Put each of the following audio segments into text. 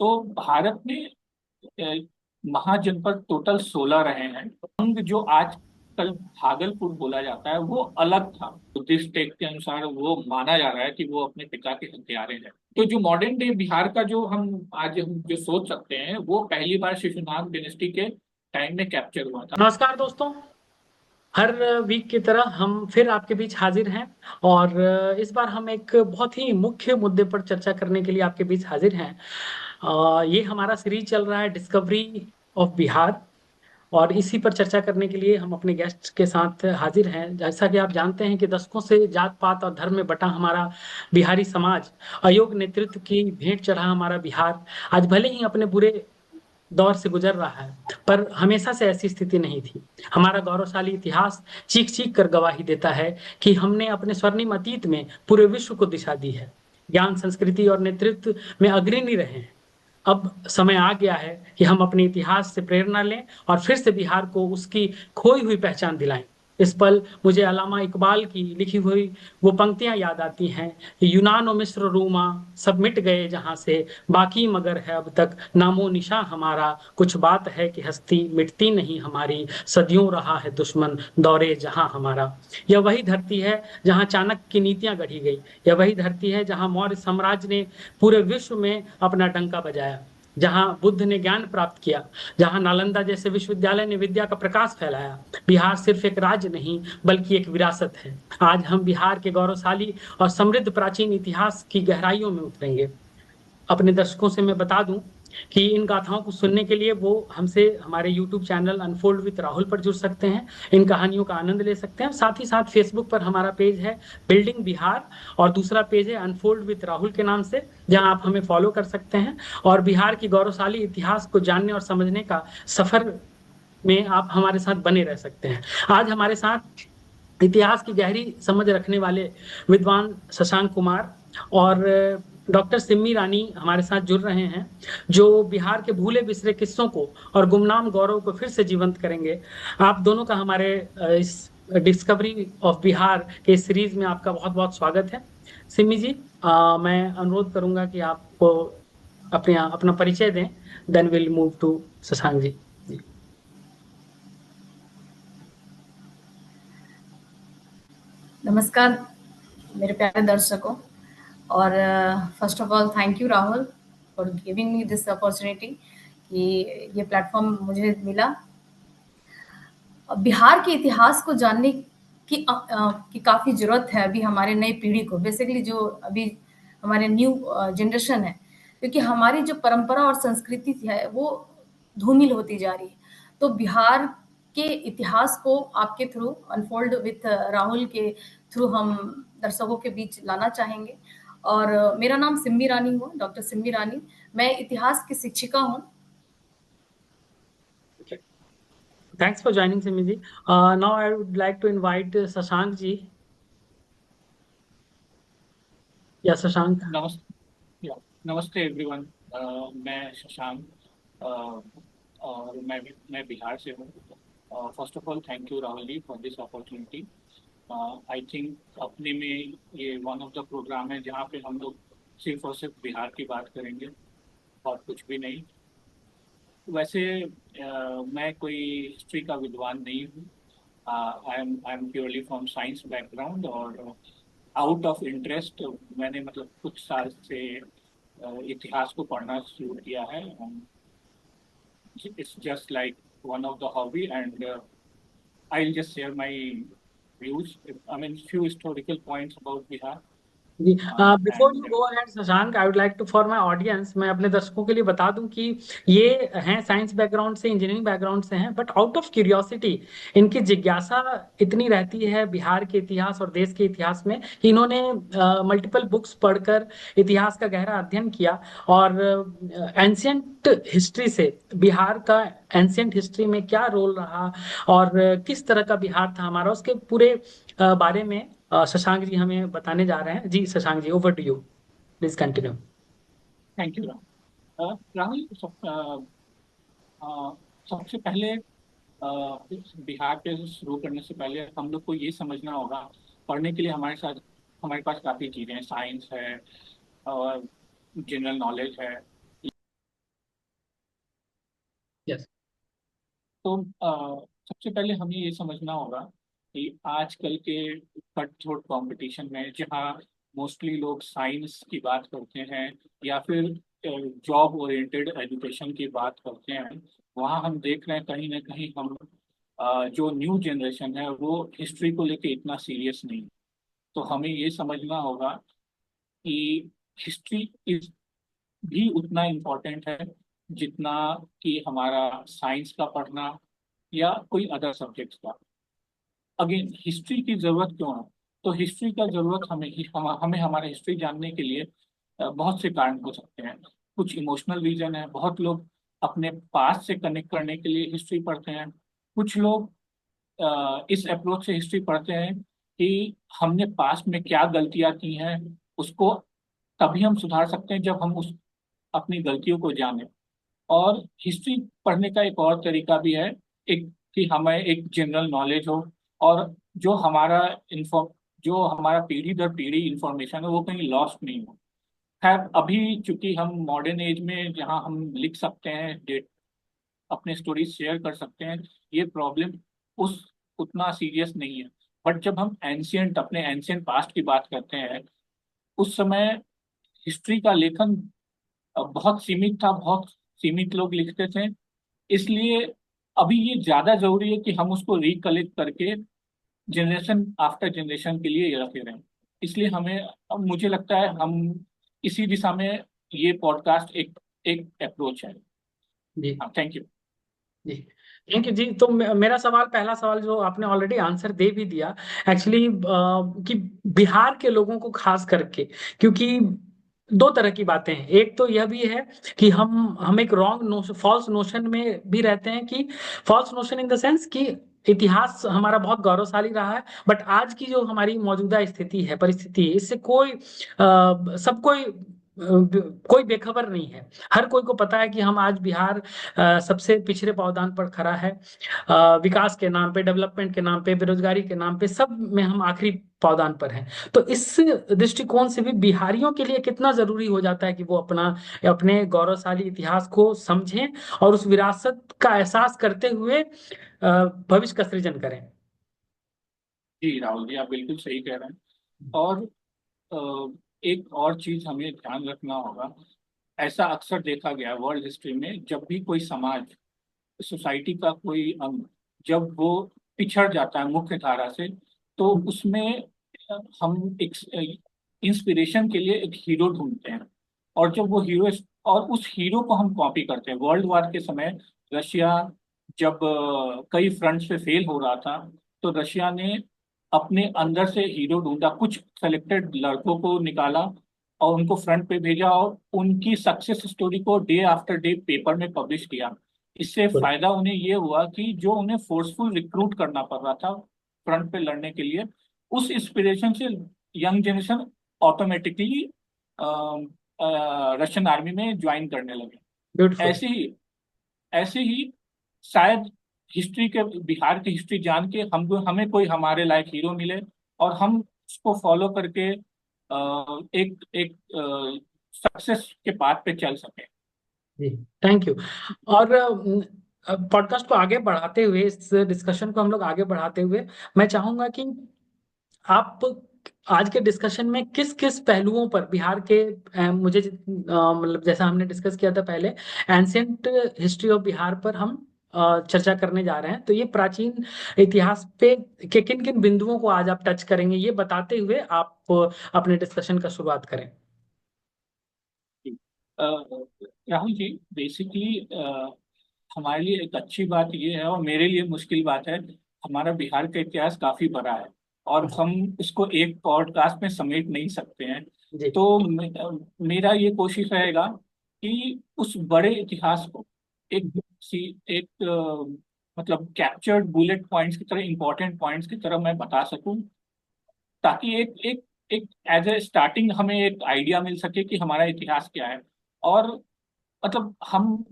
तो भारत में अ, महाजनपद टोटल 16 रहे हैं। अंग जो आजकल भागलपुर बोला जाता है वो अलग था। बुद्धिस्ट टेक्स्ट के अनुसार वो माना जा रहा है कि वो अपने पिता के हत्यारे हैं। तो जो मॉडर्न डे बिहार का जो हम जो सोच सकते हैं वो पहली बार शिशुनाग डिनेस्टी के टाइम में कैप्चर हुआ था। नमस्कार दोस्तों। हर वीक की तरह हम फिर आपके बीच हाजिर हैं। और इस बार हम एक बहुत ही मुख्य मुद्दे पर चर्चा करने के लिए आपके बीच हाजिर हैं। ये हमारा सीरीज चल रहा है डिस्कवरी ऑफ बिहार। और इसी पर चर्चा करने के लिए हम अपने गेस्ट के साथ हाजिर हैं। जैसा कि आप जानते हैं कि दशकों से जात पात और धर्म में बटा हमारा बिहारी समाज, अयोग्य नेतृत्व की भेंट चढ़ा हमारा बिहार आज भले ही अपने बुरे दौर से गुजर रहा है, पर हमेशा से ऐसी स्थिति नहीं थी। हमारा गौरवशाली इतिहास चीख चीख कर गवाही देता है कि हमने अपने स्वर्णिम अतीत में पूरे विश्व को दिशा दी है। ज्ञान, संस्कृति और नेतृत्व में अग्रणी रहे हैं। अब समय आ गया है कि हम अपने इतिहास से प्रेरणा लें और फिर से बिहार को उसकी खोई हुई पहचान दिलाएं। इस पल मुझे अल्लामा इकबाल की लिखी हुई वो पंक्तियां याद आती हैं। यूनान और मिस्र रोमा सब मिट गए जहां से, बाकी मगर है अब तक नामो निशा हमारा। कुछ बात है कि हस्ती मिटती नहीं हमारी, सदियों रहा है दुश्मन दौरे जहां हमारा। यह वही धरती है जहां चाणक्य की नीतियां गढ़ी गई। यह वही धरती है जहां मौर्य साम्राज्य ने पूरे विश्व में अपना डंका बजाया, जहां बुद्ध ने ज्ञान प्राप्त किया, जहां नालंदा जैसे विश्वविद्यालय ने विद्या का प्रकाश फैलाया। बिहार सिर्फ एक राज्य नहीं बल्कि एक विरासत है। आज हम बिहार के गौरवशाली और समृद्ध प्राचीन इतिहास की गहराइयों में उतरेंगे। अपने दर्शकों से मैं बता दूं कि इन गाथाओं को सुनने के लिए वो हमसे हमारे YouTube channel unfold with Rahul पर जुड़ सकते हैं। इन कहानियों का आनंद ले सकते हैं। साथ ही साथ फेसबुक पर हमारा पेज है बिल्डिंग बिहार, और दूसरा पेज है अनफोल्ड विद राहुल के नाम से, जहां आप हमें फॉलो कर सकते हैं और बिहार की गौरवशाली इतिहास को जानने और समझने का सफर में आप हमारे साथ बने रह सकते हैं। आज हमारे साथ इतिहास की गहरी समझ रखने वाले विद्वान शशांक कुमार और डॉक्टर सिम्मी रानी हमारे साथ जुड़ रहे हैं, जो बिहार के भूले बिसरे किस्सों को और गुमनाम गौरव को फिर से जीवंत करेंगे। आप दोनों का हमारे इस डिस्कवरी ऑफ बिहार के सीरीज में आपका बहुत बहुत स्वागत है। सिम्मी जी, मैं अनुरोध करूंगा कि आपको अपने अपना परिचय दें। Then will move to Shashank ji. नमस्कार मेरे प्यारे दर्शकों। और first of all thank you Rahul for giving me this opportunity कि ये प्लेटफॉर्म मुझे मिला। बिहार के इतिहास को जानने की काफ़ी ज़रूरत है अभी हमारे नई पीढ़ी को, बेसिकली जो अभी हमारे न्यू जनरेशन है, क्योंकि हमारी जो परंपरा और संस्कृति है वो धूमिल होती जा रही है। तो बिहार के इतिहास को आपके थ्रू अनफोल्ड विथ राहुल के थ्रू हम दर्शकों के बीच लाना चाहेंगे। और मेरा नाम सिम्मी रानी हुआ, डॉक्टर सिम्मी रानी। मैं इतिहास की शिक्षिका हूँ। Thanks for joining, Simi ji. Now I would like to invite Shashank ji. या शशांक। नमस्ते, नमस्ते एवरीवन। मैं शशांक। और मैं बिहार से हूँ। First of all thank you Rahul ji for this opportunity. I think अपने में ये वन ऑफ द प्रोग्राम है जहाँ पे हम लोग सिर्फ और सिर्फ बिहार की बात करेंगे और कुछ भी नहीं। वैसे मैं कोई हिस्ट्री का विद्वान नहीं हूँ। I am purely from science background, और आउट ऑफ इंटरेस्ट मैंने मतलब कुछ साल से इतिहास को पढ़ना शुरू किया है। It's just like one of the hobby, and I will just share my views, I mean few historical points about Bihar. जी, before you and go ahead Shashank, I would like to for my audience, मैं अपने दर्शकों के लिए बता दूं कि ये हैं साइंस बैकग्राउंड से, इंजीनियरिंग बैकग्राउंड से हैं, बट आउट ऑफ क्यूरियोसिटी इनकी जिज्ञासा इतनी रहती है बिहार के इतिहास और देश के इतिहास में कि इन्होंने मल्टीपल बुक्स पढ़कर इतिहास का गहरा अध्ययन किया। और एंशियंट हिस्ट्री से बिहार का, एंशियंट हिस्ट्री में क्या रोल रहा और किस तरह का बिहार था हमारा, उसके पूरे बारे में शशांक जी हमें बताने जा रहे हैं। जी Shashank ji, over to you, please continue. Thank you Rahul. सबसे पहले बिहार पे शुरू करने से पहले हम लोग को ये समझना होगा, पढ़ने के लिए हमारे पास काफ़ी चीज़ें हैं। साइंस है और जनरल नॉलेज है। तो सबसे पहले हमें ये समझना होगा कि आजकल के कट-थ्रोट कंपटीशन में जहाँ मोस्टली लोग साइंस की बात करते हैं या फिर जॉब ओरिएंटेड एजुकेशन की बात करते हैं, वहाँ हम देख रहे हैं कहीं ना कहीं हम जो न्यू जनरेशन है वो हिस्ट्री को लेके इतना सीरियस नहीं है। तो हमें ये समझना होगा कि हिस्ट्री इज भी उतना इम्पोर्टेंट है जितना कि हमारा साइंस का पढ़ना या कोई अदर सब्जेक्ट्स का। अगेन हिस्ट्री की जरूरत क्यों है? तो हिस्ट्री का जरूरत हमें हमारे हिस्ट्री जानने के लिए बहुत से कारण हो सकते हैं। कुछ इमोशनल रीजन है, बहुत लोग अपने पास्ट से कनेक्ट करने के लिए हिस्ट्री पढ़ते हैं। कुछ लोग इस अप्रोच से हिस्ट्री पढ़ते हैं कि हमने पास्ट में क्या गलतियां की हैं, उसको तभी हम सुधार सकते हैं जब हम उस अपनी गलतियों को जानें। और हिस्ट्री पढ़ने का एक और तरीका भी है, एक कि हमें एक जनरल नॉलेज हो और जो हमारा इन्फॉर्म जो हमारा पीढ़ी दर पीढ़ी इंफॉर्मेशन है वो कहीं लॉस्ट नहीं हो। खैर अभी चूंकि हम मॉडर्न एज में जहाँ हम लिख सकते हैं, डेट अपने स्टोरीज शेयर कर सकते हैं, ये प्रॉब्लम उस उतना सीरियस नहीं है। बट जब हम अपने एंशियंट पास्ट की बात करते हैं, उस समय हिस्ट्री का लेखन बहुत सीमित था, बहुत सीमित लोग लिखते थे। इसलिए अभी ये ज्यादा जरूरी है कि हम उसको रिकलेक्ट करके जनरेशन आफ्टर जनरेशन के लिए ये रखे रहें। इसलिए हमें, अब मुझे लगता है हम इसी दिशा में, ये पॉडकास्ट एक एक अप्रोच है। जी हाँ, थैंक यू। जी थैंक यू जी। तो मेरा सवाल, पहला सवाल जो आपने ऑलरेडी आंसर दे भी दिया एक्चुअली, कि बिहार के लोगों को खास करके, क्योंकि दो तरह की बातें हैं। एक तो यह भी है कि हम एक रॉन्ग नोशन, फॉल्स नोशन में भी रहते हैं, कि false notion in the sense कि इतिहास हमारा बहुत गौरवशाली रहा है, बट आज की जो हमारी मौजूदा स्थिति है, परिस्थिति है, इससे सब कोई कोई बेखबर नहीं है। हर कोई को पता है कि हम आज बिहार सबसे पिछड़े पावदान पर खड़ा है। विकास के नाम पे, डेवलपमेंट के नाम पे, बेरोजगारी के नाम पे, सब में हम आखिरी पावदान पर हैं। तो इस दृष्टिकोण से भी बिहारियों के लिए कितना जरूरी हो जाता है कि वो अपने गौरवशाली इतिहास को समझें और उस विरासत का एहसास करते हुए भविष्य का सृजन करें। जी राहुल जी, आप बिल्कुल सही कह रहे हैं। और एक और चीज हमें ध्यान रखना होगा, ऐसा अक्सर देखा गया है वर्ल्ड हिस्ट्री में, जब भी कोई समाज, सोसाइटी का कोई अंग जब वो पिछड़ जाता है मुख्य धारा से, तो उसमें हम एक इंस्पिरेशन के लिए एक हीरो ढूंढते हैं। और जब वो हीरो, और उस हीरो को हम कॉपी करते हैं। वर्ल्ड वार के समय रशिया जब कई फ्रंट्स पे फेल हो रहा था, तो रशिया ने अपने अंदर से हीरो ढूंढा, कुछ सेलेक्टेड लड़कों को निकाला और उनको फ्रंट पे भेजा और उनकी सक्सेस स्टोरी को डे आफ्टर डे पेपर में पब्लिश किया। इससे फायदा उन्हें ये हुआ कि जो उन्हें फोर्सफुल रिक्रूट करना पड़ रहा था फ्रंट पे लड़ने के लिए, उस इंस्पिरेशन से young generation automatically Russian army में ज्वाइन करने लगे। ब्यूटीफुल। ऐसे ही शायद हिस्ट्री के, बिहार की हिस्ट्री जान के हमको, हमें कोई हमारे लायक हीरो मिले और हम उसको फॉलो करके एक एक सक्सेस के पाथ पे चल सके। जी थैंक यू। और पॉडकास्ट को आगे बढ़ाते हुए, इस डिस्कशन को हम लोग आगे बढ़ाते हुए, मैं चाहूंगा कि आप आज के डिस्कशन में किस किस पहलुओं पर बिहार के, मतलब जैसा हमने डिस्कस किया था पहले, एंशियंट हिस्ट्री ऑफ बिहार पर हम चर्चा करने जा रहे हैं। तो ये प्राचीन इतिहास पे के किन किन बिंदुओं को आज आप टच करेंगे, ये बताते हुए आप अपने डिस्कशन का शुरुआत करें। अ, राहुल जी, बेसिकली हमारे लिए एक अच्छी बात ये है और मेरे लिए मुश्किल बात है, हमारा बिहार का इतिहास काफी बड़ा है और हम इसको एक पॉडकास्ट में समेट नहीं सकते हैं। जी तो मेरा ये कोशिश रहेगा कि उस बड़े इतिहास को एक एक मतलब कैप्चर्ड बुलेट पॉइंट्स की तरह, इंपॉर्टेंट पॉइंट्स की तरह मैं बता सकूं, ताकि एक एक एक एज ए स्टार्टिंग हमें एक आइडिया मिल सके कि हमारा इतिहास क्या है। और मतलब हम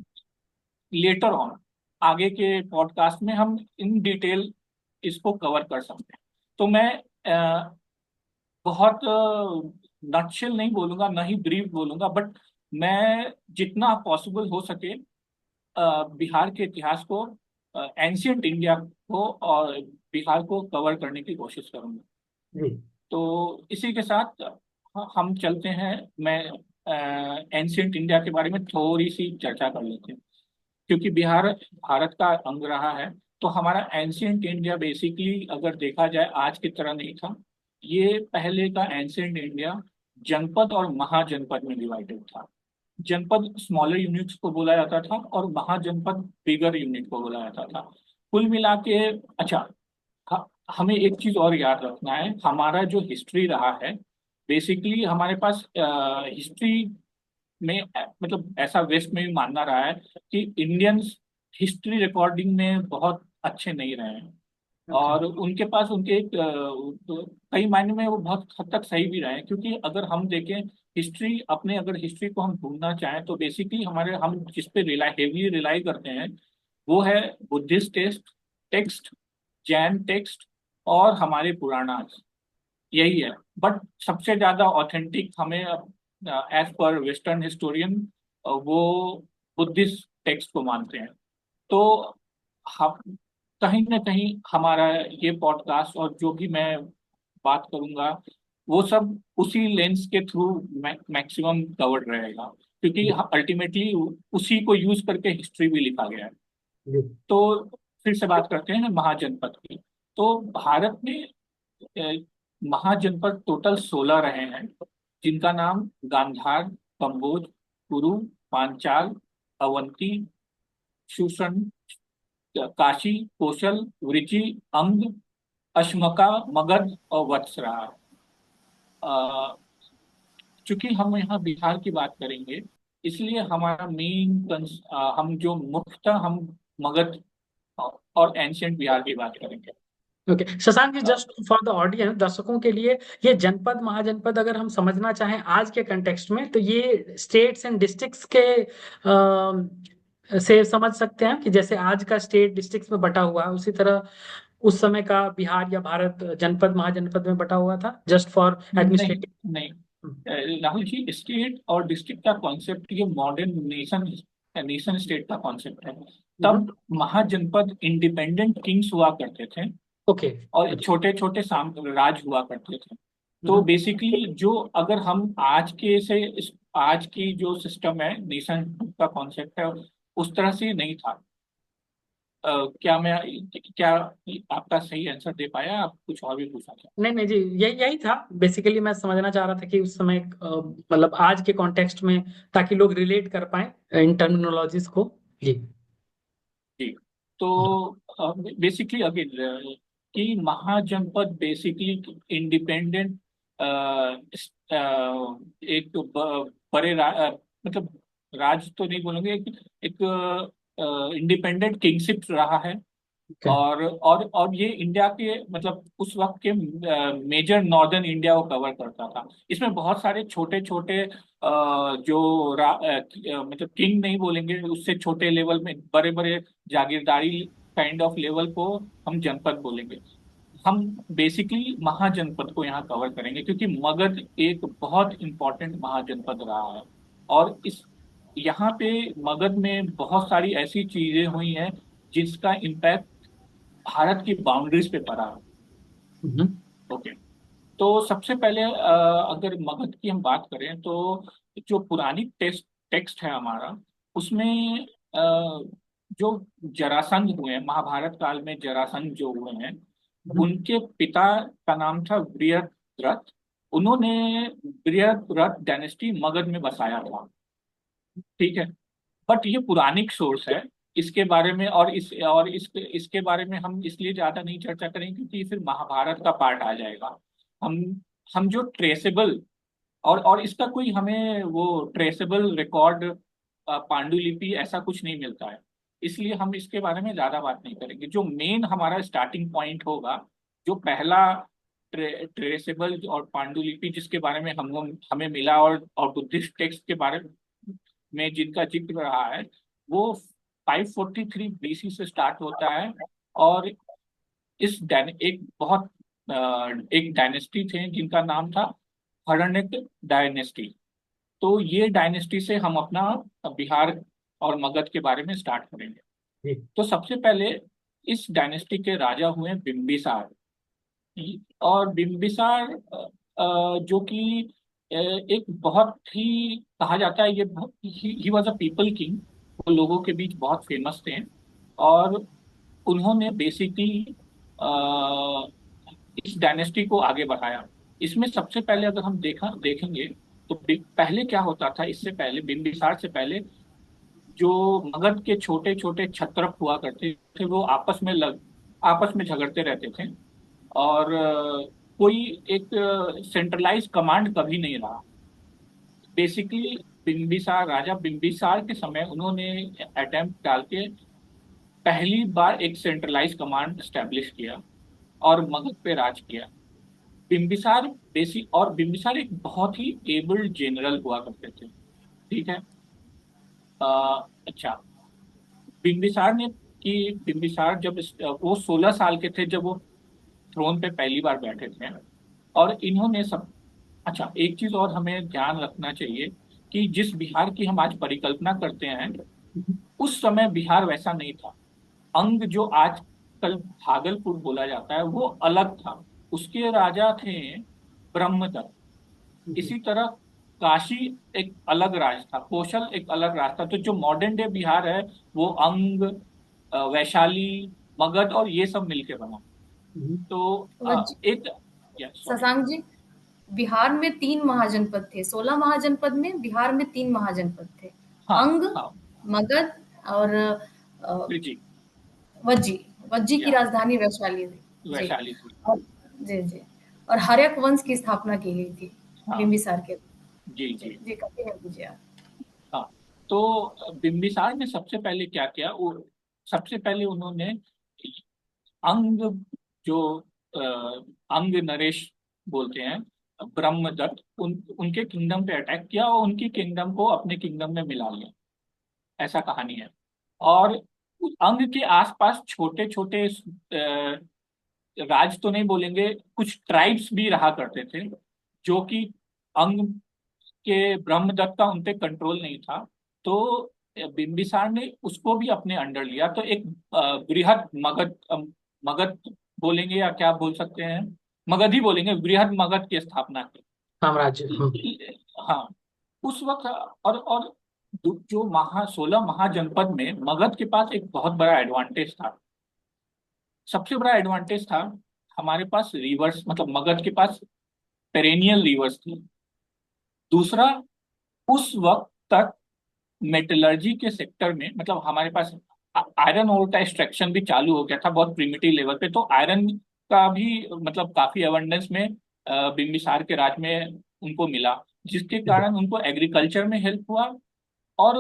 लेटर ऑन आगे के पॉडकास्ट में हम इन डिटेल इसको कवर कर सकते हैं। तो मैं बहुत नटशेल नहीं बोलूंगा, ना ही ब्रीफ बोलूंगा, बट मैं जितना पॉसिबल हो सके बिहार के इतिहास को एंशियंट इंडिया को और बिहार को कवर करने की कोशिश करूंगा। जी। तो इसी के साथ हम चलते हैं। मैं एंशियंट इंडिया के बारे में थोड़ी सी चर्चा कर लेते हैं, क्योंकि बिहार भारत का अंग रहा है। तो हमारा एंशियंट इंडिया बेसिकली अगर देखा जाए आज की तरह नहीं था। ये पहले का एंशियंट इंडिया जनपद और महाजनपद में डिवाइडेड था। जनपद स्मॉलर यूनिट्स को बोला जाता था और महाजनपद बिगर यूनिट को बोला जाता था। कुल मिला के अच्छा, हमें एक चीज और याद रखना है। हमारा जो हिस्ट्री रहा है, बेसिकली हमारे पास हिस्ट्री में मतलब ऐसा वेस्ट में भी मानना रहा है कि इंडियंस हिस्ट्री रिकॉर्डिंग में बहुत अच्छे नहीं रहे हैं। ओके। और उनके पास उनके कई मायने में वो बहुत हद तक सही भी रहे हैं, क्योंकि अगर हम देखें हिस्ट्री, अपने अगर हिस्ट्री को हम ढूंढना चाहें तो बेसिकली हमारे हम जिस पे हेवीली रिलाई करते हैं वो है बुद्धिस्ट टेक्स्ट, जैन टेक्स्ट और हमारे पुराणास, यही है। बट सबसे ज्यादा ऑथेंटिक हमें एज पर वेस्टर्न हिस्टोरियन वो बुद्धिस्ट टेक्स्ट को मानते हैं। तो हम कहीं ना कहीं हमारा ये पॉडकास्ट और जो भी मैं बात करूंगा वो सब उसी लेंस के थ्रू मैक्सिमम कवर्ड रहेगा, क्योंकि जी। अल्टीमेटली उसी को यूज करके हिस्ट्री भी लिखा गया है। जी। तो फिर से बात करते हैं महाजनपद की। तो भारत में अ, महाजनपद टोटल 16 रहे हैं, जिनका नाम गांधार, कंबोज, कुरु, पांचाल, अवंती, शूषण, काशी, कौशल, वृचि, अंग, अश्मका, मगध और वत्स रहा है। अ, चूंकि हम यहाँ बिहार की बात करेंगे, इसलिए हमारा हम जो मुख्यतः हम मगध और एंशियंट बिहार की बात करेंगे। Okay Shashank ji, uh, just for the audience, दर्शकों के लिए, ये जनपद महाजनपद अगर हम समझना चाहें आज के कंटेक्स्ट में, तो ये स्टेट्स एंड डिस्ट्रिक्ट्स के से समझ सकते हैं कि जैसे आज का स्टेट डिस्ट्रिक्ट्स में बटा हुआ है, उसी तरह उस समय का बिहार या भारत जनपद महाजनपद में बटा हुआ था, जस्ट फॉर नहीं एडमिनिस्ट्रेटिव। नहीं, राहुल जी, स्टेट और डिस्ट्रिक्ट का कॉन्सेप्ट ये मॉडर्न नेशन नेशन स्टेट का कॉन्सेप्ट है। तब महाजनपद इंडिपेंडेंट किंग्स हुआ करते थे ओके। और छोटे छोटे राज हुआ करते थे। तो बेसिकली जो अगर हम आज की जो सिस्टम है, नेशन का कॉन्सेप्ट है, उस तरह से नहीं था। क्या आपका सही आंसर दे पाया? आप कुछ और भी पूछना चाहते नहीं नहीं जी, यही यही था बेसिकली। मैं समझना चाह रहा था कि उस समय मतलब आज के कॉन्टेक्स्ट में, ताकि लोग रिलेट कर पाए इन टर्मिनोलॉजीज को। जी। हैं? जी। तो बेसिकली अगेन कि महाजनपद बेसिकली इंडिपेंडेंट एक बड़े मतलब राज तो नहीं बोलेंगे, एक इंडिपेंडेंट किंगशिप रहा है। ओके। और ये इंडिया के मतलब उस वक्त के मेजर नॉर्दर्न इंडिया को कवर करता था। इसमें बहुत सारे छोटे छोटे मतलब किंग नहीं बोलेंगे, उससे छोटे लेवल में बड़े बड़े जागीरदारी काइंड ऑफ लेवल को हम जनपद बोलेंगे। हम बेसिकली महाजनपद को यहाँ कवर करेंगे, क्योंकि मगध एक बहुत इंपॉर्टेंट महाजनपद रहा है। और इस यहाँ पे मगध में बहुत सारी ऐसी चीजें हुई हैं जिसका इम्पैक्ट भारत की बाउंड्रीज पे पड़ा है। हम्म। ओके। तो सबसे पहले अगर मगध की हम बात करें तो जो पुरानी टेक्स्ट है हमारा, उसमें जो जरासंध हुए हैं महाभारत काल में, जरासंध जो हुए हैं, उनके पिता का नाम था बृहद्रथ। उन्होंने बृहद्रथ डायनेस्टी मगध में बसाया था। ठीक है। बट ये पुरानिक सोर्स है। इसके बारे में इसके बारे में हम इसलिए ज्यादा नहीं चर्चा करेंगे क्योंकि फिर महाभारत का पार्ट आ जाएगा। हम हम जो ट्रेसेबल और इसका कोई हमें वो ट्रेसेबल रिकॉर्ड पांडुलिपि ऐसा कुछ नहीं मिलता है, इसलिए हम इसके बारे में ज्यादा बात नहीं करेंगे। जो मेन हमारा स्टार्टिंग पॉइंट होगा, जो पहला ट्रेसेबल और पांडुलिपि जिसके बारे में हमें मिला और बुद्धिस्ट टेक्स्ट के बारे में जिनका जिक्र रहा है, वो 543 बीसी से स्टार्ट होता है। और एक डायनेस्टी थे जिनका नाम था हरणिक डायनेस्टी। तो ये डायनेस्टी से हम अपना बिहार और मगध के बारे में स्टार्ट करेंगे। जी। तो सबसे पहले इस डायनेस्टी के राजा हुए बिम्बिसार। और बिम्बिसार जो कि एक बहुत ही कहा जाता है, ये he was a people king. वो लोगों के बीच बहुत फेमस थे। और उन्होंने बेसिकली इस डायनेस्टी को आगे बढ़ाया। इसमें सबसे पहले अगर हम देखेंगे तो पहले क्या होता था, इससे पहले बिम्बिसार से पहले जो मगध के छोटे छोटे क्षत्रप हुआ करते थे, वो आपस में झगड़ते रहते थे। और कोई एक सेंट्रलाइज कमांड कभी नहीं रहा। बेसिकली बिम्बिसार, राजा बिम्बिसार के समय उन्होंने अटेम्प्ट डाल के पहली बार एक सेंट्रलाइज कमांड स्टैब्लिश किया और मगध पे राज किया। बिम्बिसार एक बहुत ही एबल्ड जनरल हुआ करते थे। ठीक है। अ, अच्छा। बिम्बिसार ने बिम्बिसार जब वो 16 साल के थे जब वो थ्रोन पे पहली बार बैठे थे। और इन्होंने सब अच्छा, एक चीज और हमें ध्यान रखना चाहिए कि जिस बिहार की हम आज परिकल्पना करते हैं, उस समय बिहार वैसा नहीं था। अंग जो आजकल भागलपुर बोला जाता है वो अलग था। उसके राजा थे ब्रह्मदत्त। इसी तरह काशी एक अलग राज था, कौशल एक अलग राज था। तो जो मॉडर्न डे बिहार है वो अंग, वैशाली, मगध और ये सब मिलके बना। तो वज- एक, या सॉरी। शशांक जी, बिहार में 3 महाजनपद थे, 16 महाजनपद में बिहार में 3 महाजनपद थे। हाँ अंग, हाँ। मगध और जी। वज्जी। वज्जी की या राजधानी वैशाली थी। जी। वैशाली थी। और जी, जी। और हर्यक वंश की स्थापना की गई थी हाँ। बिंबिसार के। जी जी, जी। जी, कंटिन्यू कीजिए आप। हाँ। तो बिम्बिसार ने सबसे पहले क्या किया, वो सबसे पहले उन्होंने अंग, जो अ, अंग नरेश बोलते हैं, ब्रह्मदत्त, उनके किंगडम पे अटैक किया और उनकी किंगडम को अपने किंगडम में मिला लिया। ऐसा कहानी है। और उस अंग के आसपास छोटे छोटे राज तो नहीं बोलेंगे, कुछ ट्राइब्स भी रहा करते थे, जो कि अंग के ब्रह्मदत्त का उन पे कंट्रोल नहीं था। तो बिंबिसार ने उसको भी अपने अंडर लिया। तो एक बृहद मगध, मगध बोलेंगे या क्या बोल सकते हैं, मगध ही बोलेंगे, बृहद मगध की स्थापना साम्राज्य, हाँ। की। हाँ। उस वक्त और जो 16 महाजनपद में मगध के पास एक बहुत बड़ा एडवांटेज था। सबसे बड़ा एडवांटेज था, हमारे पास रिवर्स, मतलब मगध के पास पेरेनियल रिवर्स थी। दूसरा, उस वक्त तक मेटलर्जी के सेक्टर में, मतलब हमारे पास आयरन ओर का एक्सट्रैक्शन भी चालू हो गया था बहुत प्रिमिटिव लेवल पे। तो आयरन का भी मतलब काफी अबंडेंस में बिम्बिसार के राज में उनको मिला, जिसके कारण उनको एग्रीकल्चर में हेल्प हुआ। और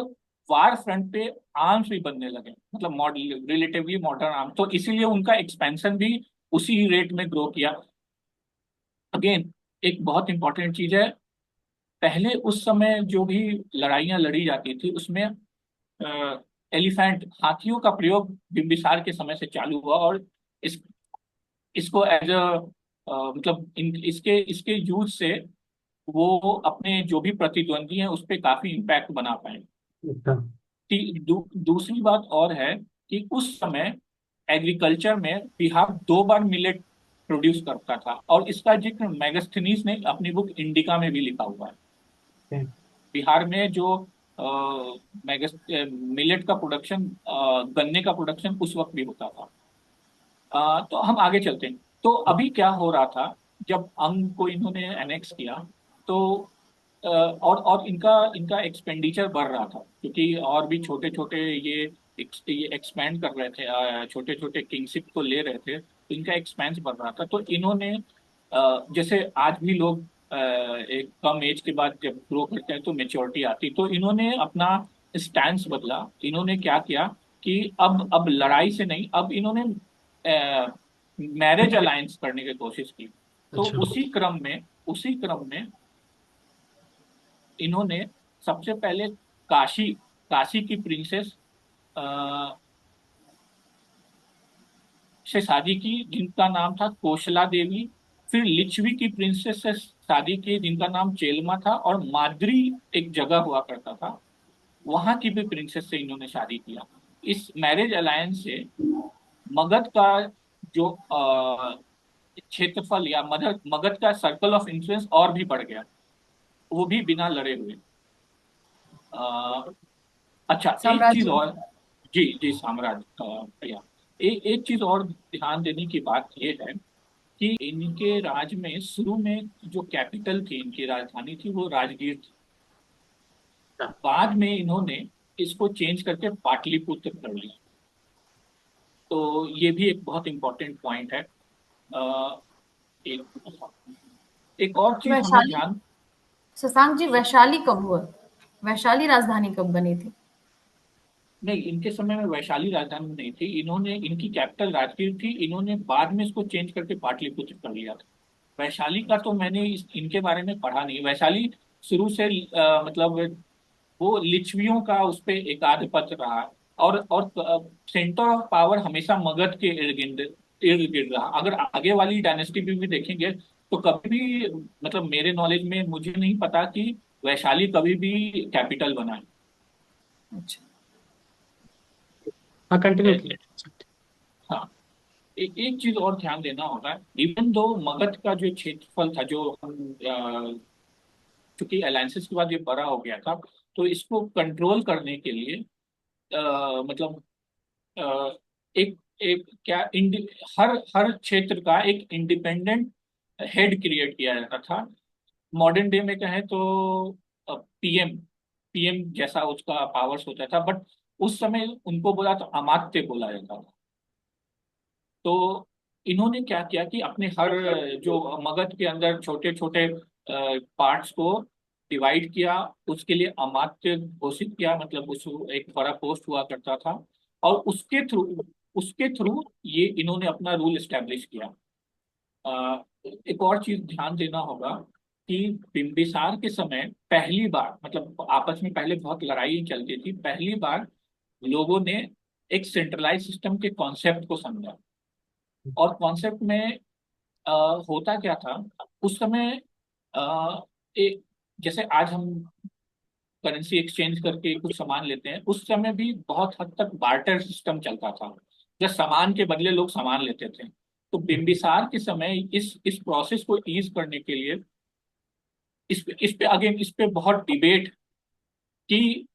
वार फ्रंट पे आर्म्स भी बनने लगे, मतलब मॉडल रिलेटिवली मॉडर्न आर्म्स। तो इसीलिए उनका एक्सपेंशन भी उसी रेट में ग्रो किया। अगेन, एक बहुत इंपॉर्टेंट चीज है, पहले उस समय जो भी लड़ाइयाँ लड़ी जाती थी उसमें एलिफेंट, हाथियों का प्रयोग बिंबिसार के समय से चालू हुआ। और इस इसको एज अ मतलब इसके इसके यूज से वो अपने जो भी प्रतिद्वंदी हैं उस पर काफी इम्पैक्ट बना पाए। अच्छा। दूसरी बात और है कि उस समय एग्रीकल्चर में बिहार 2 बार मिलेट प्रोड्यूस करता था, और इसका जिक्र मेगास्थनीज ने अपनी बुक इंडिका में भी लिखा हुआ है। बिहार में जो मिलेट का प्रोडक्शन, गन्ने का प्रोडक्शन उस वक्त भी होता था। तो हम आगे चलते हैं। तो अभी क्या हो रहा था, जब अंग को इन्होंने एनेक्स किया, तो और इनका इनका एक्सपेंडिचर बढ़ रहा था, क्योंकि और भी छोटे छोटे ये एक्सपैंड कर रहे थे, छोटे छोटे किंगशिप को ले रहे थे, तो इनका एक्सपेंस बढ़ रहा था। तो इन्होंने जैसे आज भी लोग एक कम एज के बाद जब ग्रो करते हैं तो मेच्योरिटी आती, तो इन्होंने अपना स्टैंस बदला। इन्होंने क्या किया कि अब लड़ाई से नहीं, अब इन्होंने मैरिज अलायंस करने की कोशिश की। तो अच्छा। उसी क्रम में इन्होंने सबसे पहले काशी काशी की प्रिंसेस से शादी की, जिनका नाम था कोशला देवी। फिर लिच्छवी की प्रिंसेस से शादी की, जिनका नाम चेलमा था। और माद्री एक जगह हुआ करता था, वहां की भी प्रिंसेस से इन्होंने शादी किया। इस मैरिज अलायंस से मगध का जो क्षेत्रफल या मगध मगध का सर्कल ऑफ इन्फ्लुएंस और भी बढ़ गया, वो भी बिना लड़े हुए। अ, अच्छा, एक चीज साम्राज्य। और। जी जी, साम्राज्य। या एक चीज और ध्यान देने की बात ये है कि इनके राज में शुरू में जो कैपिटल थी, इनकी राजधानी थी, वो राजगीर थी। बाद में इन्होंने इसको चेंज करके पाटलिपुत्र कर लिया। तो ये भी एक बहुत इंपॉर्टेंट पॉइंट है। अ, एक एक और चीज हमें वैशाली, ध्यान। शशांक जी, वैशाली कब हुआ? वैशाली राजधानी कब बनी थी? नहीं, इनके समय में वैशाली राजधानी नहीं थी। इन्होंने, इनकी कैपिटल राजगीर थी, इन्होंने बाद में इसको चेंज करके पाटलिपुत्र कर लिया था। वैशाली का तो मैंने इनके बारे में पढ़ा नहीं। वैशाली शुरू से मतलब वो लिच्छवियों का उस पे एक आधिपत्य रहा। और सेंटर ऑफ पावर हमेशा मगध के इर्द गिर्द रहा। अगर आगे वाली डायनेस्टी भी देखेंगे तो कभी भी, मतलब मेरे नॉलेज में मुझे नहीं पता कि वैशाली कभी भी कैपिटल बना अच्छा। हाँ, कंटिन्यू है। कीजिए। हाँ, एक चीज और ध्यान देना होगा। इवन दो मगध का जो क्षेत्रफल था, जो हम चूंकि अलायंसेस के बाद ये बड़ा हो गया था, तो इसको कंट्रोल करने के लिए मतलब अ, एक एक क्या हर हर क्षेत्र का एक इंडिपेंडेंट हेड क्रिएट किया जाता था। मॉडर्न डे में कहें तो पीएम पीएम जैसा उसका पावर्स होता था, बट उस समय उनको बोला तो अमात्य बोला जाता था। तो इन्होंने क्या किया कि अपने हर जो मगध के अंदर छोटे छोटे पार्ट्स को डिवाइड किया, उसके लिए अमात्य घोषित किया, मतलब उस एक बड़ा पोस्ट हुआ करता था। और उसके थ्रू ये इन्होंने अपना रूल एस्टेब्लिश किया। एक और चीज ध्यान देना होगा कि बिंबिसार के समय पहली बार, मतलब आपस में पहले बहुत लड़ाई चलती थी, पहली बार लोगों ने एक सेंट्रलाइज सिस्टम के कॉन्सेप्ट को समझा। और कॉन्सेप्ट में अ, होता क्या था उस समय। एक, जैसे आज हम करेंसी एक्सचेंज करके कुछ सामान लेते हैं, उस समय भी बहुत हद तक बार्टर सिस्टम चलता था, जब सामान के बदले लोग सामान लेते थे। तो बिंबिसार के समय इस प्रोसेस को ईज करने के लिए इस पे अगेन इस पे बहुत डिबेट कि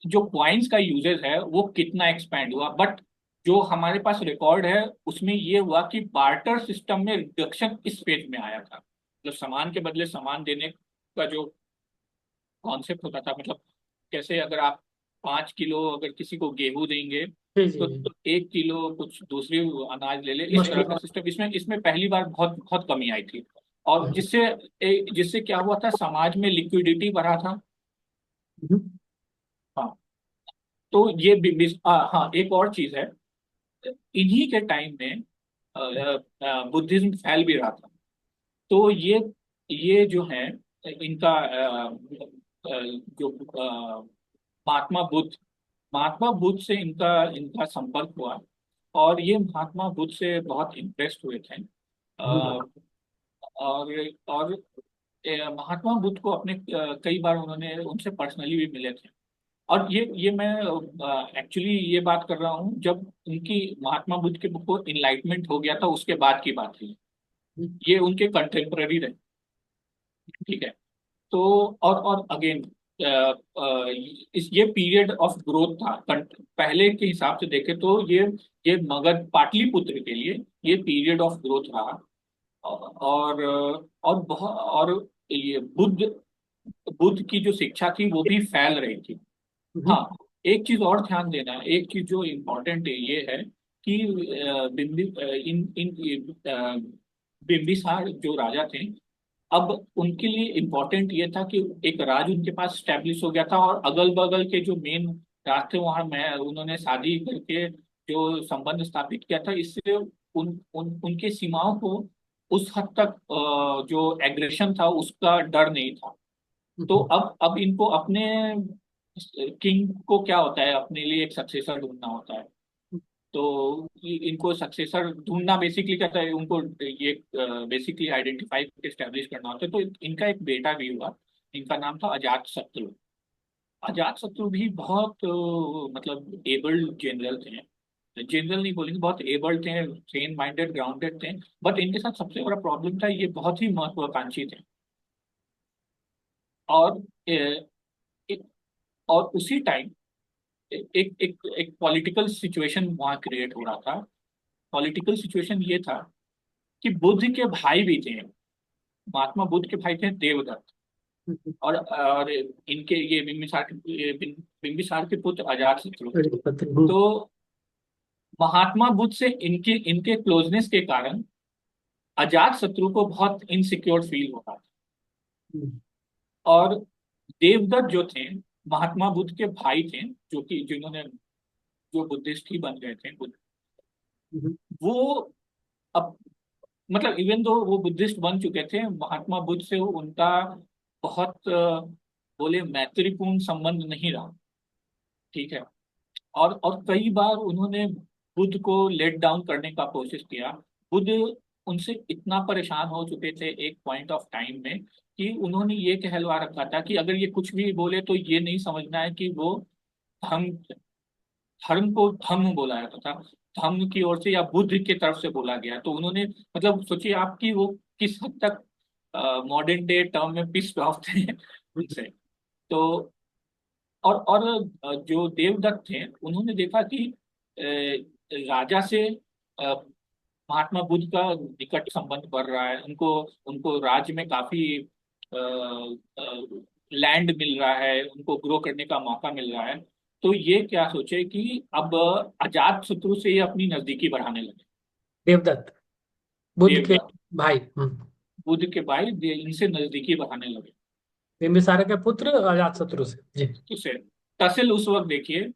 जो कॉइन्स का यूजेस है वो कितना एक्सपैंड हुआ। बट जो हमारे पास रिकॉर्ड है उसमें ये हुआ कि बार्टर सिस्टम में रिडक्शन इस फेज में आया था, जो सामान के बदले सामान देने का जो कॉन्सेप्ट होता था। मतलब कैसे, अगर आप 5 किलो अगर किसी को गेहूं देंगे जी जी तो जी। 1 किलो कुछ दूसरी अनाज ले ले, इस तरह का मछली। सिस्टम इसमें इसमें पहली बार बहुत बहुत कमी आई थी। और जिससे क्या हुआ था, समाज में लिक्विडिटी बढ़ा था। हाँ, तो ये हाँ, एक और चीज है। इन्हीं के टाइम में बुद्धिज्म फैल भी रहा था। तो ये जो है इनका जो महात्मा बुद्ध महात्मा बुद्ध से इनका इनका संपर्क हुआ। और ये महात्मा बुद्ध से बहुत इम्प्रेस्ड हुए थे। अ, और महात्मा बुद्ध को अपने कई बार उन्होंने उनसे पर्सनली भी मिले थे। और ये मैं एक्चुअली ये बात कर रहा हूँ जब उनकी, महात्मा बुद्ध के को इनलाइटमेंट हो गया था उसके बाद की बात है। ये उनके कंटेम्पररी रहे। ठीक है। तो और अगेन इस ये पीरियड ऑफ ग्रोथ था। पहले के हिसाब से देखें तो ये मगध पाटलिपुत्र के लिए ये पीरियड ऑफ ग्रोथ रहा। और बहुत, और ये बुद्ध बुद्ध की जो शिक्षा थी वो भी फैल रही थी। हाँ, एक चीज और ध्यान देना है, एक चीज जो इम्पोर्टेंट है ये है कि इन इन बिंबिसार जो राजा थे, अब उनके लिए इम्पोर्टेंट ये था कि एक राज उनके पास स्टैब्लिश हो गया था, और अगल बगल के जो मेन राज थे वहां मैं उन्होंने शादी करके जो संबंध स्थापित किया था, इससे उनके सीमाओं को उस हद तक जो एग्रेशन था उसका डर नहीं था। तो अब इनको अपने किंग को क्या होता है, अपने लिए एक सक्सेसर ढूंढना होता है। तो इनको सक्सेसर ढूंढना बेसिकली कहता है, उनको ये बेसिकली आइडेंटिफाई एस्टेब्लिश करना होता है। तो इनका एक बेटा भी हुआ, इनका नाम था अजात शत्रु। अजातशत्रु भी बहुत मतलब एबल्ड जनरल थे। जनरल नहीं बोलेंगे, बहुत एबल्ड थे, सेन माइंडेड, ग्राउंडेड थे। बट इनके साथ सबसे बड़ा प्रॉब्लम था, ये बहुत ही महत्वाकांक्षी थे। और एक, और उसी टाइम एक एक एक पॉलिटिकल सिचुएशन वहां क्रिएट हो रहा था। पॉलिटिकल सिचुएशन ये था कि बुद्ध के भाई भी थे। महात्मा बुद्ध के भाई थे देवदत्त। और इनके ये बिंबिसार के पुत्र अजातशत्रु। तो महात्मा बुद्ध से इनके इनके क्लोजनेस के कारण अजातशत्रु को बहुत इनसिक्योर फील होता था। और देवदत्त जो थे, महात्मा बुद्ध के भाई थे, जो कि जिन्होंने जो बुद्धिस्ट ही बन गए थे बुद्ध, वो अब मतलब इवन दो वो बुद्धिस्ट बन चुके थे, महात्मा बुद्ध से उनका बहुत बोले मैत्रीपूर्ण संबंध नहीं रहा। ठीक है। और कई बार उन्होंने बुद्ध को लेट डाउन करने का कोशिश किया। बुद्ध उनसे इतना परेशान हो चुके थे एक पॉइंट ऑफ टाइम में कि उन्होंने ये कहलवा रखा था कि अगर ये कुछ भी बोले तो ये नहीं समझना है कि वो धर्म धर्म को धम्म बोला जाता था, धम्म की ओर से या बुद्ध की तरफ से बोला गया। तो उन्होंने मतलब सोचिए आपकी वो किस हद तक मॉडर्न डे टर्म में पिस्ड ऑफ थे उनसे। तो और जो देवदत्त थे उन्होंने देखा कि राजा से महात्मा बुद्ध का निकट संबंध बढ़ रहा है। उनको उनको राज्य में काफी लैंड मिल रहा है, उनको ग्रो करने का मौका मिल रहा है। तो ये क्या सोचे कि अब अजात शत्रु से ये अपनी नजदीकी बढ़ाने लगे। देवदत्त बुद्ध के देवदत्त भाई। बुद्ध के भाई इनसे नजदीकी बढ़ाने लगे। बिंबिसार के पुत्र अजातशत्रु से जी। उसे तहसील उस वक्त देखिए,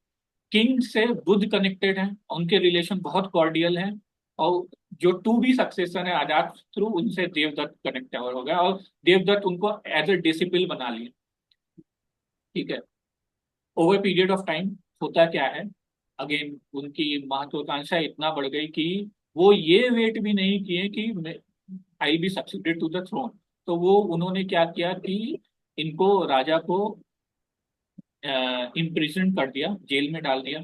किंग से बुद्ध कनेक्टेड है, उनके रिलेशन बहुत कॉर्डियल है। और जो टू बी सक्सेसर है आजाद थ्रू, उनसे देवदत्त कनेक्ट हो गया और देवदत्त उनको एज ए डिसिपल बना लिया। ठीक है। ओवर पीरियड ऑफ टाइम होता क्या है, अगेन उनकी महत्वाकांक्षा इतना बढ़ गई कि वो ये वेट भी नहीं किए कि I be succeeded to the throne. तो वो उन्होंने क्या किया कि इनको राजा को इम्प्रिजन कर दिया, जेल में डाल दिया।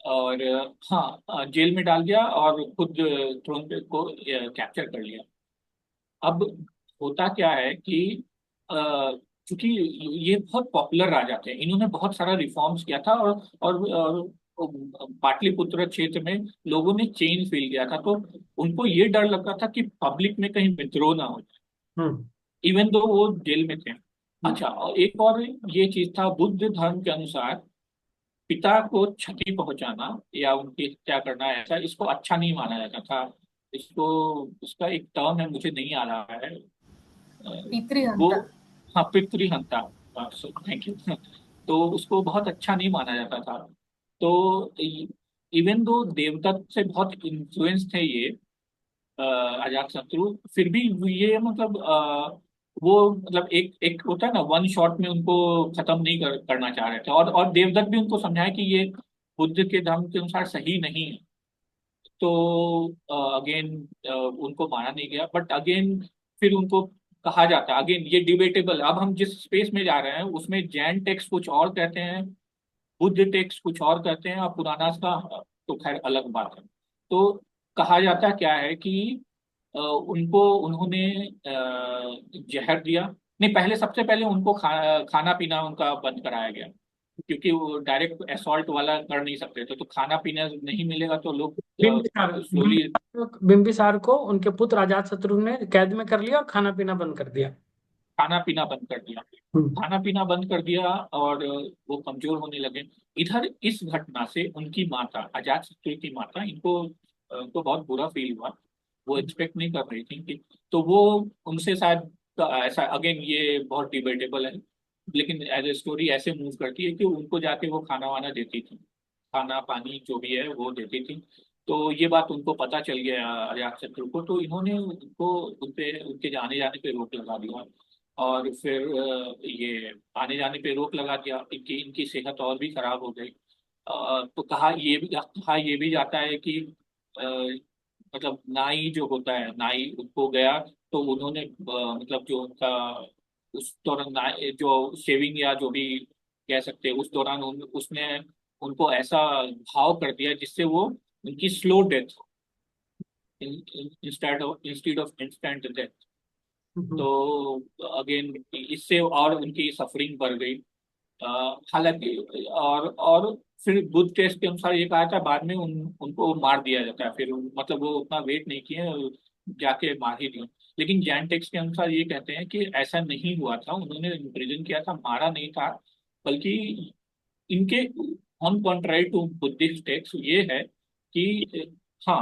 और हाँ, जेल में डाल दिया और खुद थ्रोन पे को कैप्चर कर लिया। अब होता क्या है कि अ, चूंकि ये बहुत पॉपुलर राजा थे, इन्होंने बहुत सारा रिफॉर्म्स किया था। और पाटलिपुत्र क्षेत्र में लोगों ने चेंज फील किया था। तो उनको ये डर लगा था कि पब्लिक में कहीं विद्रोह ना हो जाए, इवन दो वो जेल में थे। अच्छा, और एक और ये चीज था, बुद्ध धर्म के अनुसार पिता को क्षति पहुंचाना या उनकी हत्या करना, ऐसा इसको अच्छा नहीं माना जाता था। इसको उसका एक टर्म है, मुझे नहीं आ रहा है। वो पितृहंता। हाँ, पितृहंता। Thank you. तो उसको बहुत अच्छा नहीं माना जाता था। तो इवन दो देवदत्त से बहुत इन्फ्लुएंस थे ये अजात शत्रु, फिर भी ये मतलब वो मतलब एक एक होता है ना, वन शॉट में उनको खत्म नहीं करना चाह रहे थे। और देवदत्त भी उनको समझाया कि ये बुद्ध के धर्म के अनुसार सही नहीं है। तो अगेन उनको माना नहीं गया। बट अगेन फिर उनको कहा जाता है, अगेन ये डिबेटेबल, अब हम जिस स्पेस में जा रहे हैं उसमें जैन टेक्स्ट कुछ और कहते हैं, बुद्ध टेक्स्ट कुछ और कहते हैं, और पुराना का तो खैर अलग बात है। तो कहा जाता क्या है कि उनको उन्होंने जहर दिया। नहीं, पहले सबसे पहले उनको खाना पीना उनका बंद कराया गया, क्योंकि वो डायरेक्ट असॉल्ट वाला कर नहीं सकते थे। तो खाना पीना नहीं मिलेगा तो लोग बिंबिसार स्लोली बिंबिसार को उनके पुत्र अजातशत्रु ने कैद में कर लिया और खाना पीना बंद कर दिया। खाना पीना बंद कर दिया। खाना पीना बंद कर दिया और वो कमजोर होने लगे। इधर इस घटना से उनकी माता, अजातशत्रु की माता, उनको बहुत बुरा फील हुआ। वो एक्सपेक्ट नहीं कर रही थी कि, तो वो उनसे शायद ऐसा, अगेन ये बहुत डिबेटेबल है, लेकिन एज ए स्टोरी ऐसे मूव करती है कि उनको जाके वो खाना वाना देती थी, खाना पानी जो भी है वो देती थी। तो ये बात उनको पता चल गया अजातशत्रु को। तो इन्होंने उनको उनपे उनके आने जाने पे रोक लगा दिया। और फिर ये आने जाने पे रोक लगा दिया, इनकी इनकी सेहत और भी खराब हो गई। तो कहा ये भी जाता है कि अ, मतलब नाई जो होता है, नाई उनको गया। तो उन्होंने मतलब जो उनका उस दौरान जो शेविंग या जो भी कह सकते हैं। उस दौरान उसने उनको ऐसा घाव कर दिया जिससे वो उनकी slow death instead of instant death. Hmm. तो अगेन इससे और उनकी सफरिंग बढ़ गई। हालांकि और फिर बुद्ध टेस्ट के अनुसार ये कहा था बाद में उनको मार दिया जाता है। फिर मतलब वो उतना वेट नहीं किए, जाके मार ही दिया। लेकिन जैन टेक्स्ट के अनुसार ये कहते हैं कि ऐसा नहीं हुआ था, उन्होंने इम्प्रिजन किया था, मारा नहीं था। बल्कि इनके on contrary to Buddhist text ये है कि हाँ,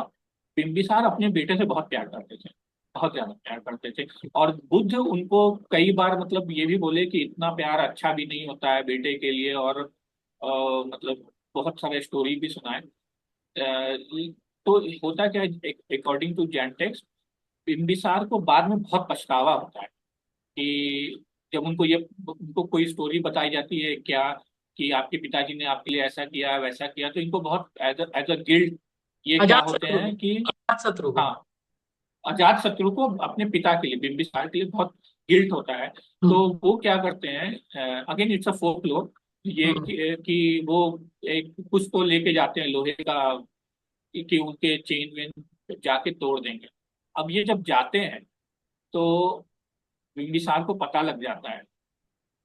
बिम्बिसार अपने बेटे से बहुत प्यार करते थे, बहुत ज्यादा प्यार करते थे। और बुद्ध उनको कई बार मतलब ये भी बोले कि इतना प्यार अच्छा भी नहीं होता है बेटे के लिए। और मतलब बहुत सारे स्टोरी भी सुनाए। तो होता क्या है, according to Jain text, Bimbisara को बाद में बहुत पछतावा होता है कि जब उनको कोई स्टोरी बताई जाती है क्या, कि आपके पिताजी ने आपके लिए ऐसा किया वैसा किया, तो इनको बहुत एज अ गिल्ट ये क्या अजात होते शत्रु को, हैं कि अजात शत्रु को। हाँ, अजात शत्रु को अपने पिता के लिए, बिम्बिसार के लिए बहुत गिल्ट होता है। हम्म। तो वो क्या करते हैं, अगेन इट्स अ फोकलोर, ये हम्म। कि वो एक कुछ को लेके जाते हैं लोहे का, कि उनके चेन वेन जाके तोड़ देंगे। अब ये जब जाते हैं तो बिम्बिसार को पता लग जाता है।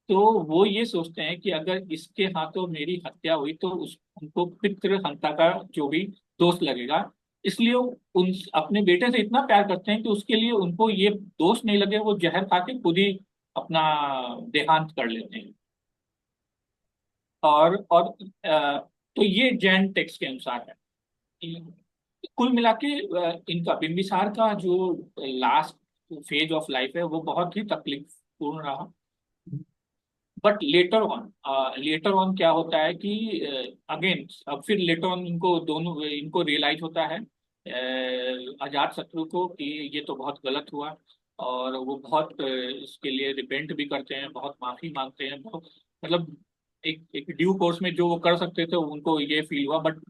तो वो ये सोचते हैं कि अगर इसके हाथों मेरी हत्या हुई तो उस उनको पितृ हत्या का जो भी दोष लगेगा। इसलिए वो उन अपने बेटे से इतना प्यार करते हैं कि उसके लिए उनको ये दोष नहीं लगे, वो जहर खा के खुद ही अपना देहांत कर लेते हैं। और तो ये जैन टेक्स्ट के अनुसार है। कुल मिला के इनका बिम्बिसार का जो लास्ट फेज ऑफ लाइफ है वो बहुत ही तकलीफपूर्ण रहा। बट लेटर ऑन क्या होता है कि अगेन अब फिर लेटर ऑन इनको रियलाइज होता है, अजात शत्रु को, कि ये तो बहुत गलत हुआ। और वो बहुत इसके लिए रिपेंट भी करते हैं, बहुत माफी मांगते हैं, बहुत मतलब एक एक ड्यू कोर्स में जो वो कर सकते थे उनको ये फील हुआ। बट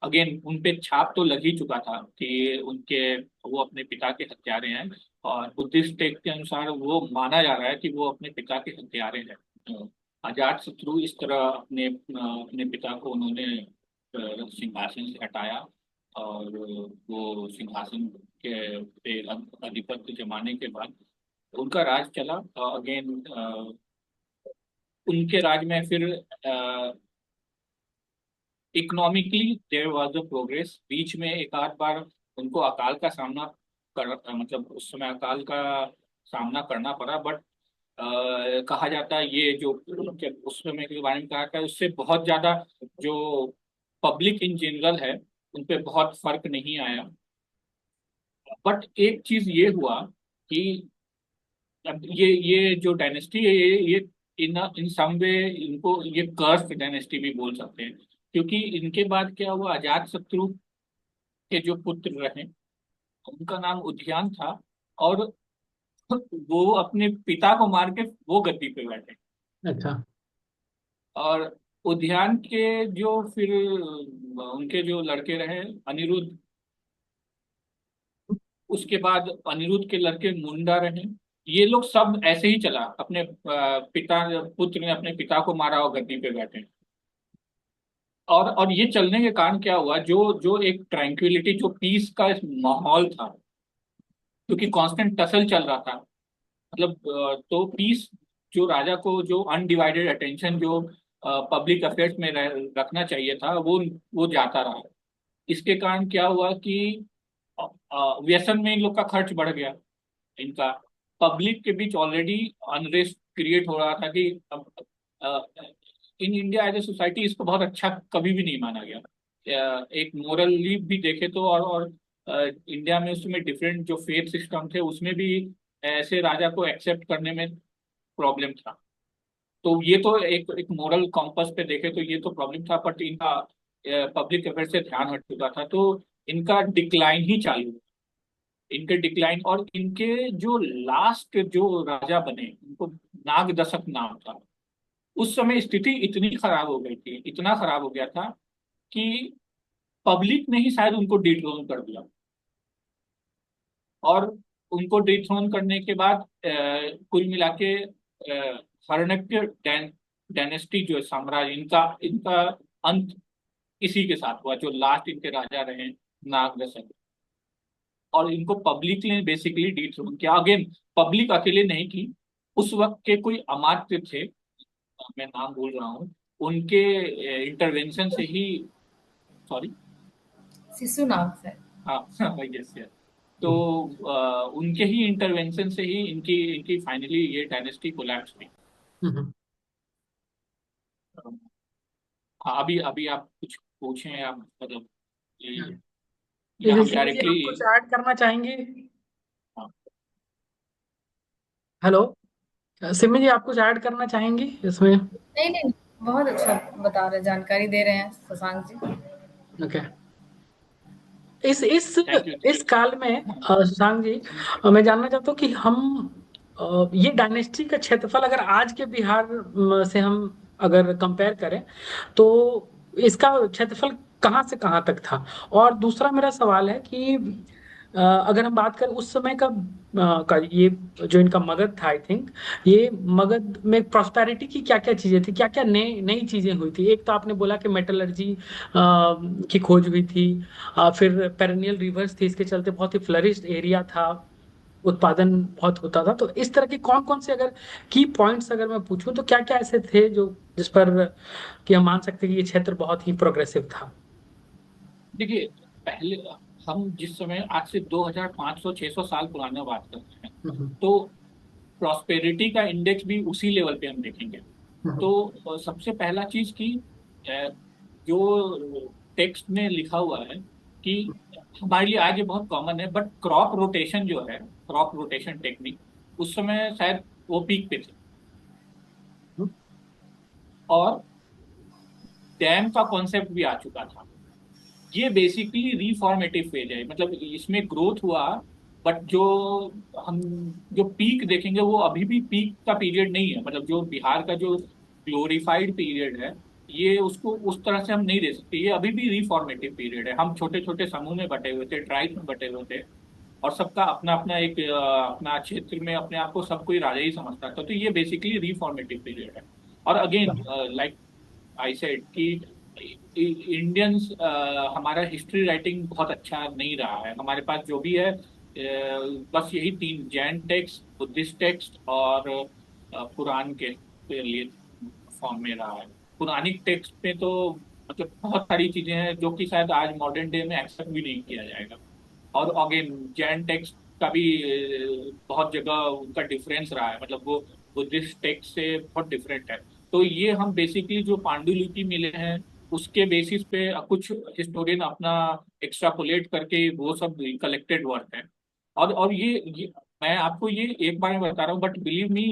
अगेन उन पे छाप तो लग ही चुका था कि वो अपने पिता के हत्यारे हैं। और बुद्धिस्ट टेक्स्ट के अनुसार वो माना जा रहा है कि वो अपने पिता के हत्यारे हैं। अजात शत्रु इस तरह अपने पिता को उन्होंने सिंहासन से हटाया। और वो सिंहासन के पे आधिपत्य जमाने के बाद उनका राज चला। अगेन उनके राज में फिर economically there was a progress. बीच में एक आध बार उनको अकाल का सामना मतलब उस समय अकाल का सामना करना पड़ा। बट कहा जाता है ये जो जब उस समय के बारे में कहा था उससे बहुत ज्यादा जो पब्लिक इन जनरल है उन पे बहुत फर्क नहीं आया। बट एक चीज ये हुआ कि अब ये जो डायनेस्टी है ये इन सम वे इनको ये कर्स डायनेस्टी भी बोल सकते हैं। क्योंकि इनके बाद क्या हुआ, अजात शत्रु के जो पुत्र रहे उनका नाम उद्यान था। और वो अपने पिता को मार के वो गद्दी पे बैठे। अच्छा। और उद्यान के जो फिर उनके जो लड़के रहे अनिरुद्ध, उसके बाद अनिरुद्ध के लड़के मुंडा रहे। ये लोग सब ऐसे ही चला, अपने पिता पुत्र ने अपने पिता को मारा और गद्दी पे बैठे। और ये चलने के कारण क्या हुआ, जो जो एक ट्रैंक्विलिटी जो पीस का माहौल था, क्योंकि कांस्टेंट टसल चल रहा था। मतलब तो पीस जो राजा को जो अनडिवाइडेड अटेंशन जो पब्लिक अफेयर्स में रखना चाहिए था वो जाता रहा। इसके कारण क्या हुआ कि व्यसन में इन लोग का खर्च बढ़ गया। इनका पब्लिक के बीच ऑलरेडी अनरेस्ट क्रिएट हो रहा था कि अब in India as a society इसको बहुत अच्छा कभी भी नहीं माना गया। एक मोरली भी देखे तो, और इंडिया में उसमें डिफरेंट जो फेथ सिस्टम थे उसमें भी ऐसे राजा को एक्सेप्ट करने में प्रॉब्लम था। तो ये तो एक मोरल कॉम्पस पे देखे तो ये तो प्रॉब्लम था। बट इनका पब्लिक अफेयर से ध्यान हट चुका था, तो इनका डिक्लाइन ही चालू हुआ। इनके डिक्लाइन, और इनके जो लास्ट जो राजा बने उनको नाग दशक नाम था। उस समय स्थिति इतनी खराब हो गई थी, इतना खराब हो गया था कि पब्लिक ने ही शायद उनको डिथ्रोन कर दिया। और उनको डिथ्रोन करने के बाद कुल मिला के हर्णक्य डायनेस्टी जो है, साम्राज्य, इनका इनका अंत इसी के साथ हुआ, जो लास्ट इनके राजा रहे नाग दशक। और इनको पब्लिक ने बेसिकली डिथ्रोन किया। अगेन, पब्लिक अकेले नहीं की, उस वक्त के कोई अमात्य थे, मैं नाम भूल रहा हूँ, उनके इंटरवेंशन से ही, सॉरी, शिशुनाग से। हाँ यस यस। तो उनके ही इंटरवेंशन से ही इनकी इनकी फाइनली ये डायनेस्टी कोलैप्स हुई। हम्म। हाँ, अभी अभी आप कुछ पूछें, आप मतलब ये, या तो हम सिमी जी डायरेक्टली। आप कुछ ऐड करना चाहेंगे? हाँ, हेलो, सिमी जी आप कुछ ऐड करना चाहेंगे इसमें? नहीं, नहीं, बहुत अच्छा बता रहे, जानकारी दे रहे हैं शशांक जी। ओके। इस थैंक यू। इस काल में शशांक जी, मैं जानना चाहता हूँ कि हम ये डायनेस्टी का क्षेत्रफल अगर आज के बिहार से हम अगर कंपेयर करें तो इसका क्षेत्रफल कहाँ से कहाँ तक था? और दूसरा मेरा सवाल है कि अगर हम बात करें उस समय का ये जो इनका मगध था, आई थिंक ये मगध में प्रॉस्पेरिटी की क्या क्या चीजें थी, क्या क्या नई नई चीजें हुई थी? एक तो आपने बोला कि मेटलर्जी की खोज हुई थी, फिर पेरेनियल रिवर्स थी, इसके चलते बहुत ही फ्लरिश्ड एरिया था, उत्पादन बहुत होता था। तो इस तरह के कौन कौन से अगर की पॉइंट्स अगर मैं पूछूं तो क्या क्या ऐसे थे जो जिस पर कि हम मान सकते हैं कि ये क्षेत्र बहुत ही प्रोग्रेसिव था? देखिए, पहले हम जिस समय आज से 2500-600 साल पुराना बात करते हैं, हम्म। तो प्रॉस्पेरिटी का इंडेक्स भी उसी लेवल पे हम देखेंगे। हम्म। तो सबसे पहला चीज की, अ, जो टेक्स्ट में लिखा हुआ है कि हमारे लिए आज ये बहुत कॉमन है, बट क्रॉप रोटेशन जो है, क्रॉप रोटेशन टेक्निक, उस समय शायद वो पीक पे थे। और डैम का कॉन्सेप्ट भी आ चुका था। ये बेसिकली रिफॉर्मेटिव फेज है, मतलब इसमें ग्रोथ हुआ, बट हम जो पीक देखेंगे वो अभी भी पीक का पीरियड नहीं है। मतलब जो बिहार का जो ग्लोरीफाइड पीरियड है, ये उसको उस तरह से हम नहीं दे सकते। ये अभी भी रिफॉर्मेटिव पीरियड है। हम छोटे छोटे समूह में बटे हुए थे, ट्राइब में बटे हुए थे, और सबका अपना अपना एक अपना क्षेत्र में अपने आप को सब कोई राजा ही समझता था। तो ये बेसिकली रिफॉर्मेटिव पीरियड है। और अगेन, लाइक आई सेड कि इंडियंस, हमारा हिस्ट्री राइटिंग बहुत अच्छा नहीं रहा है। हमारे पास जो भी है, बस यही तीन, जैन टेक्स्ट, बुद्धिस्ट टेक्स्ट और कुरान के लिए फॉर्म में रहा है। पुरानिक टेक्स्ट में तो मतलब बहुत सारी चीजें हैं जो कि शायद आज मॉडर्न डे में एक्सेप्ट भी नहीं किया जाएगा। और अगेन, जैन टेक्स्ट का भी बहुत जगह उनका डिफरेंस रहा है, मतलब वो बुद्धिस्ट टेक्स्ट से बहुत डिफरेंट है। तो ये हम बेसिकली जो पांडुलिपि मिले हैं उसके बेसिस पे कुछ हिस्टोरियन अपना एक्सट्रापोलेट करके वो सब कलेक्टेड वर्क है। और ये मैं आपको ये एक बार में बता रहा हूँ, बट बिलीव मी,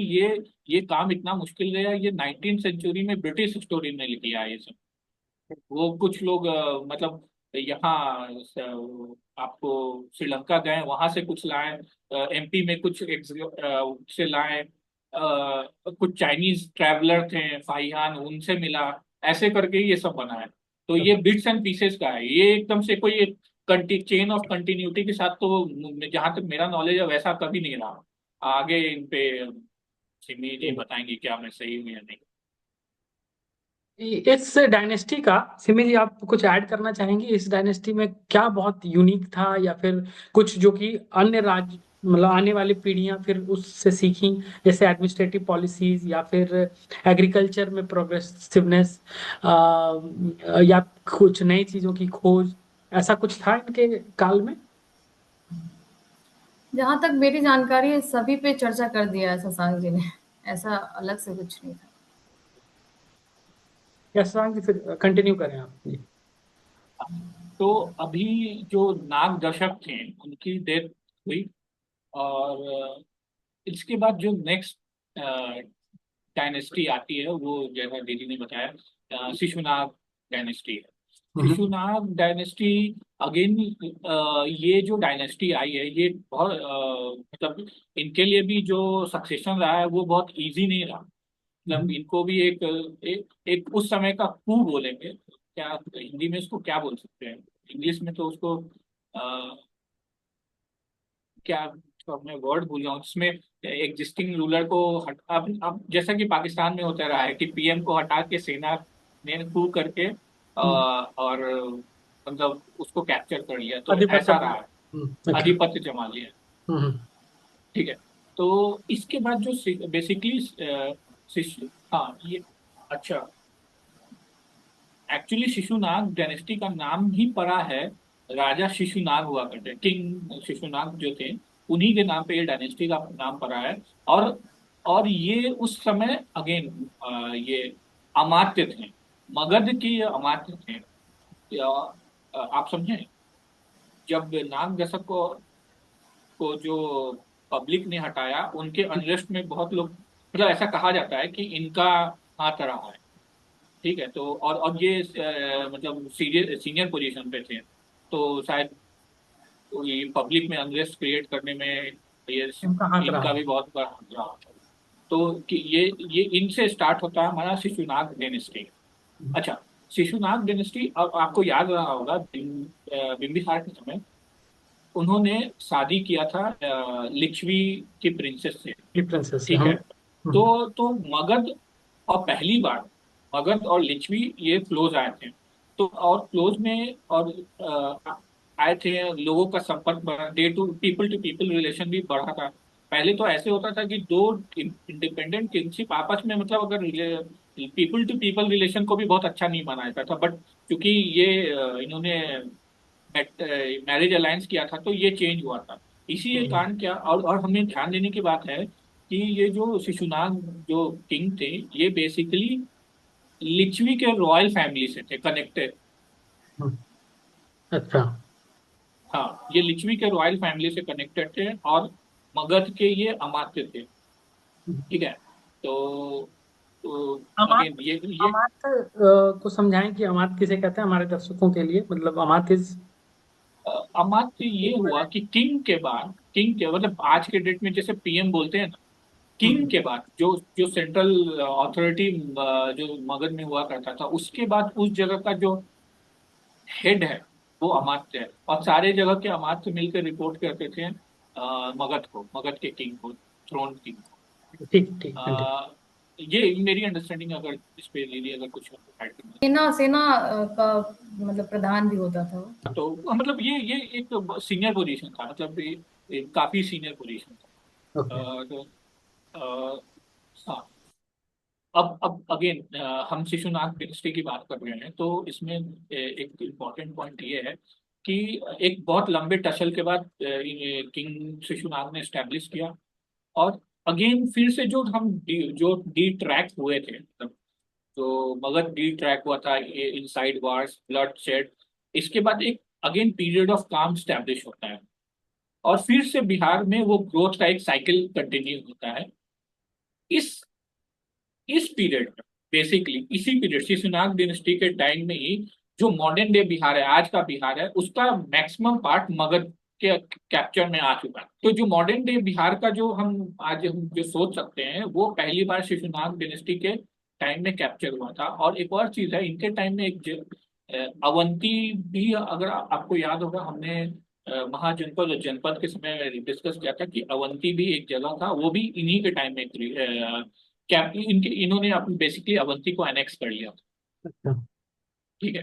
ये काम इतना मुश्किल है, ये 19th सेंचुरी में ब्रिटिश हिस्टोरियन ने किया है ये सब। वो कुछ लोग मतलब यहाँ आपको श्रीलंका गए, वहां से कुछ लाए, एमपी में कुछ से लाए, कुछ चाइनीज ट्रैवलर थे फाहियान, उनसे मिला, ऐसे करके ये सब बना है। तो ये बिट्स एंड पीसेस का है, ये एकदम से कोई एक चेन ऑफ कंटिन्यूटी के साथ तो जहां तक मेरा नॉलेज है वैसा कभी नहीं रहा। आगे इन पे सिमी जी बताएंगे क्या मैं सही हूँ या नहीं। इस डायनेस्टी का, सिमी जी आप कुछ ऐड करना चाहेंगे? इस डायनेस्टी में क्या बहुत यूनिक था, या फिर कुछ जो कि अन्य राज्य मतलब आने वाली पीढ़ियां फिर उससे सीखी, जैसे एडमिनिस्ट्रेटिव पॉलिसीज या फिर एग्रीकल्चर में प्रोग्रेसिवनेस, या कुछ नई चीजों की खोज, ऐसा कुछ था इनके काल में? जहाँ तक मेरी जानकारी है, सभी पे चर्चा कर दिया है शशांक जी ने, ऐसा अलग से कुछ नहीं था। या शशांक जी फिर कंटिन्यू करें आप जी। तो अभी जो नाग दशक थे उनकी डेथ हुई। और इसके बाद जो नेक्स्ट डायनेस्टी आती है वो, जैसा दीदी ने बताया, शिशुनाग डायनेस्टी है। हम्म। शिशुनाग डायनेस्टी, अगेन, ये जो डायनेस्टी आई है ये बहुत मतलब इनके लिए भी जो सक्सेशन रहा है वो बहुत इजी नहीं रहा। मतलब हम्म। इनको भी एक उस समय का कू बोलेंगे, क्या हिंदी में इसको क्या बोल सकते हैं, इंग्लिश में तो उसको क्या तो मैं वर्ड भूल जाऊँ, जिसमें एग्जिस्टिंग रूलर को अब जैसा कि पाकिस्तान में होता रहा है कि पीएम को हटा के सेना ने coup करके हम्म, और मतलब उसको कैप्चर कर लिया, तो अधिपत्य ऐसा पर। रहा है, अच्छा। आधिपत्य जमा लिया। हम्म। ठीक है। तो इसके बाद जो बेसिकली शिशु, हाँ ये, अच्छा, एक्चुअली शिशुनाग डायनेस्टी का नाम ही पड़ा है, राजा शिशुनाग हुआ करते, किंग शिशुनाग जो थे, उन्हीं के नाम पे ये डायनेस्टी का नाम पड़ा है। और और ये उस समय अगेन ये अमात्य थे, मगध के ये अमात्य थे। आप समझे, जब नाग दशक को जो पब्लिक ने हटाया, उनके अनरेस्ट में बहुत लोग, मतलब ऐसा कहा जाता है कि इनका हाथ रहा है। ठीक है। तो और ये मतलब सीनियर पोजीशन पे थे, तो शायद ये पब्लिक में अनरेस्ट क्रिएट करने में ये इनका हाथ रहा। इनका भी बहुत बड़ा हाथ रहा। तो कि ये इनसे स्टार्ट होता है हमारा शिशुनाग डेनेस्टी। अच्छा, शिशुनाग डेनेस्टी, अब आपको याद रहा होगा बिंबिसार के समय उन्होंने शादी किया था लिच्छवी की प्रिंसेस से। डिफरेंसेस से ठीक हम। है। तो मगध, और पहली बार मगध और लिच्छवी ये क्लोज आए थे। तो और क्लोज में और आए थे, लोगों का संपर्क बढ़ा, डे टू पीपल रिलेशन भी बढ़ा था। पहले तो ऐसे होता था कि दो इंडिपेंडेंट किंगशिप आपस में, मतलब अगर पीपल टू पीपल रिलेशन को भी बहुत अच्छा नहीं माना जाता था, बट क्योंकि ये इन्होंने मैरिज अलायंस किया था, तो ये चेंज हुआ था। इसी ये कारण क्या, और हमें ध्यान देने की बात है कि ये जो शिशुनाग जो किंग थे, ये बेसिकली लिच्छवी के रॉयल फैमिली से थे कनेक्टेड। अच्छा। हाँ, ये लिच्छवी के रॉयल फैमिली से कनेक्टेड थे, और मगध के ये अमात्य थे। ठीक है। तो अमात अगेन ये अमात को समझाएं कि अमात किसे कहते हैं हमारे दर्शकों के लिए, मतलब अमात इज। अमात्य ये हुआ कि किंग के मतलब आज के डेट में जैसे पीएम बोलते हैं ना, किंग के बाद जो जो सेंट्रल अथॉरिटी जो मगध में हुआ करता था, उसके बाद उस जगह का जो हेड है वो अमात्य है, और सारे जगह के अमात्य मिलकर रिपोर्ट करते थे मगध के किंग को, थ्रोन किंग को। ठीक ठीक ठीक। ये मेरी अंडरस्टैंडिंग, अगर इस पे दीदी अगर कुछ ऐड करना है। सेना सेना का मतलब प्रधान भी होता था वो। तो मतलब ये एक सीनियर पोजीशन था, मतलब ये काफी सीनियर पोजीशन था। ओके। तो हाँ, अब अगेन हम शिशुनाग डिनेस्टी की बात कर रहे हैं, तो इसमें एक इम्पॉर्टेंट पॉइंट ये है कि एक बहुत लंबे टसल के बाद किंग शिशुनाग ने स्टैब्लिश किया। और अगेन फिर से जो डी ट्रैक हुए थे, मतलब जो मगध डी ट्रैक हुआ था, ये इनसाइड वार्स, ब्लड शेड, इसके बाद एक अगेन पीरियड ऑफ काम स्टैब्लिश होता है, और फिर से बिहार में वो ग्रोथ का एक साइकिल कंटिन्यू होता है। इस इस पीरियड में, बेसिकली इसी पीरियड शिशुनाग डिनेस्टी के टाइम में ही जो मॉडर्न डे बिहार है, आज का बिहार है, उसका मैक्सिमम पार्ट मगध के कैप्चर में आ चुका है। तो जो मॉडर्न डे बिहार का जो हम जो सोच सकते हैं, वो पहली बार शिशुनाग डिनेस्टी के टाइम में कैप्चर हुआ था। और एक और चीज है, इनके टाइम में अवंती भी, अगर आपको याद होगा, हमने महाजनपद और जनपद के समय डिस्कस किया था कि अवंती भी एक जगह था, वो भी इन्हीं के टाइम में क्या इन्होंने अपनी बेसिकली अवंती को एनेक्स कर लिया। अच्छा। ठीक है।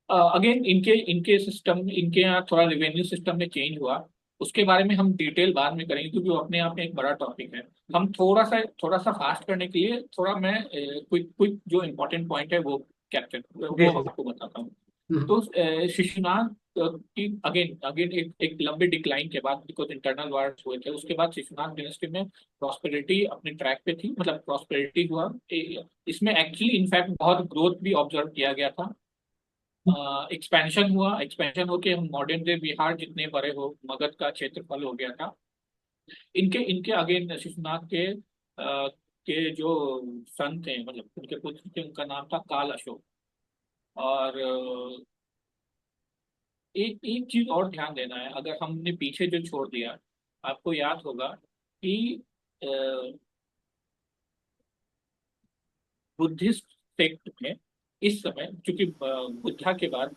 अगेन इनके इनके सिस्टम, इनके यहाँ थोड़ा रेवेन्यू सिस्टम में चेंज हुआ, उसके बारे में हम डिटेल बाद में करेंगे, क्योंकि वो अपने आप में एक बड़ा टॉपिक है। हम थोड़ा सा फास्ट करने के लिए थोड़ा मैं क्विक क्विक जो इम्पोर्टेंट पॉइंट है वो कैप्चर जी वो जी। आपको बताता हूँ। हम्म। तो शिशुनाग की अगेन अगेन एक लंबे डिक्लाइन के बाद, बिकॉज इंटरनल वार्स हुए थे, उसके बाद शिशुनाग डिनेस्टी में प्रॉस्पेरिटी अपने ट्रैक पे थी, मतलब प्रॉस्पेरिटी हुआ। इसमें एक्चुअली इनफैक्ट बहुत ग्रोथ भी ऑब्जर्व किया गया था। एक्सपेंशन हुआ, एक्सपेंशन होके हम मॉडर्न डे बिहार जितने बड़े हो, मगध का क्षेत्रफल हो गया था। इनके इनके अगेन शिशुनाग के जो सन थे, मतलब उनके पुत्र थे, उनका नाम था काल अशोक। और एक एक चीज और ध्यान देना है, अगर हमने पीछे जो छोड़ दिया, आपको याद होगा कि बुद्धिस्ट सेक्ट में इस समय, चूंकि बुद्धा के बाद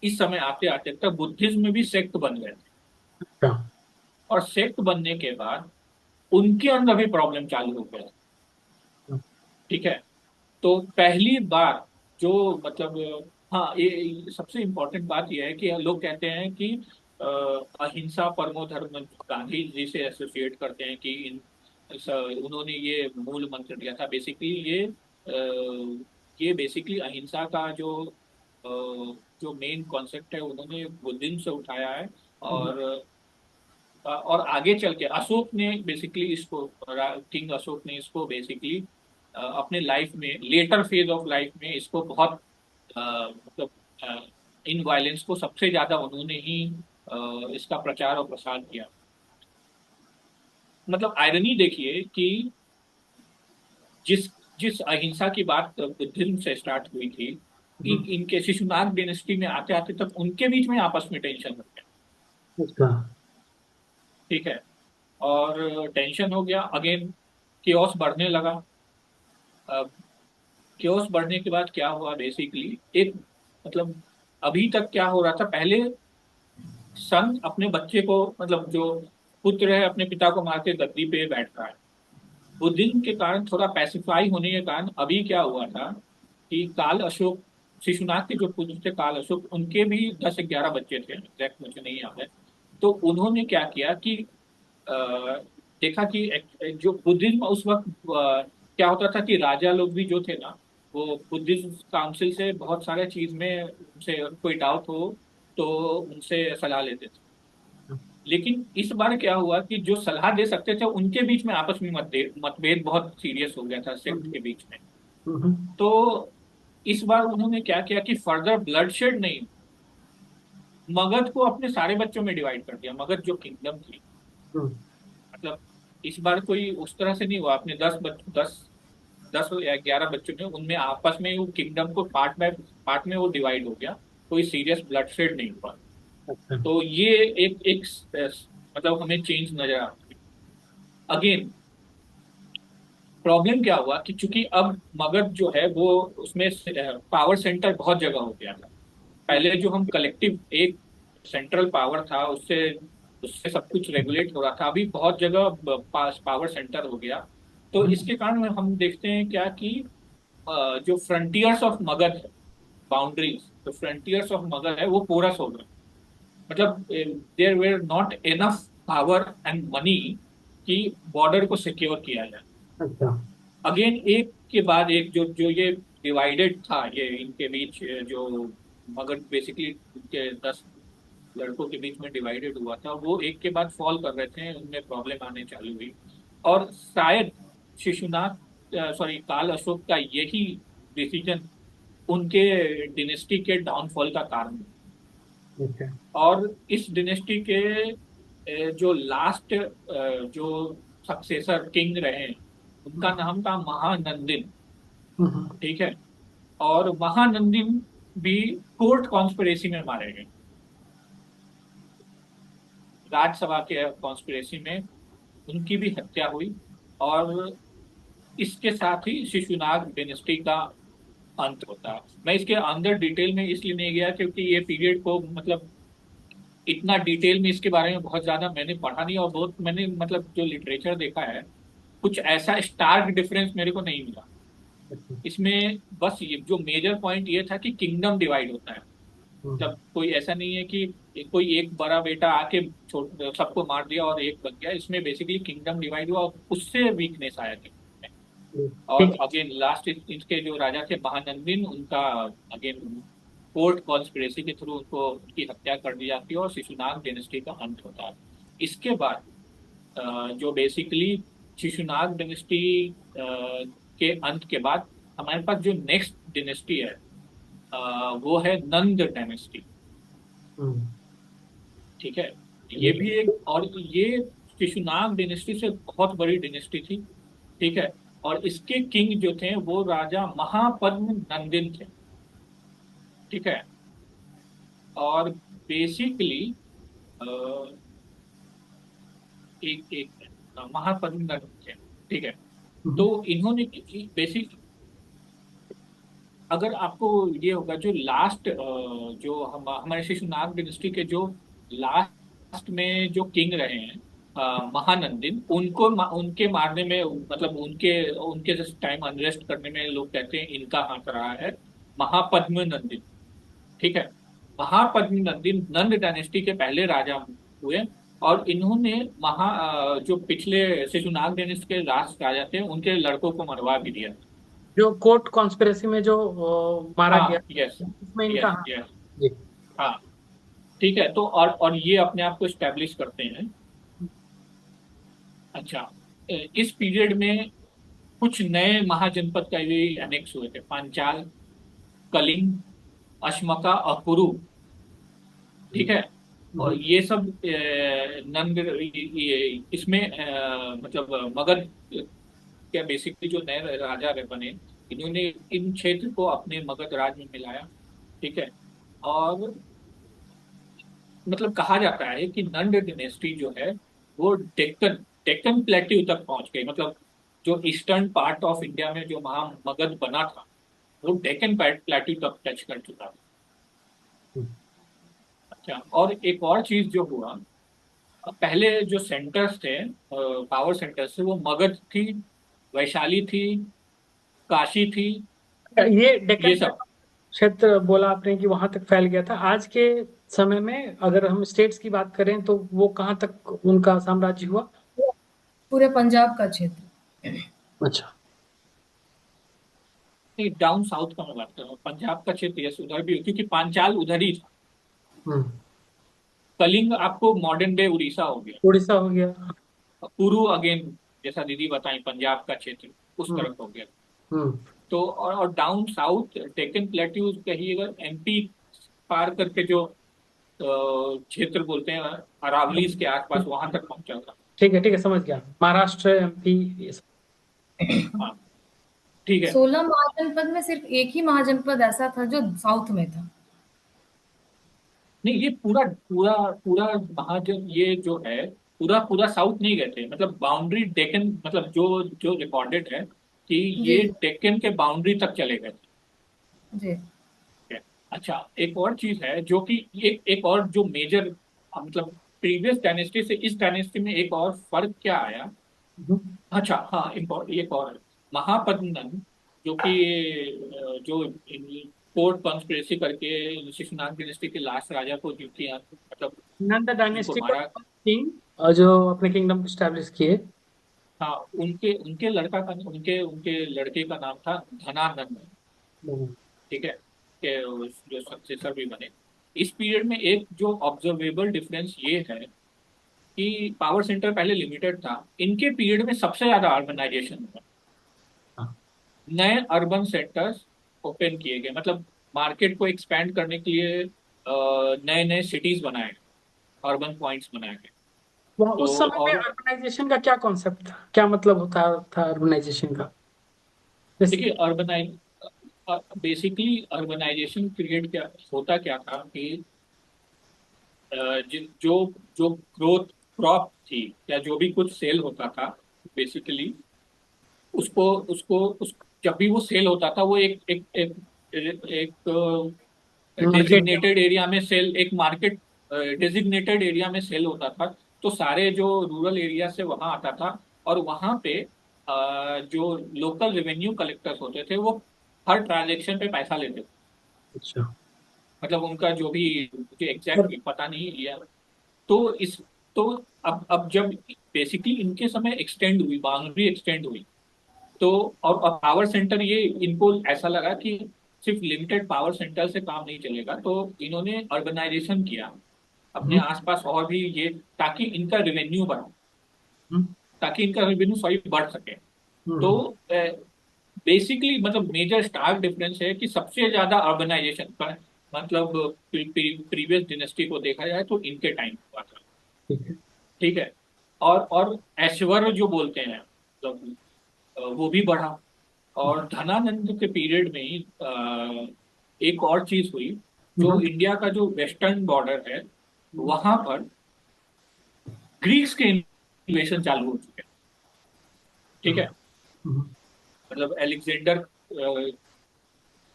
इस समय आते आते तक बुद्धिज्म में भी सेक्ट बन गए थे। अच्छा। और सेक्ट बनने के बाद उनके अंदर भी प्रॉब्लम चालू हो गया। ठीक है। तो पहली बार जो मतलब, हाँ, ये सबसे इम्पोर्टेंट बात यह है कि लोग कहते हैं कि अ, अहिंसा परमो धर्म, गांधी जी से एसोसिएट करते हैं कि उन्होंने ये मूल मंत्र दिया था। बेसिकली ये बेसिकली अहिंसा का अ, जो मेन कॉन्सेप्ट है उन्होंने बुद्धिज्म से उठाया है। और और आगे चल के अशोक ने बेसिकली इसको, किंग अशोक ने इसको बेसिकली अपने लाइफ में, लेटर फेज ऑफ लाइफ में इसको बहुत मतलब इन वायलेंस को सबसे ज्यादा उन्होंने ही इसका प्रचार और प्रसार किया। मतलब आयरनी देखिए कि जिस जिस अहिंसा की बात बुद्धिज्म से स्टार्ट हुई थी, इनके शिशुनाग डायनेस्टी में आते आते तक उनके बीच में आपस में टेंशन हो गया। अच्छा। ठीक है। और टेंशन हो गया, अगेन केओस बढ़ने लगा। केओस बढ़ने के बाद क्या हुआ बेसिकली, एक मतलब अभी तक क्या हो रहा था, पहले सन अपने बच्चे को, मतलब जो पुत्र है अपने पिता को मार के गद्दी पे बैठ रहा है। बुद्धिज्म के कारण थोड़ा पैसिफाई होने के कारण अभी क्या हुआ था कि काल अशोक, शिशुनाथ के जो पुत्र थे काल अशोक, उनके भी 10-11 बच्चे थे, एग्जैक्ट मुझे नहीं याद है। तो उन्होंने क्या किया कि अ, देखा कि जो बुद्धिज्म उस वक्त क्या होता था कि राजा लोग भी जो थे ना, वो बुद्धिज्म काउंसिल से बहुत सारे चीज में उनसे कोई डाउट हो तो उनसे सलाह लेते थे। लेकिन इस बार क्या हुआ कि जो सलाह दे सकते थे उनके बीच में आपस में मतभेद मतभेद बहुत सीरियस हो गया था सेक्ट के बीच में। तो इस बार उन्होंने क्या किया कि फर्दर ब्लडशेड नहीं, मगध को अपने सारे बच्चों में डिवाइड कर दिया। मगध जो किंगडम थी, मतलब इस बार कोई उस तरह से नहीं हुआ, अपने 10 या 11 बच्चों में उनमें आपस में वो किंगडम को पार्ट में वो डिवाइड हो गया। कोई सीरियस ब्लडशेड नहीं हुआ। अच्छा। तो ये एक एक मतलब हमें चेंज नजर आता है। अगेन प्रॉब्लम क्या हुआ कि चूंकि अब मगध जो है वो, उसमें पावर सेंटर बहुत जगह हो गया था। पहले जो हम कलेक्टिव एक सेंट्रल पावर था, उससे उससे सब कुछ रेगुलेट हो रहा था, अभी बहुत जगह पास पावर सेंटर हो गया। तो इसके कारण हम देखते हैं क्या कि जो फ्रंटियर्स ऑफ मगध है, बाउंड्रीज, जो फ्रंटियर्स ऑफ मगध है वो पोरस हो गए। मतलब there were not enough power and money कि बॉर्डर को सिक्योर किया जाए। अच्छा। अगेन एक के बाद एक जो जो ये डिवाइडेड था, ये इनके बीच जो मगध बेसिकली के 10 लड़कों के बीच में डिवाइडेड हुआ था, वो एक के बाद फॉल कर रहे थे, उनमें प्रॉब्लम आने चालू हुई। और शायद शिशुनाथ, सॉरी, काल अशोक का यही डिसीजन उनके डिनेस्टी के डाउनफॉल का कारण है। ठीक है। और इस डिनेस्टी के जो लास्ट जो सक्सेसर किंग रहे, उनका नाम था महानंदिन। ठीक है। और महानंदिन भी कोर्ट कॉन्स्पिरेसी में मारे गए, राज्यसभा के कॉन्स्पिरेसी में उनकी भी हत्या हुई। और इसके साथ ही शिशुनाग डिनेस्टी का अंत होता है। मैं इसके अंदर डिटेल में इसलिए नहीं गया क्योंकि ये पीरियड को मतलब इतना डिटेल में इसके बारे में बहुत ज्यादा मैंने पढ़ा नहीं, और बहुत मैंने मतलब जो लिटरेचर देखा है, कुछ ऐसा स्टार्क डिफरेंस मेरे को नहीं मिला इसमें। बस ये जो मेजर पॉइंट ये था कि किंगडम डिवाइड होता है। मतलब कोई ऐसा नहीं है कि कोई एक बड़ा बेटा आके सबको मार दिया और एक बन गया। इसमें बेसिकली किंगडम डिवाइड हुआ और उससे वीकनेस आया था। और ठीक अगेन लास्ट इसके जो राजा थे महानंदिन, उनका अगेन कोर्ट कॉन्स्पिरेसी के थ्रू उनको, उनकी हत्या कर दी जाती है और शिशुनाग डायनेस्टी का अंत होता है। इसके बाद जो बेसिकली शिशुनाग डायनेस्टी के अंत के बाद हमारे पास जो नेक्स्ट डायनेस्टी है, वो है नंद डायनेस्टी। है। ठीक है। ये भी एक, और ये शिशुनाग डायनेस्टी से बहुत बड़ी डायनेस्टी थी। ठीक है। और इसके किंग जो थे वो राजा महापद्म नंदिन थे। ठीक है। और बेसिकली एक एक महापद्म नंदिन थे। ठीक है। तो इन्होंने बेसिक, अगर आपको ये होगा जो लास्ट, जो हम हमारे शिशुनाग डायनेस्टी के जो लास्ट लास्ट में जो किंग रहे हैं महानंदिन, उनके मारने में, मतलब उनके उनके टाइम अनरेस्ट करने में लोग कहते हैं इनका हाथ रहा है। महापद्म नंदिन, ठीक है। महापद्म नंदिन नंद डायनेस्टी के पहले राजा हुए, और इन्होंने जो पिछले शिशुनाग डायनेस्टी के लास्ट राजा थे उनके लड़कों को मरवा भी दिया। जो कोर्ट कॉन्स्पिरेसी में जो मारा गया, हाँ, यस, उसमें इनका यस, हाथ। यस। जी। हाँ, ठीक है। तो और ये अपने आप को स्टैब्लिश करते हैं। अच्छा, इस पीरियड में कुछ नए महाजनपद का भी एनेक्स हुए थे, पांचाल, कलिंग, अश्मका और कुरु, ठीक है। और ये सब नंद इसमें मतलब मगध के बेसिकली जो नए राजा बने, इन्होंने इन क्षेत्र को अपने मगध राज में मिलाया, ठीक है। और मतलब कहा जाता है कि नंद डिनेस्टी जो है वो डेक्कन डेक्कन प्लेट्यू तक पहुंच गई, मतलब जो ईस्टर्न पार्ट ऑफ इंडिया में जो महा मगध बना था वो डेक्कन प्लेट्यू तक टच कर चुका था। अच्छा, और एक और चीज जो हुआ, पहले जो सेंटर्स थे, पावर सेंटर्स थे, वो मगध थी, वैशाली थी, काशी थी, ये डेक्कन ये सब। क्षेत्र बोला आपने कि वहां तक फैल गया था। आज के समय में अगर हम स्टेट्स की बात करें तो वो कहाँ तक उनका साम्राज्य हुआ? पूरे पंजाब का क्षेत्र। अच्छा। नहीं, डाउन साउथ का मैं बात कर रहा हूँ, पंजाब का क्षेत्र यस उधर भी, क्योंकि पांचाल उधर ही था। हम्म। कलिंग आपको मॉडर्न डे उड़ीसा हो गया। उड़ीसा हो गया। पुरु अगेन, जैसा दीदी बताई, पंजाब का क्षेत्र उस हम्म। तरफ हो गया। हम्म। तो और डाउन साउथ डेक्कन प्लेट्यू कहिएगा, एमपी पार करके जो क्षेत्र बोलते हैं अरावलीज के आसपास, वहां तक पहुंचा था। ठीक है समझ गया, महाराष्ट्र, एमपी, ये सब। हाँ, ठीक है। 16 महाजनपद में सिर्फ एक ही महाजनपद ऐसा था जो साउथ में था। नहीं, ये पूरा पूरा पूरा महाजन, ये जो है पूरा पूरा साउथ नहीं गए थे, मतलब बाउंड्री डेक्कन, मतलब जो जो रिकॉर्डेड है कि जी, ये डेक्कन के बाउंड्री तक चले गए थे। जी। ठीक है। अच्छा, एक और चीज है जो कि एक और जो मेजर, मतलब प्रीवियस डायनेस्टी से इस डायनेस्टी में एक और फर्क क्या आया। हम्म। अच्छा, हाँ, एक और है। महापद्मनन, जो कि जो कोर्ट कॉन्स्पिरेसी करके शिशुनाग डायनेस्टी के लास्ट राजा को जीती, मतलब नंद इनको डायनेस्टी को मारा। किंग, जो अपने किंगडम को स्टैब्लिश किए। हाँ, उनके उनके लड़का का उनके उनके लड़के का नाम था धनानंद, हम्म। ठीक है, के जो सक्सेसर भी बने। इस पीरियड में एक जो ऑब्जर्वेबल डिफरेंस ये है कि पावर सेंटर पहले लिमिटेड था, इनके पीरियड में सबसे ज्यादा अर्बनाइजेशन हुआ। हाँ। नए अर्बन सेंटर्स ओपन किए गए, मतलब मार्केट को एक्सपैंड करने के लिए नए नए सिटीज बनाए गए, अर्बन पॉइंट्स बनाए गए। वहाँ तो उस समय में और अर्बनाइजेशन का क्या कॉन्सेप्ट था, क्या मतलब होता था अर्बनाइजेशन का? जैसे। देखिए, अर्बनाइज बेसिकली अर्बनाइजेशन पीरियड क्या होता, क्या था कि जो जो ग्रोथ क्रॉप थी या जो भी कुछ सेल होता था, बेसिकली उसको उसको उस जब भी वो सेल होता था, वो एक एक एक एक मार्केट। डेजिग्नेटेड एरिया में सेल, एक मार्केट डेजिग्नेटेड एरिया में सेल होता था। तो सारे जो रूरल एरिया से वहां आता था, और वहां पे जो लोकल रेवेन्यू कलेक्टर्स होते थे वो हर ट्रांजेक्शन पे पैसा लेते थे। अच्छा। मतलब उनका जो भी, मुझे और एग्जैक्ट पता नहीं है। तो इस तो अब जब बेसिकली इनके समय एक्सटेंड हुई, बाउंड्री एक्सटेंड हुई, तो और पावर सेंटर, ये इनको ऐसा लगा कि सिर्फ लिमिटेड पावर सेंटर से काम नहीं चलेगा, तो इन्होंने अर्बनाइजेशन किया अपने हम्म। आसपास और भी, ये ताकि इनका रेवेन्यू बढ़े, हम्म। ताकि इनका रेवेन्यू सॉरी बढ़ सके। तो हम्म। बेसिकली मतलब मेजर स्टार्क डिफरेंस है कि सबसे ज्यादा अर्बनाइजेशन पर, मतलब प्रीवियस डिनेस्टी को देखा जाए तो इनके टाइम हुआ था, ठीक है। ठीक है। और ऐश्वर्य जो बोलते हैं, मतलब वो भी बढ़ा। और धनानंद के पीरियड में ही एक और चीज हुई, जो हम्म। इंडिया का जो वेस्टर्न बॉर्डर है वहां पर ग्रीक्स के इन्वेशन चालू हो चुके हैं, ठीक है। हम्म। मतलब एलेक्जेंडर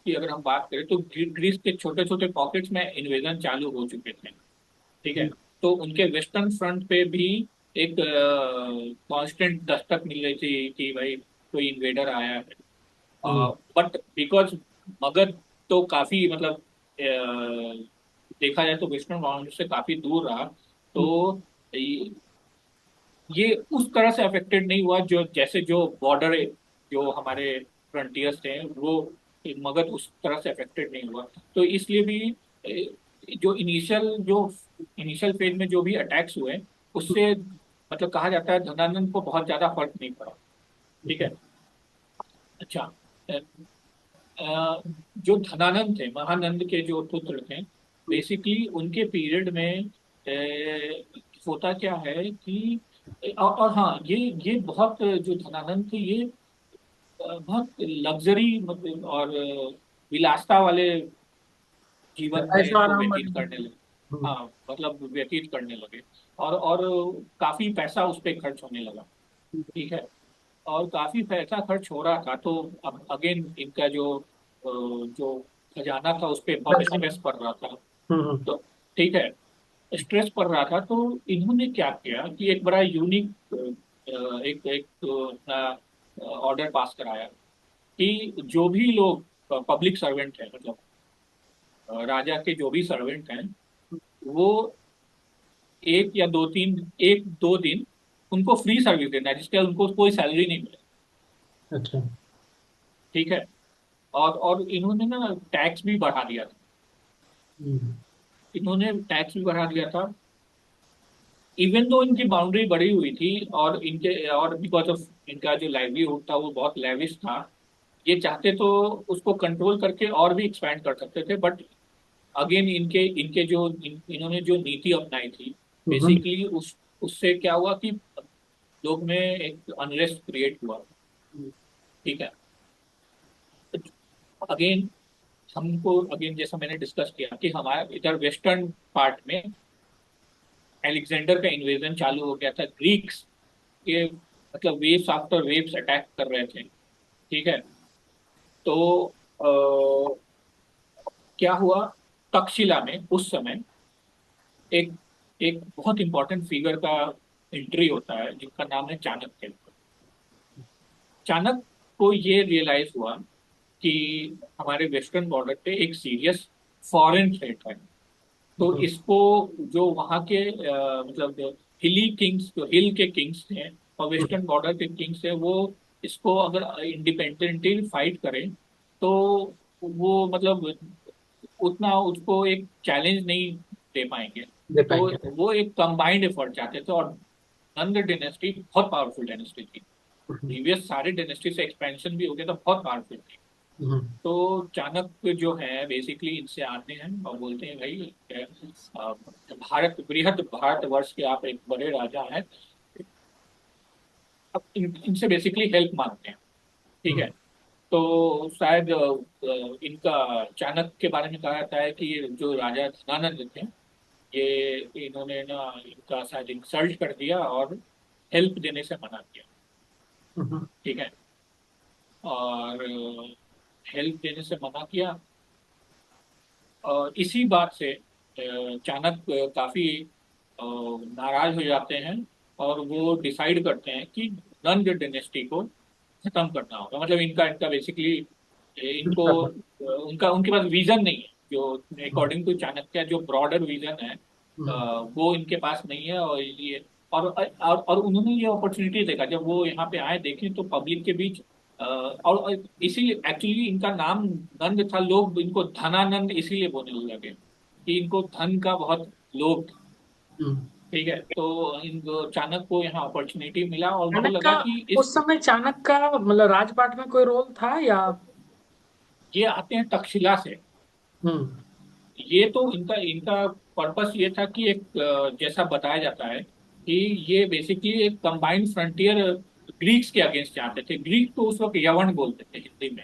की अगर हम बात करें तो ग्रीस के छोटे छोटे पॉकेट्स में इन्वेजन चालू हो चुके थे, ठीक है। तो उनके वेस्टर्न फ्रंट पे भी एक कांस्टेंट दस्तक मिल रही थी कि भाई कोई इन्वेडर आया है। हम्म, बट बिकॉज मगध तो काफी मतलब देखा जाए तो वेस्टर्न बाउंड्री से काफी दूर रहा, तो ये उस तरह से अफेक्टेड नहीं हुआ जो जैसे जो बॉर्डर जो हमारे फ्रंटियर्स थे वो मगध उस तरह से अफेक्टेड नहीं हुआ। तो इसलिए भी जो इनिशियल फेज में जो भी अटैक्स हुए उससे मतलब कहा जाता है धनानंद को बहुत ज्यादा फर्क नहीं पड़ा। ठीक है। अच्छा। अ, अ, जो धनानंद थे महानंद के जो पुत्र थे, बेसिकली उनके पीरियड में होता क्या है कि और हाँ ये बहुत जो धनानंद थे ये बहुत लग्जरी मतलब और विलासता वाले जीवन में ऐसा वो आराम व्यतीत वाली। करने लगे। हम्म, हाँ मतलब व्यतीत करने लगे और काफी पैसा उस पर खर्च होने लगा। ठीक है। और काफी पैसा खर्च हो रहा था, तो अब अगेन इनका जो खजाना था उस पर बहुत अच्छा। स्ट्रेस पड़ रहा था। हम्म, तो ठीक है, स्ट्रेस पड़ रहा था, तो इन्होंने क्या किया कि एक बड़ा यूनिक एक एक अपना ऑर्डर पास कराया कि जो भी लोग पब्लिक सर्वेंट हैं मतलब राजा के जो भी सर्वेंट हैं वो एक दो दिन उनको फ्री सर्विस देना है जिसके उनको कोई सैलरी नहीं मिले। अच्छा। ठीक है। और इन्होंने ना टैक्स भी बढ़ा दिया था। हम्म, इन्होंने टैक्स भी बढ़ा दिया था इवन दो इनकी बाउंड्री बढ़ी हुई थी और इनके और बिकॉज ऑफ इनका जो लाइवलीहुड था वो बहुत लेविश था। ये चाहते तो उसको कंट्रोल करके और भी एक्सपैंड कर सकते थे, बट अगेन इनके इनके इन्होंने जो नीति अपनाई थी हम्म, बेसिकली उससे क्या हुआ कि लोग में एक अनरेस्ट क्रिएट हुआ। ठीक है। अगेन हमको अगेन जैसा मैंने डिस्कस किया कि हमारे इधर वेस्टर्न पार्ट में एलेक्जेंडर का इन्वेजन चालू हो गया था, ग्रीक्स के मतलब वेव्स आफ्टर वेव्स अटैक कर रहे थे। ठीक है। तो क्या हुआ, तक्षशिला में उस समय एक एक बहुत इंपॉर्टेंट फिगर का एंट्री होता है जिनका नाम है चाणक्य। चाणक्य को ये रियलाइज हुआ कि हमारे वेस्टर्न बॉर्डर पे एक सीरियस फॉरेन थ्रेट है। तो हम्म, इसको जो वहाँ के मतलब हिली किंग्स जो हिल के किंग्स थे और वेस्टर्न बॉर्डर के किंग्स थे वो इसको अगर इंडिपेंडेंटली फाइट करें तो वो मतलब उतना उसको एक चैलेंज नहीं दे पाएंगे। दे तो पाएंगे। वो एक कंबाइंड एफर्ट चाहते थे और नंद डायनेस्टी बहुत पावरफुल डायनेस्टी थी। हम्म, प्रीवियस सारे डायनेस्टी से एक्सपेंशन भी हो गया तो बहुत पावरफुल थी। हम्म, तो चाणक्य जो है बेसिकली इनसे आते हैं और बोलते हैं भाई भारत बृहद भारतवर्ष के आप एक बड़े राजा हैं। अब इनसे बेसिकली हेल्प मांगते हैं। ठीक हम्म, है। तो शायद इनका चाणक्य के बारे में कहा जाता है कि जो राजा धनानंद थे ये इन्होंने ना इनका शायद इंसल्ट कर दिया और हेल्प देने से मना किया। हम्म, ठीक है। और हेल्प देने से मना किया और इसी बात से चाणक्य काफी नाराज हो जाते हैं और वो डिसाइड करते हैं कि नंद डायनेस्टी को खत्म करना होगा। मतलब इनका इनका बेसिकली इनको उनका उनके पास विजन नहीं है जो अकॉर्डिंग टू चाणक्य जो ब्रॉडर विजन है वो इनके पास नहीं है। और उन्होंने ये अपॉर्चुनिटी देखा जब वो यहाँ पे आए देखें तो पब्लिक के बीच और इसीलिए एक्चुअली इनका नाम नंद था, लोग इनको धनानंद इसीलिए बोलने लगे कि इनको धन का बहुत लोभ था। हम्म। ठीक है। तो इनको चाणक्य को यहाँ अपॉर्चुनिटी मिला और उनको चाणक्य लगा का कि उस समय चाणक्य का मतलब राजपाट में कोई रोल था या? ये आते हैं तक्षशिला से। हम्म, ये तो इनका इनका पर्पस ये था कि एक जैसा बताया जाता है कि ये बेसिकली एक कंबाइंड फ्रंटियर ग्रीक्स के अगेंस्ट चाहते थे। ग्रीक तो उस वक्त यवन बोलते थे हिंदी में।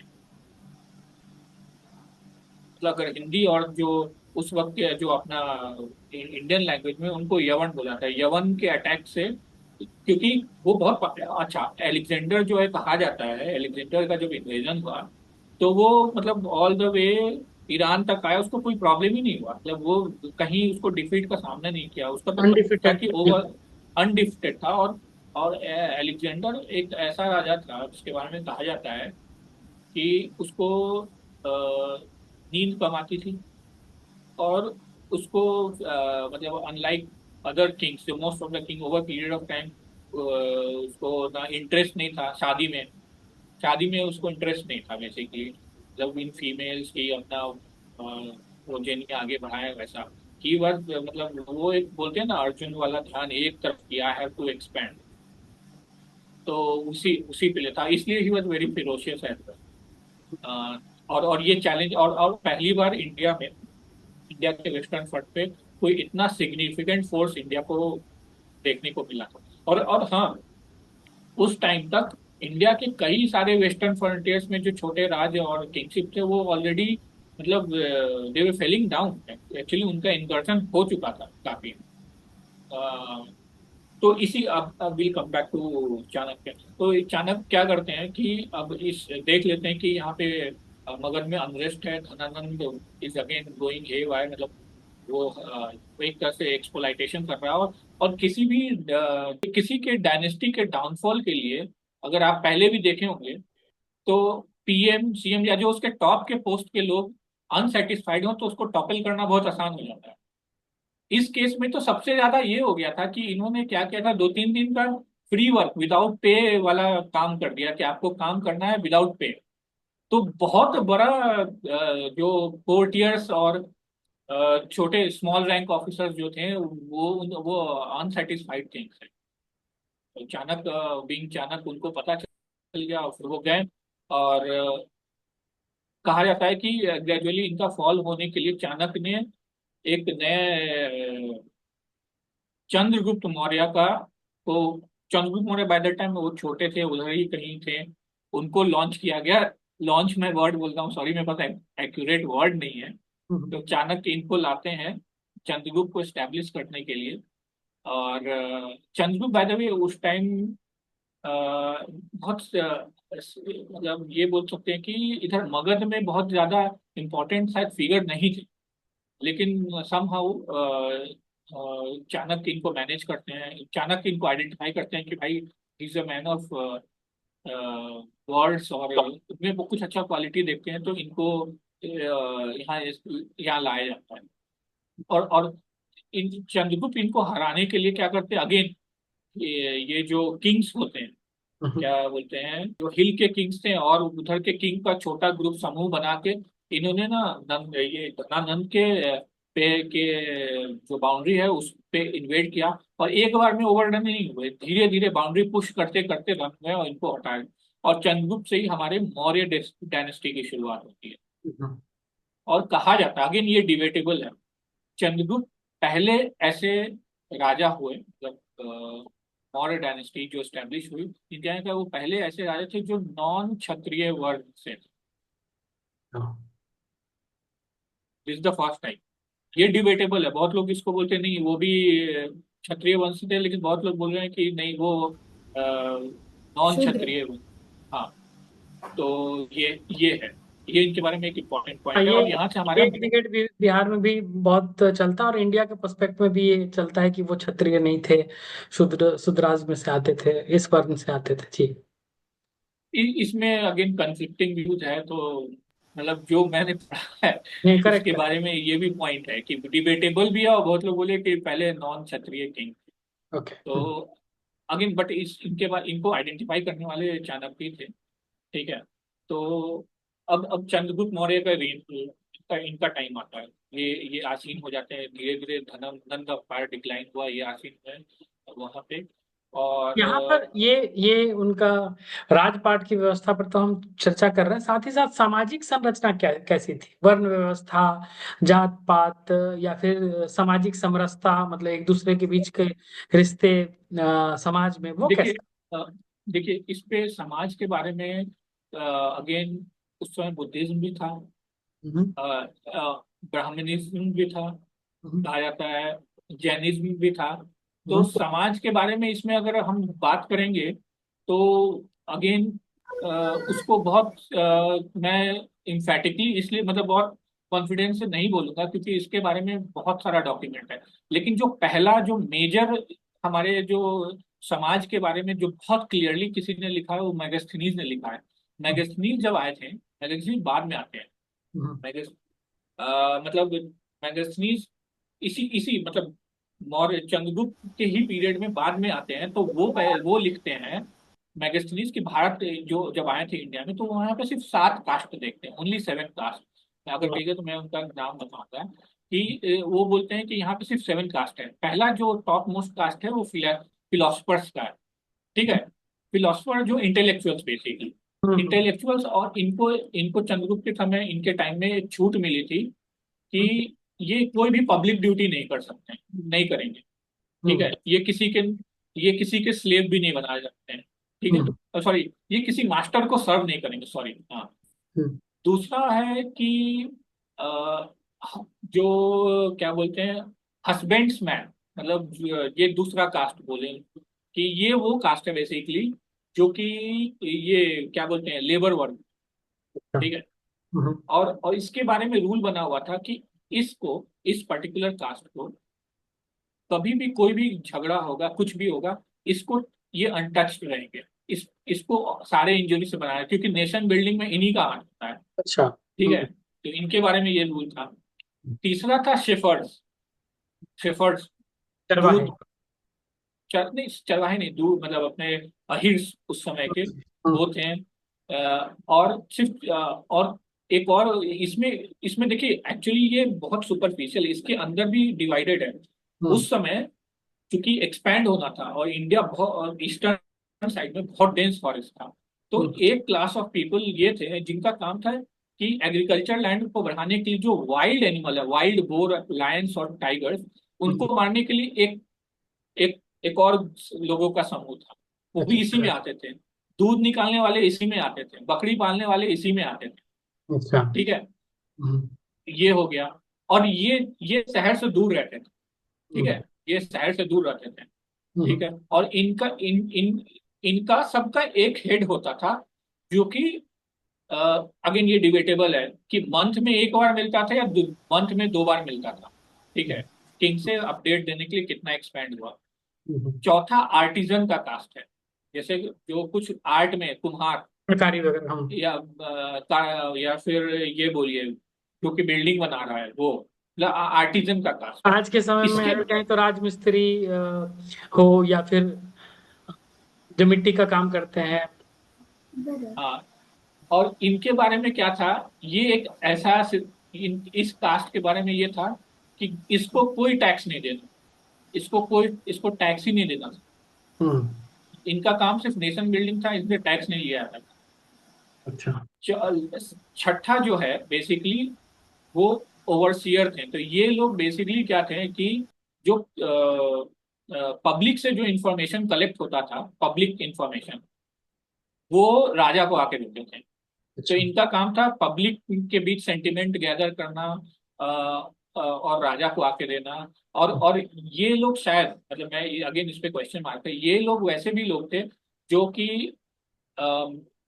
मतलब अगर हिंदी और जो उस वक्त के जो अपना इंडियन लैंग्वेज में उनको यवन बोला जाता है, यवन के अटैक से क्योंकि वो बहुत अच्छा एलेक्जेंडर जो है कहा जाता है एलेक्जेंडर का जब इन्वेजन हुआ तो वो मतलब ऑल द वे ईरान तक आया, उसको कोई प्रॉब्लम ही नहीं हुआ, मतलब वो कहीं उसको डिफीट का सामना नहीं किया, उसका तो था अनडिफिटेड। कि ओवर अनडिफिटेड था। और अलेक्जेंडर एक ऐसा राजा था जिसके बारे में कहा जाता है कि उसको नींद कम आती थी, और उसको मतलब अनलाइक अदर किंग्स, जो most of the king over period of time, उसको ना इंटरेस्ट नहीं था शादी में। शादी में उसको इंटरेस्ट नहीं था बेसिकली, जब इन फीमेल्स की अपना प्रोजेनी आगे बढ़ाए वैसा। ही वॉज मतलब वो एक बोलते हैं ना अर्जुन वाला ध्यान एक तरफ किया, हैव टू एक्सपेंड। तो उसी उसी पे था, इसलिए he was very ferocious as well. और ये चैलेंज, और पहली बार इंडिया के वेस्टर्न फ्रंट पे कोई इतना सिग्निफिकेंट फोर्स इंडिया को देखने को मिला। और हाँ, उस टाइम तक इंडिया के कई सारे वेस्टर्न फ्रंटियर्स में जो छोटे राज्य और किंगशिप थे वो ऑलरेडी मतलब they were falling down, actually उनका इनकर्शन हो चुका था काफी। अ, तो इसी अब will come back to Chanakya. तो ये चाणक्य क्या करते हैं कि अब इस देख लेते हैं कि यहाँ पे मगध में अनरेस्ट है, Dhanananda is again going haywire, मतलब वो एक तरह से एक्सप्लॉइटेशन कर रहा है। और किसी के डायनेस्टी के डाउनफॉल के लिए अगर आप पहले भी देखे होंगे तो पीएम सीएम या जो उसके टॉप के पोस्ट के लोग अनसेटिस्फाइड हो तो उसको टॉपल करना बहुत आसान हो जाता है। इस केस में तो सबसे ज्यादा ये हो गया था कि इन्होंने क्या किया था, 2-3 दिन का फ्री वर्क विदाउट पे वाला काम कर दिया कि आपको काम करना है विदाउट पे। तो बहुत बड़ा जो कोर्टियर्स और छोटे स्मॉल रैंक ऑफिसर्स जो थे वो अनसेटिस्फाइड थे इनसे। तो चाणक्य बीइंग चाणक्य उनको पता चल गया और फिर वो गए। और कहा जाता है कि ग्रेजुअली इनका फॉल होने के लिए चाणक्य ने एक नए चंद्रगुप्त मौर्य का को Chandragupta Maurya by the time वो छोटे थे, उधर ही कहीं थे, उनको लॉन्च किया गया। लॉन्च में वर्ड बोलता हूँ, सॉरी मेरे पास एक्यूरेट वर्ड नहीं है। तो चाणक्य इनको लाते हैं चंद्रगुप्त को एस्टेब्लिश करने के लिए। और चंद्रगुप्त बाय द वे उस टाइम बहुत मतलब ये बोल सकते हैं कि इधर मगध में बहुत ज्यादा इम्पोर्टेंट शायद फिगर नहीं थे, लेकिन समहाउ चाणक्य इनको मैनेज करते हैं, चाणक्य इनको आइडेंटिफाई करते हैं कि भाई is a man of words, और उसमें वो कुछ अच्छा क्वालिटी देखते हैं तो इनको यहाँ लाया जाता है। और इन चंद्रगुप्त इनको हराने के लिए क्या करते हैं अगेन, ये जो किंग्स होते हैं, क्या बोलते हैं, जो हिल के किंग्स थे और उधर के किंग का छोटा ग्रुप समूह बना के इन्होंने ना ये धनानंद के पे के जो बाउंड्री है उस पे इन्वेड किया। और एक बार में ओवररन नहीं हुए, धीरे धीरे बाउंड्री पुश करते करते रन हुए और इनको हटाए। और चंद्रगुप्त से ही हमारे मौर्य डायनेस्टी की शुरुआत होती है। और कहा जाता है, अगेन ये डिबेटेबल है, चंद्रगुप्त पहले ऐसे राजा हुए, मतलब मौर्य डायनेस्टी जो स्टैब्लिश हुई इंडिया का, वो पहले ऐसे राजा थे जो नॉन क्षत्रिय वर्ग से थे। This the first time. ये डिबेटेबल है, बहुत लोग इसको बोलते हैं नहीं वो भी क्षत्रिय वंश थे, लेकिन बहुत लोग बोल रहे हैं कि नहीं वो नॉन शूद्र। क्षत्रिय। हाँ, तो ये है, ये इनके बारे में एक इम्पोर्टेंट हाँ, पॉइंट है। और यहाँ से हमारा ये क्रिकेट भी बिहार में भी बहुत चलता है, और इंडिया के पर्सपेक्ट में भी ये चलता है कि वो क्षत्रिय नहीं थे, शूद्राज में से आते थे, इस वर्ण से आते थे जी। इसमें अगेन कंफ्लिक्टिंग व्यूज है, तो मतलब जो मैंने पढ़ा है नहीं, करेक्ट उसके करेक्ट। बारे में ये भी पॉइंट है कि डिबेटेबल भी है, और बहुत लोग बोले कि पहले नॉन क्षत्रिय किंग। ओके। तो अगेन बट इनके बाद इनको आइडेंटिफाई करने वाले चाणक्य ही थे। ठीक है। तो अब चंद्रगुप्त मौर्य का इनका टाइम आता है, ये आसीन हो जाते हैं धीरे धीरे, धननंद का फायर डिक्लाइन हुआ, ये आसीन हुए वहां पे। और यहाँ पर ये उनका राजपाट की व्यवस्था पर तो हम चर्चा कर रहे हैं, साथ ही साथ सामाजिक संरचना क्या कैसी थी, वर्ण व्यवस्था, जात पात, या फिर सामाजिक समरसता, मतलब एक दूसरे के बीच के रिश्ते समाज में वो देखिए कैसे। अ, देखिए इस पे समाज के बारे में अगेन उस समय बुद्धिज्म भी था, हम्म, ब्राह्मणिज्म भी था, हम्म, कहा जाता है जैनिज्म भी था। तो हम्म, समाज के बारे में इसमें अगर हम बात करेंगे तो अगेन उसको बहुत मैं इम्फेटिकली इसलिए मतलब बहुत कॉन्फिडेंस से नहीं बोलूंगा क्योंकि इसके बारे में बहुत सारा डॉक्यूमेंट है, लेकिन जो पहला जो मेजर हमारे जो समाज के बारे में जो बहुत क्लियरली किसी ने लिखा है वो मैगस्थनीज ने लिखा है। मैगस्थनीज जब आए थे, मैगस्थनीज बाद में आते हैं। हम्म, मैगस मतलब मैगस्थनीज इसी इसी मतलब मौर्य चंद्रगुप्त के ही पीरियड में बाद में आते हैं, तो वो लिखते हैं मैगस्थनीज कि भारत जो जब आए थे इंडिया में तो वहां पे सिर्फ 7 कास्ट देखते हैं, ओनली 7 कास्ट। अगर कहिए तो मैं उनका नाम बताऊंगा कि वो बोलते हैं कि यहाँ पे सिर्फ 7 कास्ट है। पहला जो टॉप मोस्ट कास्ट है वो फिलोसफर्स का है। ठीक है, फिलोसफर जो इंटेलेक्चुअल्स बेसिकली, हम्म, इंटेलेक्चुअल्स, और इनको इनको चंद्रगुप्त के समय इनके टाइम में एक छूट मिली थी कि ये कोई भी पब्लिक ड्यूटी नहीं कर सकते, नहीं करेंगे। ठीक हम्म, है, ये किसी के स्लेव भी नहीं बनाए सकते हैं। ठीक हम्म, है, सॉरी, ये किसी मास्टर को सर्व नहीं करेंगे, सॉरी, हाँ। हम्म, दूसरा है कि अ, जो क्या बोलते हैं, हस्बैंड्स मैन, मतलब ये दूसरा कास्ट बोले कि ये वो कास्ट है बेसिकली जो कि ये क्या बोलते हैं, लेबर वर्क। अच्छा, ठीक है, हम्म, और इसके बारे में रूल बना हुआ था कि इसको, इस पर्टिकुलर कास्ट को कभी भी कोई भी झगड़ा होगा, कुछ भी होगा, इसको, ये अनटच्ड रहेंगे। इसको सारे इंजरी से बनाया, क्योंकि नेशन बिल्डिंग में इन्हीं का हाथ होता है। अच्छा, ठीक है, तो इनके बारे में ये रूल था। तीसरा था शेफर्ड्स। शेफर्ड्स चरवाहे। दूध, नहीं चरवाहे नहीं, दूध मतलब अपने अहिर्स उस समय के हम्म, वो थे। और सिर्फ और एक और इसमें इसमें देखिए, एक्चुअली ये बहुत सुपरफिशियल, इसके अंदर भी डिवाइडेड है। हम्म, उस समय क्योंकि एक्सपैंड होना था और इंडिया बहुत ईस्टर्न साइड में बहुत डेंस फॉरेस्ट था, तो हम्म, एक क्लास ऑफ पीपल ये थे जिनका काम था कि एग्रीकल्चर लैंड को बढ़ाने के लिए जो वाइल्ड एनिमल है, वाइल्ड बोर, लायंस और टाइगर्स, हम्म, उनको मारने के लिए एक एक एक और लोगों का समूह था, वो भी इसी अच्छा, में आते थे। दूध निकालने वाले इसी में आते थे, बकरी पालने वाले इसी में आते थे। अच्छा, ठीक है, हम्म, ये हो गया। और ये शहर से दूर रहते थे। ठीक हम्म, है, ये शहर से दूर रहते थे। ठीक हम्म, है, और इनका सबका एक हेड होता था जो कि अगेन ये डिबेटेबल है कि मंथ में एक बार मिलता था या मंथ में 2 बार मिलता था। ठीक है, किंग से अपडेट देने के लिए कितना एक्सपैंड हुआ। हम्म, चौथा आर्टिजन का कास्ट है, जैसे जो कुछ आर्ट में कुम्हार सरकारी वगैरह हम। या फिर ये बोलिए जो कि बिल्डिंग बना रहा है वो, मतलब आर्टिजन का कास्ट है। आज के समय में इसके, अगर कहें तो राजमिस्त्री हो या फिर जो मिट्टी का काम करते हैं। हाँ, और इनके बारे में क्या था, ये एक ऐसा इस कास्ट के बारे में ये था कि इसको कोई टैक्स नहीं देना, इसको टैक्स ही नहीं देना। हम्म, इनका काम सिर्फ नेशन बिल्डिंग था, इसलिए टैक्स नहीं लिया जाता। अच्छा, छठा जो है बेसिकली वो ओवरसियर थे। तो ये लोग बेसिकली क्या थे कि जो पब्लिक से जो इंफॉर्मेशन कलेक्ट होता था, पब्लिक इंफॉर्मेशन, वो राजा को आके देते थे। तो अच्छा, इनका काम था पब्लिक के बीच सेंटिमेंट गैदर करना, और राजा को आके देना। और ये लोग शायद, मतलब मैं अगेन इस पे क्वेश्चन मारता, ये लोग वैसे भी लोग थे जो कि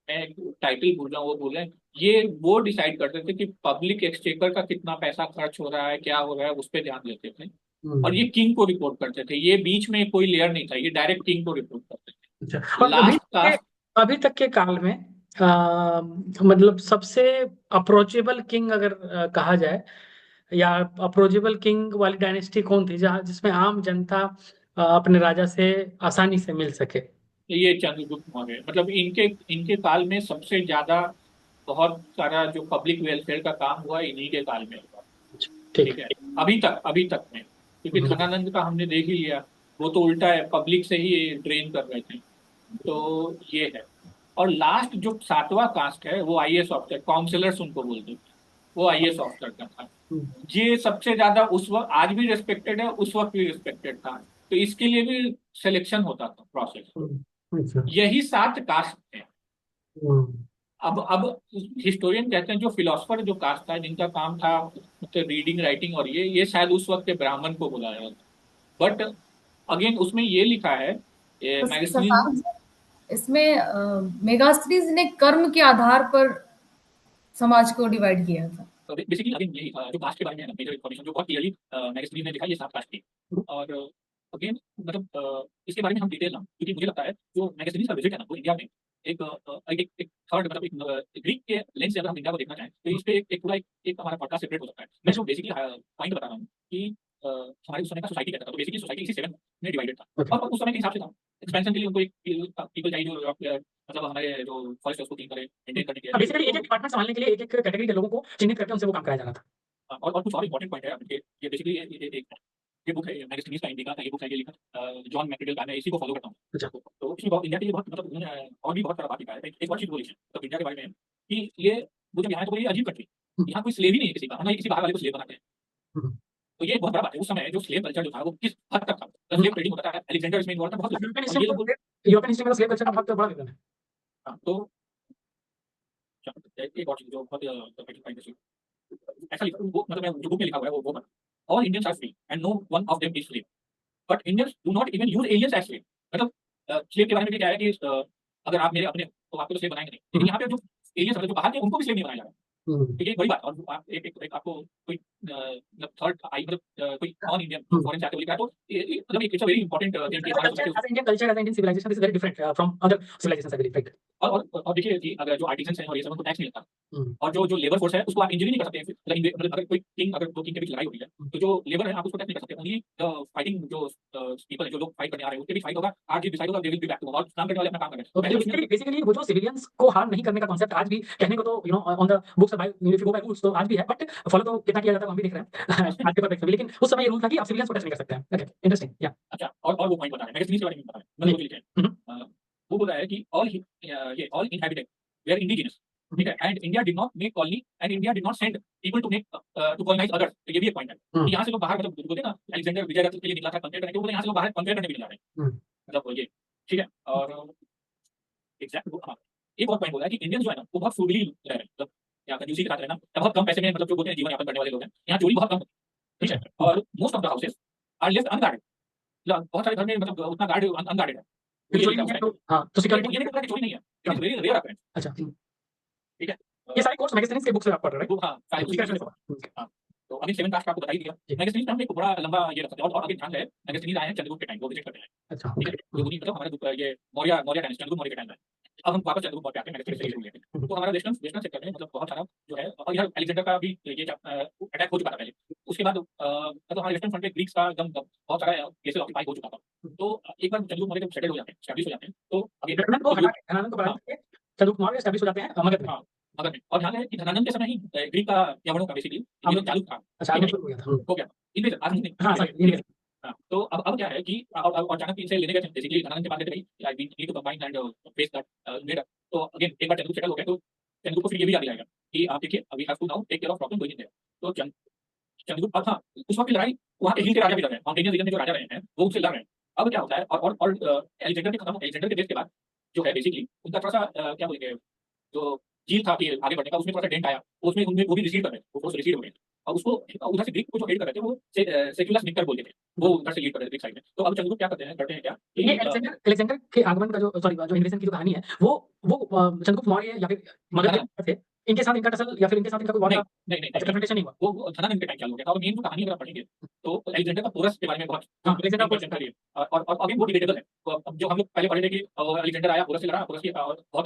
मैं टाइटल भूल रहा हूँ, वो बोले, ये वो डिसाइड करते थे कि पब्लिक एक्सचेकर का कितना पैसा खर्च हो रहा है, क्या हो रहा है, उस पर ध्यान देते थे। और ये हम्म, किंग को रिपोर्ट करते थे, ये बीच में कोई लेयर नहीं था, ये डायरेक्ट किंग को रिपोर्ट करते अच्छा। थे। और लास्ट के कास्ट, अभी तक के काल में मतलब सबसे अप्रोचेबल किंग अगर कहा जाए, या अप्रोचेबल किंग वाली डायनेस्टी कौन थी जहाँ जिसमें आम जनता अपने राजा से आसानी से मिल सके। ये चंद्रगुप्त मौर्य, मतलब इनके इनके काल में सबसे ज्यादा बहुत सारा जो पब्लिक वेलफेयर का काम हुआ इन्हीं के काल में हुआ। ठीक ठीक है। है, अभी तक में, क्योंकि हम्म, धनानंद का हमने देख ही लिया, वो तो उल्टा है, पब्लिक से ही ड्रेन कर रहे थे। तो ये है। और लास्ट जो 7वां कास्ट है वो आईएएस ऑफिसर, काउंसलर्स उनको बोलते थे, वो आईएएस ऑफिसर का था। हम्म, ये सबसे ज्यादा उस वक्त, आज भी रिस्पेक्टेड है, उस वक्त भी रिस्पेक्टेड था, तो इसके लिए भी सिलेक्शन होता था, प्रोसेस। अच्छा, यही 7 कास्ट थे। हम्म, अब हिस्टोरियन कहते हैं जो फिलोसफर जो कास्ट था जिनका काम था मतलब रीडिंग राइटिंग, और ये शायद उस वक्त के ब्राह्मण को बुलाया था। बट अगेन उसमें ये लिखा है तो मैगजीन, शशांक जी, इसमें मेगास्त्रीज ने कर्म के आधार पर समाज को डिवाइड किया था। बेसिकली अगेन यही जो कास्ट के बारे में है ना, मेजर इन्फॉर्मेशन जो बहुत क्लियरली मैगजीन ने दिखा, ये 7 कास्ट थी। और अगेन मतलब इसके बारे में हम डिटेल ना, क्योंकि मुझे लगता है जो मैगजीन का विजिट है ना, वो इंडिया में एक एक थर्ड मतलब एक ग्रीक के लेंस से अगर हम इंडिया को देखना चाहें, तो इस पे एक पूरा एक हमारा पॉडकास्ट सेपरेट हो सकता है। मैं जो बेसिकली पॉइंट बता रहा हूँ कि हमारे उस समय का सोसाइटी कहता था, तो बेसिकली सोसाइटी इसी 7 में डिवाइडेड था। और उस समय के हिसाब से था, एक्सपेंशन के लिए उनको एक पीपल चाहिए जो मतलब हमारे जो फॉरेस्ट है उसको क्लीन करे, मेंटेन करने के लिए। बेसिकली एक-एक डिपार्टमेंट संभालने के लिए एक-एक कैटेगरी के लोगों को चिन्हित करके उनसे वो काम कराया जाना था। और कुछ और इम्पोर्टेंट पॉइंट है ये बेसिकली ये बुक है मैगजीन का इंडिका का, ये बुक है, ये लिखा जॉन मैकग्रेगल का, मैं इसी को फॉलो करता हूँ। अच्छा। तो इसमें बहुत इंडिया के लिए बहुत मतलब उन्होंने और भी बहुत सारा बात लिखा है। एक और चीज़ बोली है मतलब इंडिया के बारे में कि ये वो जब यहाँ है तो ये अजीब कंट्री, यहाँ कोई स्लेव ही नहीं है किसी का, ना ही किसी बाहर वाले को स्लेव बनाते हैं। हुँ। तो ये बहुत बड़ा बात है। उस समय जो स्लेव कल्चर जो था वो किस हद तक था, स्लेव ट्रेडिंग होता था, अलेक्जेंडर इसमें इन्वॉल्व था बहुत कुछ। यूरोपियन और हिस्ट्री ये में लोग यूरोपियन हिस्ट्री में स्लेव कल्चर का बहुत बड़ा विवरण है। हाँ, तो एक और चीज़ जो बहुत ऐसा लिखा वो मतलब मैं जो बुक में लिखा हुआ है वो all Indians are free and no one of them is slave, but Indians do not even use aliens as slave. मतलब स्लेव के बारे में भी क्या है कि अगर आप मेरे अपने तो आपको तो स्लेव बनाएंगे नहीं, लेकिन यहाँ पे जो एलियंस मतलब जो बाहर के उनको भी स्लेव नहीं बनाया जा रहा है। तो ये एक बड़ी बात। और आप एक आपको कोई मतलब थर्ड आई मतलब कोई नॉन इंडियन फॉरेन से आके बोलेगा तो ये मतलब it's a very important thing कि हमारा society As Indian culture, as Indian civilization is very different from other civilizations, I believe, right? और देखिए कि अगर जो आर्टिजन्स हैं और ये सब उनको टैक्स नहीं लगता, हुँ। और जो लेबर फोर्स है उसको आप इंजरी नहीं कर सकते हैं। मतलब अगर कोई किंग अगर 2 किंग के बीच लड़ाई होती है, तो जो लेबर है आप उसको टैक्स नहीं कर सकते। ओनली फाइटिंग जो पीपल है, जो लोग फाइट करने आ रहे हैं उसके बीच फाइट होगा, आज ये डिसाइड होगा they will be back to और काम करने वाले अपना काम कर रहे हैं। तो पहले उसमें बेसिकली वो जो सिविलियंस को हार्म नहीं करने का कांसेप्ट आज भी कहने को तो on the books by if you go by rules तो आज भी है, बट फॉलो तो कितना किया जाता है हम भी देख रहे हैं आज के परस्पेक्टिव में। लेकिन उस समय ये रूल था कि आप सिविलियंस को टच नहीं कर सकते हैं। ओके, इंटरेस्टिंग, या अच्छा, और वो पॉइंट बता रहे हैं मैगजीन के बारे में बता रहे हैं, मतलब वो लिखे हैं। हुँ। वो बोल रहा है कि ये ऑल इनहैबिटेड वेयर इंडिजिनस, ठीक है, and India did not make colony and India did not send people to make to colonise others. तो ये भी एक पॉइंट है कि यहाँ से लोग बाहर मतलब बोलते हैं ना अलेक्जेंडर विजयदत्त के लिए निकला था कंपेयर करने के, वो बोलते हैं यहाँ से लोग बाहर कंपेयर करने के लिए जा रहे हैं। हुँ। मतलब ये ठीक है। और एग्जैक्ट हाँ, एक और पॉइंट बोला है कि इंडियन जो है ना वो बहुत फ्रूडली रह रहे हैं, मतलब या कंजूसी के साथ रहना या बहुत कम पैसे में मतलब जो बोलते हैं जीवन यापन करने वाले लोग हैं, यहाँ चोरी बहुत कम है, ठीक है। और most of the houses are left unguarded, मतलब बहुत सारे घर में मतलब उतना गार्ड अनगार्डेड है। तो ये चोरी लिखा नहीं है है उस तो टाइम हाँ, तो पे। सिक्योरिटी ये नहीं बोल रहा कि चोरी नहीं है, it is very rare occurrence, अच्छा। ठीक है। ये सारे कोर्स मैगजीन्स के बुक से आप पढ़ रहे हैं, वो हाँ, सारे राइट? उसी ठीक से है। हाँ, तो अभी 7 कास्ट का आपको बता ही दिया। जी। मैगजीन में हम एक बड़ा लंबा ये रख सकते हैं। और अभी ध्यान है मैगजीन आए हैं चंद्रगुप्त के टाइम, वो विजिट करते हैं, अच्छा, ठीक है। ओके। जो उन्हीं मतलब हमारे ये मौर्य डायनेस्टी चंद्रगुप्त मौर्य के टाइम में। अब हम वापस चंद्रगुप्त मौर्य पे आते हैं, मैगजीन से शुरू लेते हैं। तो हमारा वेस्टर्न सेक्टर में मतलब बहुत सारा जो है, और इधर अलेक्जेंडर का भी ये अटैक हो चुका था पहले। उसके बाद मतलब हमारे वेस्टर्न फ्रंट पे ग्रीक्स का एकदम बहुत सारा प्लेसेस ऑक्यूपाई हो चुका था। तो एक बार चंद्रगुप्त मौर्य जब सेटल हो जाते हैं, एस्टैब्लिश हो जाते हैं, तो अभी धनानंद को हटा के धनानंद को बढ़ा के चंद्रगुप्त मौर्य एस्टैब्लिश हो जाते हैं मगध में। हाँ, मगध में। और ध्यान है कि धनानंद के समय ही ग्रीक का यवनों का बेसिकली ये जो चालुक्य था, अच्छा, ठीक है, शुरू हो गया था। हो गया। इन्वेजन आज नहीं, हाँ, इन्वेजन, सॉरी, ठीक है। हाँ, तो अब क्या है कि और चाणक्य इनसे लेने गए थे बेसिकली धनानंद के पास गए थे, भाई we need to combine and face that invader. तो अगेन एक बार चंद्रगुप्त सेटल हो गए तो चंद्रगुप्त को फिर ये भी याद दिलाएगा कि आप देखिए we have to now take care of problem going in there. तो चंद्रगुप्त अब हाँ, उस वक्त की लड़ाई वहाँ के हिल के राजा भी लड़ रहे हैं, माउंटेनियस रीजन में जो राजा रहे हैं वो उनसे लड़ रहे हैं। अब क्या होता है और एलेक्जेंडर के डेथ के बाद जो है बेसिकली उनका थोड़ा सा क्या बोलेंगे जो झील था कि आगे बढ़ने का, उसमें थोड़ा सा डेंट आया, उसमें उनमें वो भी रिसीड कर रहे थे, वो फोर्स रिसीड हो गए। और उसको उधर से ग्रीक को जो हेड कर रहे थे वो सेक्युलस निक्टर बोलते थे, वो उधर से लीड कर रहे थे ग्रीक साइड में। तो अब चंद्रगुप्त क्या करते हैं क्या ये कि अलेक्जेंडर के आगमन का जो जो इन्वेजन की जो कहानी है वो चंद्रगुप्त मौर्य या फिर मगध के थे, इनके साथ इनका टसल या फिर इनके साथ इनका कोई वॉर नहीं का नहीं नहीं कन्फ्रंटेशन नहीं हुआ। वो धनानंद के टाइम चालू हो गया था। और मेन जो कहानी अगर आप पढ़ेंगे तो अलेक्जेंडर का पोरस के बारे में बहुत हाँ, अलेक्जेंडर main question है। और अगेन वो डिबेटेबल है। तो अब जो हम लोग पहले पढ़े थे कि अलेक्जेंडर आया, पोरस से लड़ा, पोरस की बहुत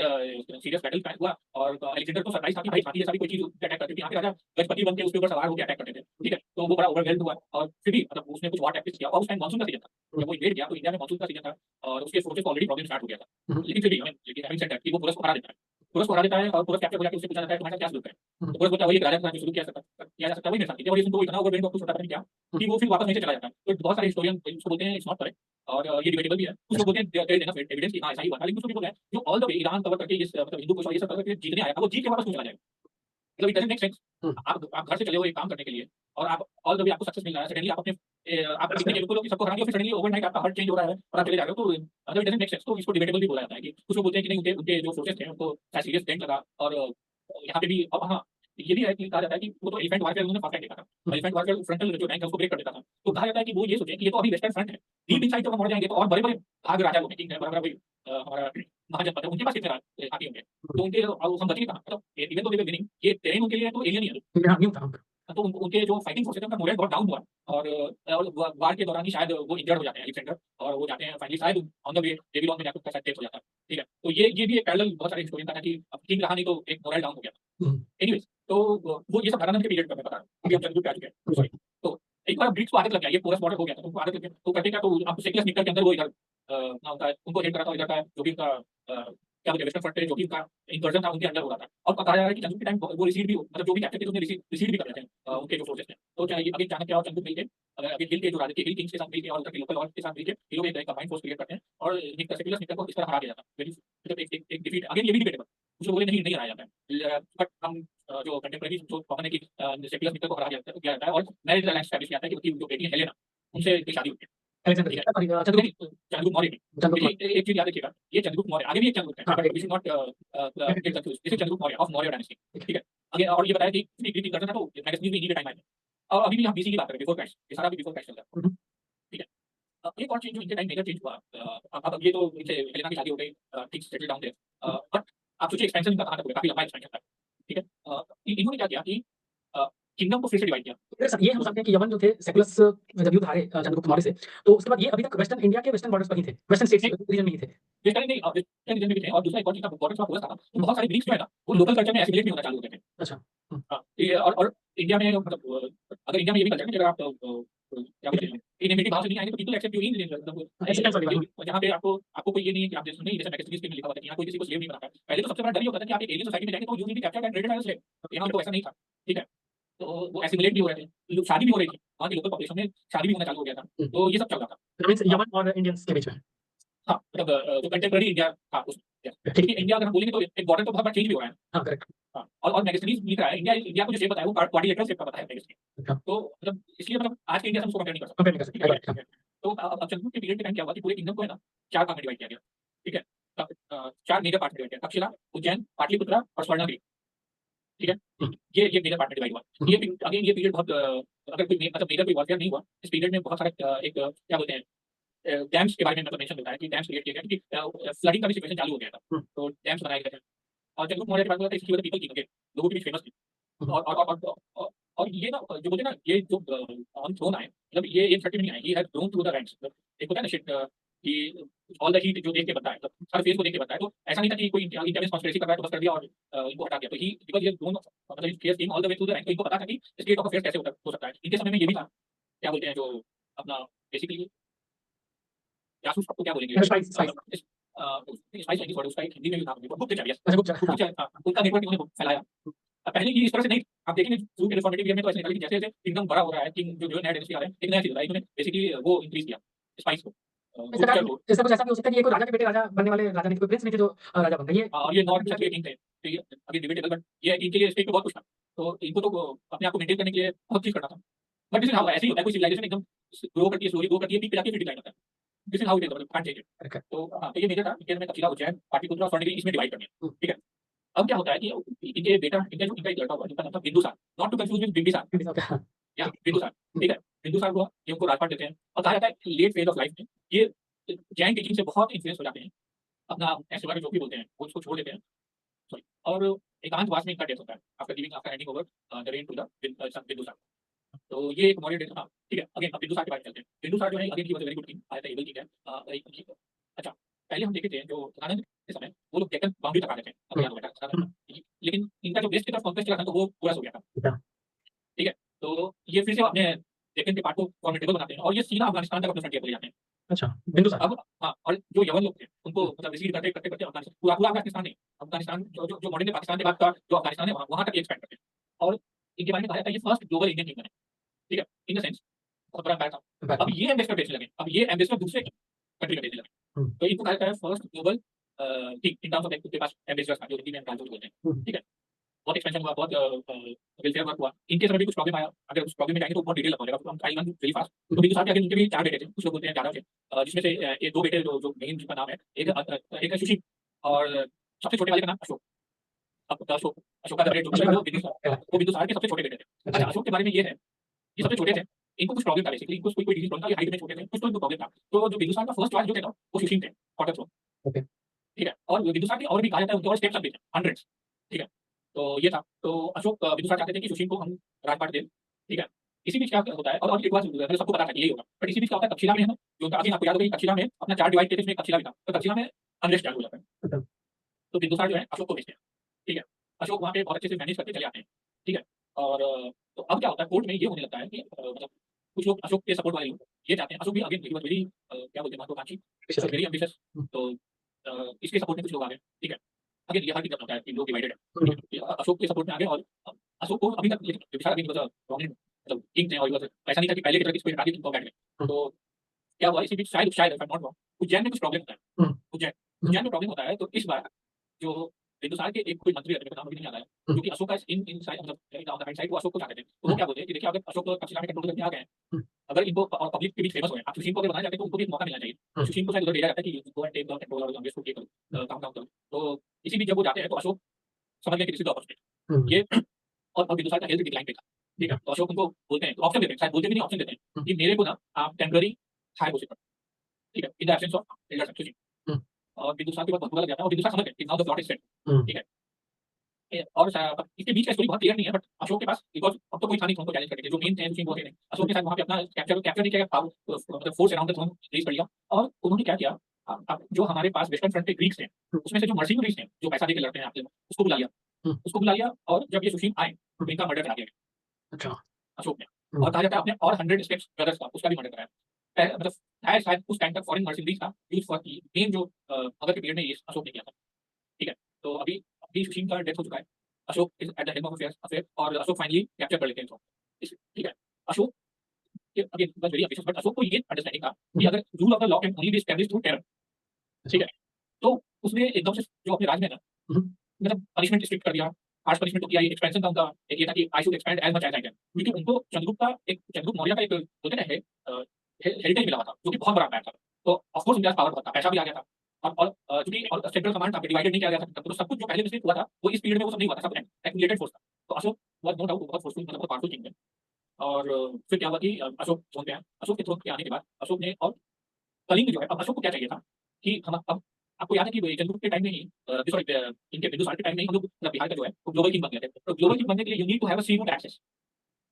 सीरियस बैटल हुआ, और अलेक्जेंडर को सरप्राइज था कि भाई हाथी जैसा भी कोई चीज अटैक करती थी, यहाँ के राजा गजपति बन के उसके ऊपर सवार होकर अटैक करते थे, ठीक है। तो वो बड़ा ओवरवेल्ड हुआ और फिर भी मतलब उसने कुछ वॉर टैक्टिक्स किया। और उस टाइम मानसून का सीजन था, जब वो इन्वेड किया तो इंडिया में मानसून का सीजन था और उसके फोर्सेस को ऑलरेडी प्रॉब्लम स्टार्ट हो गया था। लेकिन फिर भी लेकिन हैविंग सेड दैट कि वो पोरस को हरा देता है, पोरस को हरा देता है और पोरस कैप्चर हो जाके उससे पूछा जाता है तुम्हारे साथ क्या सलूक है। तो पोरस बोलता है वही एक राजा था जो शुरू किया जा सकता है, वही मेरे साथ किया। और ये सुनको इतना ओवरवेल्ड और कुछ होता नहीं क्या कि वो फिर वापस नीचे चला जाता है। तो बहुत सारे हिस्टोरियन उसको बोलते हैं इट्स नॉट करेक्ट, और ये डिबेटेबल भी है। कुछ लोग बोलते हैं देयर इज एनफ एविडेंस कि हां ऐसा ही हुआ था, लेकिन कुछ लोग बोलते हैं जो all the way Iran cover करके इस मतलब हिंदू कुश और ये सब कवर करके जीतने आया था, वो जीत के वापस क्यों चला जाएगा? मतलब इट डजंट मेक सेंस। आप घर से चले हो एक काम करने के लिए और आप ऑल द वे आपको सक्सेस मिल रहा है, सडनली आप अपने आप इतने केवल लोग सबको हरा दिया, फिर सडनली ओवरनाइट आपका हार्ट चेंज हो रहा है और आप चले जा रहे हो, तो मतलब इट डजंट मेक सेंस। तो इसको डिबेटेबल भी बोला जाता है कि कुछ लोग बोलते हैं कि नहीं उनके उनके जो फोर्सेस थे उनको शायद सीरियस डेंट लगा। और यहाँ पे भी अब हाँ, ये भी है कि कहा जाता है कि वो तो एलिफेंट वारफेयर उन्होंने फर्स्ट टाइम देखा था। एलिफेंट वारफेयर फ्रंटल जो रैंक है उसको ब्रेक कर देता था। तो कहा जाता है कि वो ये सोचे कि ये तो अभी वेस्टर्न फ्रंट है, डीप इनसाइड जब हम मर जाएंगे तो और बड़े-बड़े भाग राजा लोग हैं, किंग है, बड़ा-बड़ा वही हमारा महाजनपद है, उनके पास कितने हाथी होंगे। तो उनके हम बच नहीं कहाँ, मतलब इवन तो दे वर विनिंग, ये टेरेन उनके लिए तो एलियन ही है। हाँ, न्यू था। तो उनके जो फाइटिंग फोर्सेस है उनका मोरल बहुत डाउन हुआ और वार के दौरान ही शायद वो इंजर्ड हो जाते हैं एलेक्जेंडर, और वो जाते हैं फाइनली शायद ऑन द वे बेबीलोन में जाकर उनका शायद डेथ हो जाता है। ठीक है, तो ये भी एक पैरेलल बहुत सारे हिस्टोरियन का था कि अब किंग रहा नहीं तो एक मोरल डाउन हो गया था। एनीवेज, तो वो ये सब राजानंद के पीरियड का मैं बता रहा हूँ, अभी हम चंद्रगुप्त पे आ चुके हैं, सॉरी। तो एक बार ब्रिटिश को आदत लग गया, ये पोरस बॉर्डर हो गया था, तो उनको आदत लग गया, तो करते क्या, तो आपको सेकुलर निकल के अंदर वो इधर ना होता है, उनको हेड करा था इधर का जो भी उनका क्या बोलते हैं वेस्टर्न फ्रंट पे जो भी उनका इंकर्जन था उनके अंदर हो रहा था। और कहा जा रहा है कि चंद्रगुप्त के टाइम वो रिसीड भी मतलब जो भी कैप्चर थे उसने रिसीड भी कर रहे थे उनके जो फोर्सेस थे। तो क्या अभी चाणक्य और चंद्रगुप्त मिलके अभी हिल के जो राजा थे, हिल किंग्स के साथ मिलके और उधर के लोकल लॉर्ड्स के साथ मिलके ये लोग एक कंबाइंड फोर्स क्रिएट करते हैं और निकल सेकुलर निकल को इस तरह हरा दिया जाता है। मतलब एक डिफीट अगेन ये भी डिबेटेबल, कुछ लोग बोले नहीं नहीं हराया जाता है, बट हम जो कंटेम्परेरी जो कॉमन है कि सेकुलर निकल को हरा दिया जाता है और मैरिज अलायंस एस्टैब्लिश किया जाता है कि उनकी जो बेटी है हेलेना, उनसे इनकी शादी होती है। अलेक्जेंडर ठीक है, सॉरी, चंद्रगुप्त। चंद्रगुप्त मौर्य नहीं। चंद्रगुप्त एक चीज याद रखिएगा, ये चंद्रगुप्त मौर्य, आगे भी एक चंद्रगुप्त हाँ, है, correct. We should not get confuse, this is Chandragupta Maurya of Maurya dynasty. ठीक है, आगे और ये बताया कि ग्रीक इंकर्जन था तो मैगजीन में इन्हीं के टाइम आए थे, और अभी भी हम बीसी की बात करें, बिफोर क्राइस्ट, ये सारा भी बिफोर क्राइस्ट चल रहा है। ठीक है, एक और चीज जो इनके टाइम मेजर चेंज हुआ, अब ये तो इनसे हेलेना की शादी हो गई, things settle down there, but आप सोचिए एक्सपेंशन का कहां तक हो गया, काफी लंबा एक्सपेंशन था। ठीक है, इन्होंने क्या किया कि किंगडम को फिर से डिवाइड किया। ये हम समझते हैं कि यवन जो थे सेकुलर्स जब युद्ध हारे चंद्रगुप्त मौर्य से, तो उसके बाद ये अभी तक वेस्टर्न इंडिया के वेस्टर्न बॉर्डर्स पर ही थे, वेस्टर्न स्टेट्स रीजन में ही थे। वेस्टर्न नहीं, वेस्टर्न रीजन में भी थे, और दूसरा एक और चीज था, बॉर्डर का फोकस था, तो बहुत सारे ग्रीक्स जो है ना वो लोकल कल्चर में एसिमिलेट नहीं होना चालू हो गए थे। अच्छा। हाँ, ये और इंडिया में मतलब अगर इंडिया में ये भी कल्चर है कि अगर आप क्या बोलते हैं इनएबिलिटी भाव से नहीं आएंगे तो पीपल एक्सेप्ट यू इन मतलब एक्सेप्टेंस वाली बात। जहाँ पे आपको कोई ये नहीं है कि आप जैसे नहीं, जैसे मैगजीन्स में लिखा हुआ था कि यहाँ कोई किसी को स्लेव नहीं बनाता है। पहले तो सबसे बड़ा डर ये होता था कि आप एक एलियन सोसाइटी में जाएंगे तो you will be captured and traded as slave, यहाँ उनको ऐसा नहीं था। ठीक है, तो वो एसिमिलेट भी हो रहे थे, लोग शादी भी हो रही थी, वहाँ की लोकल पॉपुलेशन में शादी भी होना चालू हो गया था, तो ये सब चल रहा था। मींस यवन और इंडियंस के बीच में। हाँ, मतलब जो कंटेम्पररी इंडिया था उसमें, ठीक क्योंकि इंडिया अगर हम बोलेंगे तो एक बॉर्डर तो बहुत बार चेंज भी हो रहा है। हाँ, करेक्ट। हाँ, और मैगजीन्स लिख रहा है इंडिया इंडिया को जो शेप बताया वो क्वाड्रिलेटरल शेप का बताया मैगजीन। अच्छा। तो मतलब इसलिए मतलब आज के इंडिया से उसको कंपेयर नहीं कर सकते। कंपेयर नहीं कर सकते, राइट। ठीक है, तो अब चंद्रगुप्त के पीरियड के टाइम क्या हुआ कि पूरे किंगडम को है ना चार भाग में डिवाइड किया गया। ठीक है, चार मेजर पार्ट में डिवाइड किया, तक्षशिला, उज्जैन, पाटलिपुत्र और स्वर्णगिरी। ठीक है, ये मेजर पार्ट में डिवाइड हुआ। ये अगेन ये पीरियड बहुत अगर कोई मतलब मेजर कोई वॉरफेयर नहीं हुआ इस पीरियड में, बहुत सारा एक क्या बोलते हैं डैम्स के बारे में मतलब मेंशन मिलता है कि डैम्स क्रिएट किए गए क्योंकि फ्लडिंग का भी सिचुएशन चालू हो गया था, तो डैम्स बनाए गए थे। और चंद्रगुप्त मौर्य के बाद होता है इसकी वजह पीपल किंग के लोगों के बीच फेमस थी। और ये ना जो बोलते हैं ना ये जो ऑन थ्रोन आए, मतलब ये एक सर्टिफिकेट नहीं आए, he has grown through the ranks. एक होता है ना शिट कि ऑल द हीट जो देख के बनता है, मतलब हर फेस को देख के बनता है, तो ऐसा नहीं था कि कोई इंटेलिजेंस कॉन्स्पिरेसी कर रहा है तो बस कर दिया और इनको हटा दिया। तो ही बिकॉज़ ये ग्रोन मतलब ही face king all the way through the rank, तो इनको पता था कि स्टेट ऑफ अफेयर्स कैसे हो सकता है। इनके समय में ये भी था, क्या बोलते हैं जो अपना बेसिकली जासूस आपको क्या बोलेंगे? स्पाइस स्पाइस नहीं, सॉरी उसका एक हिंदी में भी नाम है, गुप्तचर, यस। अच्छा, गुप्तचर, हाँ। गुप्तचर, हाँ, उनका नेटवर्क इन्होंने फैलाया। पहले ये इस तरह से नहीं, आप देखेंगे शुरू के रिफॉर्मेटिव ईयर में तो ऐसे निकला कि जैसे-जैसे किंगडम बड़ा हो रहा है, किंग जो नया डायनेस्टी आ रहा है, एक नया चीज़ हो रहा है, इन्होंने बेसिकली वो इंक्रीज़ किया स्पाइस को, इस प्रकार गुप्तचर को। इसका कुछ ऐसा भी हो सकता है कि ये कोई राजा के बेटे राजा बनने वाले राजा नहीं थे, कोई प्रिंस नहीं थे जो राजा बन गए। ये और ये नॉर्थ के किंग थे, तो ये अभी डिबेटेबल, बट ये है कि इनके लिए स्टेट पे बहुत कुछ था। तो इनको तो अपने आप को मेंटेन करने के लिए बहुत चीज़ करना था। बट दिस इज़ हाउ, ऐसे ही होता है, कोई सिविलाइजेशन एकदम ग्रो करती है, स्लोली ग्रो करती है, पीक पे जाके फिर डिक्लाइन होता है। This is how it is, मतलब कांट चेंज इट। तो हाँ, तो ये मेजर था, इनके में तक्षशिला, उज्जैन, पाटलिपुत्र और स्वर्णगिरी इसमें डिवाइड कर दिया। ठीक है, अब क्या होता है कि इनके बेटा इनका एक लड़का हुआ जिसका नाम था Bindusara, not to confuse with Bimbisara, या बिंदुसार। ठीक है, बिंदुसार हुआ, ये उनको राजपाट देते हैं, और कहा जाता है लेट फेज ऑफ लाइफ में ये जैन टीचिंग से बहुत इन्फ्लुएंस हो जाते हैं, अपना ऐसे जो भी बोलते हैं वो उसको छोड़ देते हैं, सॉरी, और एकांतवास में इनका डेथ होता है after giving after handing over the reign to the Bindusara. तो ये एक मॉडर्न डेथ था। ठीक है, अगेन अब बिंदुसार के बारे में चलते हैं। बिंदुसार जो है again he was a very good king, आया था एबल किंग है। अच्छा, पहले हम देखे थे जो आनंद के समय वो लोग डेक्कन बाउंड्री तक आते थे, अब याद होगा लेकिन इनका जो वेस्ट की तरफ कॉन्क्वेस्ट चला था तो वो पूरा हो गया था। ठीक है, तो ये फिर से अपने डेक्कन के पार्ट को फॉर्मेटेबल बनाते हैं और ये सीधा अफगानिस्तान तक अपने फ्रंटियर पर ले जाते हैं। अच्छा, बिंदुसार। अब हाँ, और जो यवन लोग थे उनको मतलब रिसीड करते करते करते अफगानिस्तान, पूरा पूरा अफगानिस्तान नहीं, अफगानिस्तान जो मॉडर्न डे पाकिस्तान के बाद का जो अफगानिस्तान है वहाँ तक एक्सपेंड करते हैं। और इनके बारे में कहा जाता है ये फर्स्ट ग्लोबल इंडियन किंग बने। ठीक है, इन द सेंस बहुत बड़ा एम्पायर था। अब ये एम्बेसडर भेजने लगे, अब ये एम्बेसडर दूसरे कंट्री में भेजने लगे, तो इनको कहा जाता है first global king in terms of उनके पास एम्बेसडर्स था, जो हिंदी में एम्बेसडर बोलते हैं। ठीक है, बहुत एक्सपेंशन हुआ, बहुत वेलफेयर वर्क हुआ। इनके समय भी कुछ प्रॉब्लम आया, अगर उस प्रॉब्लम में जाएंगे तो बहुत डिटेल लगेगा, हम आई वन वेरी फास्ट। तो बिंदुसार के आगे उनके भी 4 बेटे थे, कुछ लोग बोलते हैं 11 थे, जिसमें से ये 2 बेटे जो मेन जिनका नाम है, एक है सुशील और सबसे छोटे वाले का नाम अशोक। अब अशोका द ग्रेट जो है वो बिंदुसार के सबसे छोटे बेटे थे। अच्छा, अशोक के बारे में ये है, ये सबसे छोटे थे, इनको कुछ प्रॉब्लम था बेसिकली, इनको कोई डिजीज प्रॉब्लम था, ये हाइट में छोटे थे, कुछ तो इनको प्रॉब्लम था। तो जो बिंदुसार का फर्स्ट चॉइस जो थे ना, वो सुशील थे, कॉटन थ्रोन। ओके। ठीक है, और बिंदुसार के और भी कहा जाता है, उनके और स्टेप्स भी थे, हंड्रेड्स। ठीक है, तो ये था। तो अशोक बिंदुसार चाहते थे कि सुशील को हम राजपाट दें। ठीक है, इसी बीच क्या होता है, और एक बात मतलब सबको पता था कि यही होगा, बट इसी बीच क्या होता है, तक्षशिला में है ना, जो उनका अभी आपको याद होगा कि तक्षशिला में अपना 4 डिवाइड थे, इसमें तक्षशिला भी था, तो तक्षशिला में अनरेस्ट चालू हो जाता है। तो बिंदुसार जो है अशोक को भेजते हैं। ठीक है, अशोक वहाँ पे बहुत अच्छे से मैनेज करके चले आते हैं। ठीक है, और तो अब क्या होता है, कोर्ट में ये होने लगता है कि मतलब कुछ लोग अशोक के सपोर्ट वाले लोग ये चाहते हैं, अशोक भी अगेन ही वाज वेरी क्या बोलते हैं, महत्वाकांक्षी, वेरी एम्बिशियस। तो इसके सपोर्ट में कुछ लोग आ गए। ठीक है, अगेन ये हर किस्म होता है कि लोग डिवाइडेड है। ठीक है, अशोक के सपोर्ट में आ गए, और अशोक को अभी तक बिंदुसार अभी मतलब प्रोमिनेंट मतलब किंग थे, और ऐसा नहीं था कि पहले की तरह किसी को किंग को बैठ गए। तो क्या हुआ, इसी बीच शायद शायद नॉट रॉन्ग, उज्जैन में कुछ प्रॉब्लम होता है। उज्जैन में प्रॉब्लम होता है, तो इस बार जो बिंदुसार के एक कोई मंत्री रहते हैं, नाम अभी नहीं याद आया, जो कि अशोक का इन साइड मतलब ऑन द राइट साइड, वो अशोक को चाहते थे। तो वो क्या बोलते हैं कि देखिए, अगर अशोक तक्षशिला में कंट्रोल करके आ गए हैं, अगर इनको और पब्लिक के बीच फेमस हो गए, आप सुशील को अगर बनाना चाहते हैं तो उनको भी एक मौका मिलना चाहिए। तो सुशील को शायद उधर भेजा जाता है कि go and take the control और कांग्रेस को ये करो, काम करो। तो इसी बीच जब वो जाते हैं तो अशोक समझ गए कि दिस इज द अपॉर्चुनिटी ये, और बिंदुसार का हेल्थ डिक्लाइन पे था। ठीक है, तो अशोक उनको बोलते हैं, ऑप्शन देते हैं, शायद बोलते भी नहीं, ऑप्शन देते हैं कि मेरे को ना आप टेम्पररी हायर पोजीशन पर, ठीक है, in the absence of elder Sushil. और बिंदुसार के बाद बहुत बुरा लग जाता है, और बिंदुसार समझ गए कि now the plot is set. ठीक है, और इसके बीच का स्टोरी बहुत क्लियर नहीं है, बट अशोक के पास बिकॉज अब तो कोई था नहीं थ्रोन को चैलेंज करके, जो मेन थे सुशील वो थे नहीं। अशोक के साथ वहां पे अपना कैप्चर नहीं किया, मतलब force around the throne raise कर लिया, और उन्होंने क्या किया, अब जो हमारे पास वेस्टर्न फ्रंट पे ग्रीक्स थे, उसमें से जो मर्सिनरीज थे, जो पैसा देके लड़ते हैं आपके, उसको बुला लिया, उसको बुला लिया, और जब ये सुशील आए तो इनका मर्डर करा दिया अच्छा। अशोक ने। और कहा जाता है अपने और 100 स्टेप्स ब्रदर्स का, उसका भी मर्डर कराया। मतलब शायद उस टाइम तक फॉरेन मर्सिनरीज का यूज फॉर मेन जो मगध के पीरियड में ये अशोक ने किया था। ठीक है, तो अभी अभी सुशील का डेथ हो चुका है, Ashok is at the helm of affair, और अशोक फाइनली कैप्चर कर लेते हैं थ्रोन। ठीक है, Ashok again was very ambitious, but Ashok को ये अंडरस्टैंडिंग था कि अगर rule of the law can only B established through terror. ठीक है, तो उसने एकदम से जो अपने राज में ना, मतलब पनिशमेंट स्ट्रिक्ट कर दिया, हार्श पनिशमेंट तो किया, एक्सपेंशन था उनका, एक ये था कि I should expand as much as I can, क्योंकि उनको चंद्रगुप्त मौर्य का एक बोलते हैं ना हेरिटेज मिला हुआ था, जो कि बहुत बड़ा पैर था। तो ऑफ कोर्स उनके पास पावर बहुत था, पैसा भी आ गया था, और चूंकि और सेंट्रल कमांड था, डिवाइडेड नहीं किया गया था, तो सब कुछ जो पहले मिस्टेक हुआ था वो इस पीरियड में वो सब नहीं हुआ था, सब एक्यूमुलेटेड फोर्स था। तो अशोक वाज नो डाउट बहुत फोर्सफुल, मतलब बहुत पावरफुल किंग थे। और फिर क्या हुआ कि अशोक थ्रोन पे आए, अशोक के थ्रोन पे आने के बाद अशोक ने, और कलिंग जो है, अब अशोक को क्या चाहिए था कि हम अब आपको याद है कि चंद्रगुप्त के टाइम में ही सॉरी इनके बिंदुसार के टाइम में ही हम लोग मतलब बिहार का जो है वो ग्लोबल किंग बन गए थे। तो ग्लोबल किंग बनने के लिए you need to have a sea route access,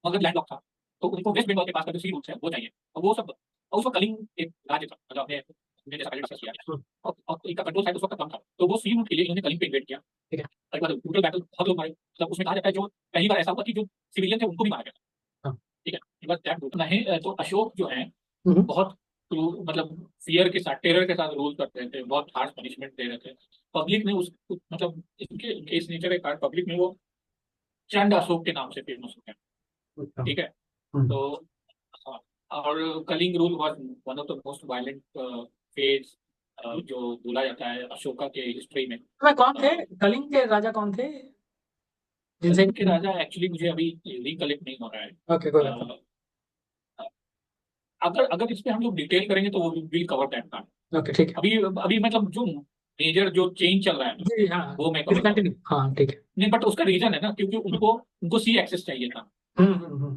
Magadha landlocked था, तो उनको वेस्ट बंगाल के पास का जो सी रूट्स है वो चाहिए, और वो सब, और उस वक्त कलिंग एक राज्य था, मतलब आपने हमने जैसा पहले डिस्कस किया, और इनका कंट्रोल शायद उस वक्त कम था, तो वो सी रूट के लिए इन्होंने कलिंग पे इन्वेट किया। ठीक है, एक बार ब्रूटल बैटल, बहुत लोग मारे, मतलब उसमें कहा जाता है जो पहली बार ऐसा हुआ कि जो सिविलियन थे उनको भी मारा गया। ठीक है, एक बार दैट ब्रूटल नहीं, तो अशोक जो है बहुत मतलब फियर के साथ, टेरर के साथ रूल करते थे, बहुत हार्श पनिशमेंट दे रहे थे। पब्लिक ने उस मतलब इनके इस नेचर के कारण पब्लिक में वो चंड अशोक के नाम से फेमस हो गया। ठीक है, तो हाँ, और Kalinga rule was one of the most violent phase जो बोला जाता है अशोका के हिस्ट्री में। मैं कौन थे कलिंग के राजा, कौन थे जिनसे? कलिंग के राजा एक्चुअली मुझे अभी रिकलेक्ट नहीं हो रहा है। ओके, कोई बात नहीं। अगर अगर इस पे हम लोग डिटेल करेंगे तो वो will cover that part. Okay, ठीक है। अभी अभी मतलब जो मेजर जो चेंज चल रहा है जी हाँ, वो मैं प्लीज कवर करूँ। कंटिन्यू। हाँ, ठीक है। नहीं, बट उसका रीजन है ना, क्योंकि उनको उनको सी एक्सेस चाहिए था,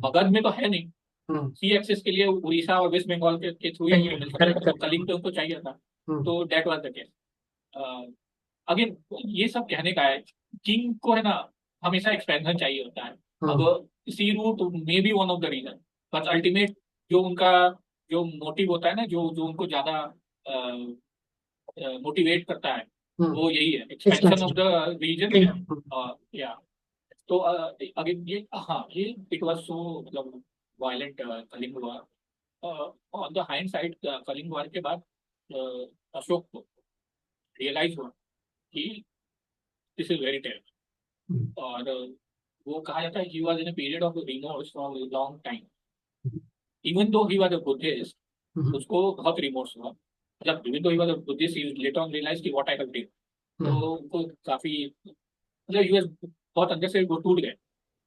मगध में तो है नहीं, सी एक्सेस के लिए उड़ीसा और वेस्ट बंगाल के थ्रू ही उनको मिल सकता था, तो कलिंग पे उनको चाहिए था। तो that was the case. Again ये सब कहने का है, किंग को है ना हमेशा एक्सपेंशन चाहिए होता है। अब see root may be one of the reason, but ultimate जो उनका जो मोटिव होता है ना, जो जो उनको ज्यादा मोटिवेट करता है, वो यही है, एक्सपेंशन ऑफ द रीजन। या तो अगेन ये, हाँ, ये इट वाज सो मतलब violent Kalinga war. On the hind side Kalinga war के बाद अशोक को रियलाइज हुआ कि दिस इज वेरी टेरिबल, और वो कहा जाता है he was in a period of remorse for long time, even though he was a Buddhist, उसको बहुत रिमोर्स हुआ, मतलब even though he was a Buddhist he later on realise कि व्हाट आई हैव डिड। तो उनको काफी मतलब he was बहुत अंदर से वो टूट गए।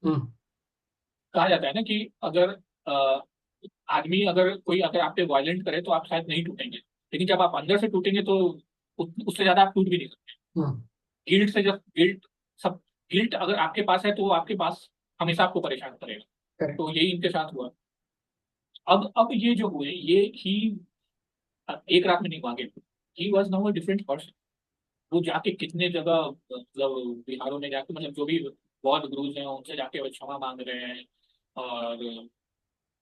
कहा जाता है ना कि अगर आदमी अगर कोई अगर आप पे वायलेंट करे तो आप शायद नहीं टूटेंगे, लेकिन जब आप अंदर से टूटेंगे तो उससे ज्यादा आप टूट भी नहीं सकते। गिल्ट से जब गिल्ट सब गिल्ट अगर आपके पास है तो वो आपके पास हमेशा आपको परेशान करेगा। करेक्ट। तो यही इनके साथ हुआ। अब ये जो हुए ये ही एक रात में नहीं भागे। He was now a different person. वो जाके कितने जगह मतलब बिहारों में जाके मतलब जो भी बौद्ध गुरुज हैं उनसे जाके वो क्षमा मांग रहे हैं। और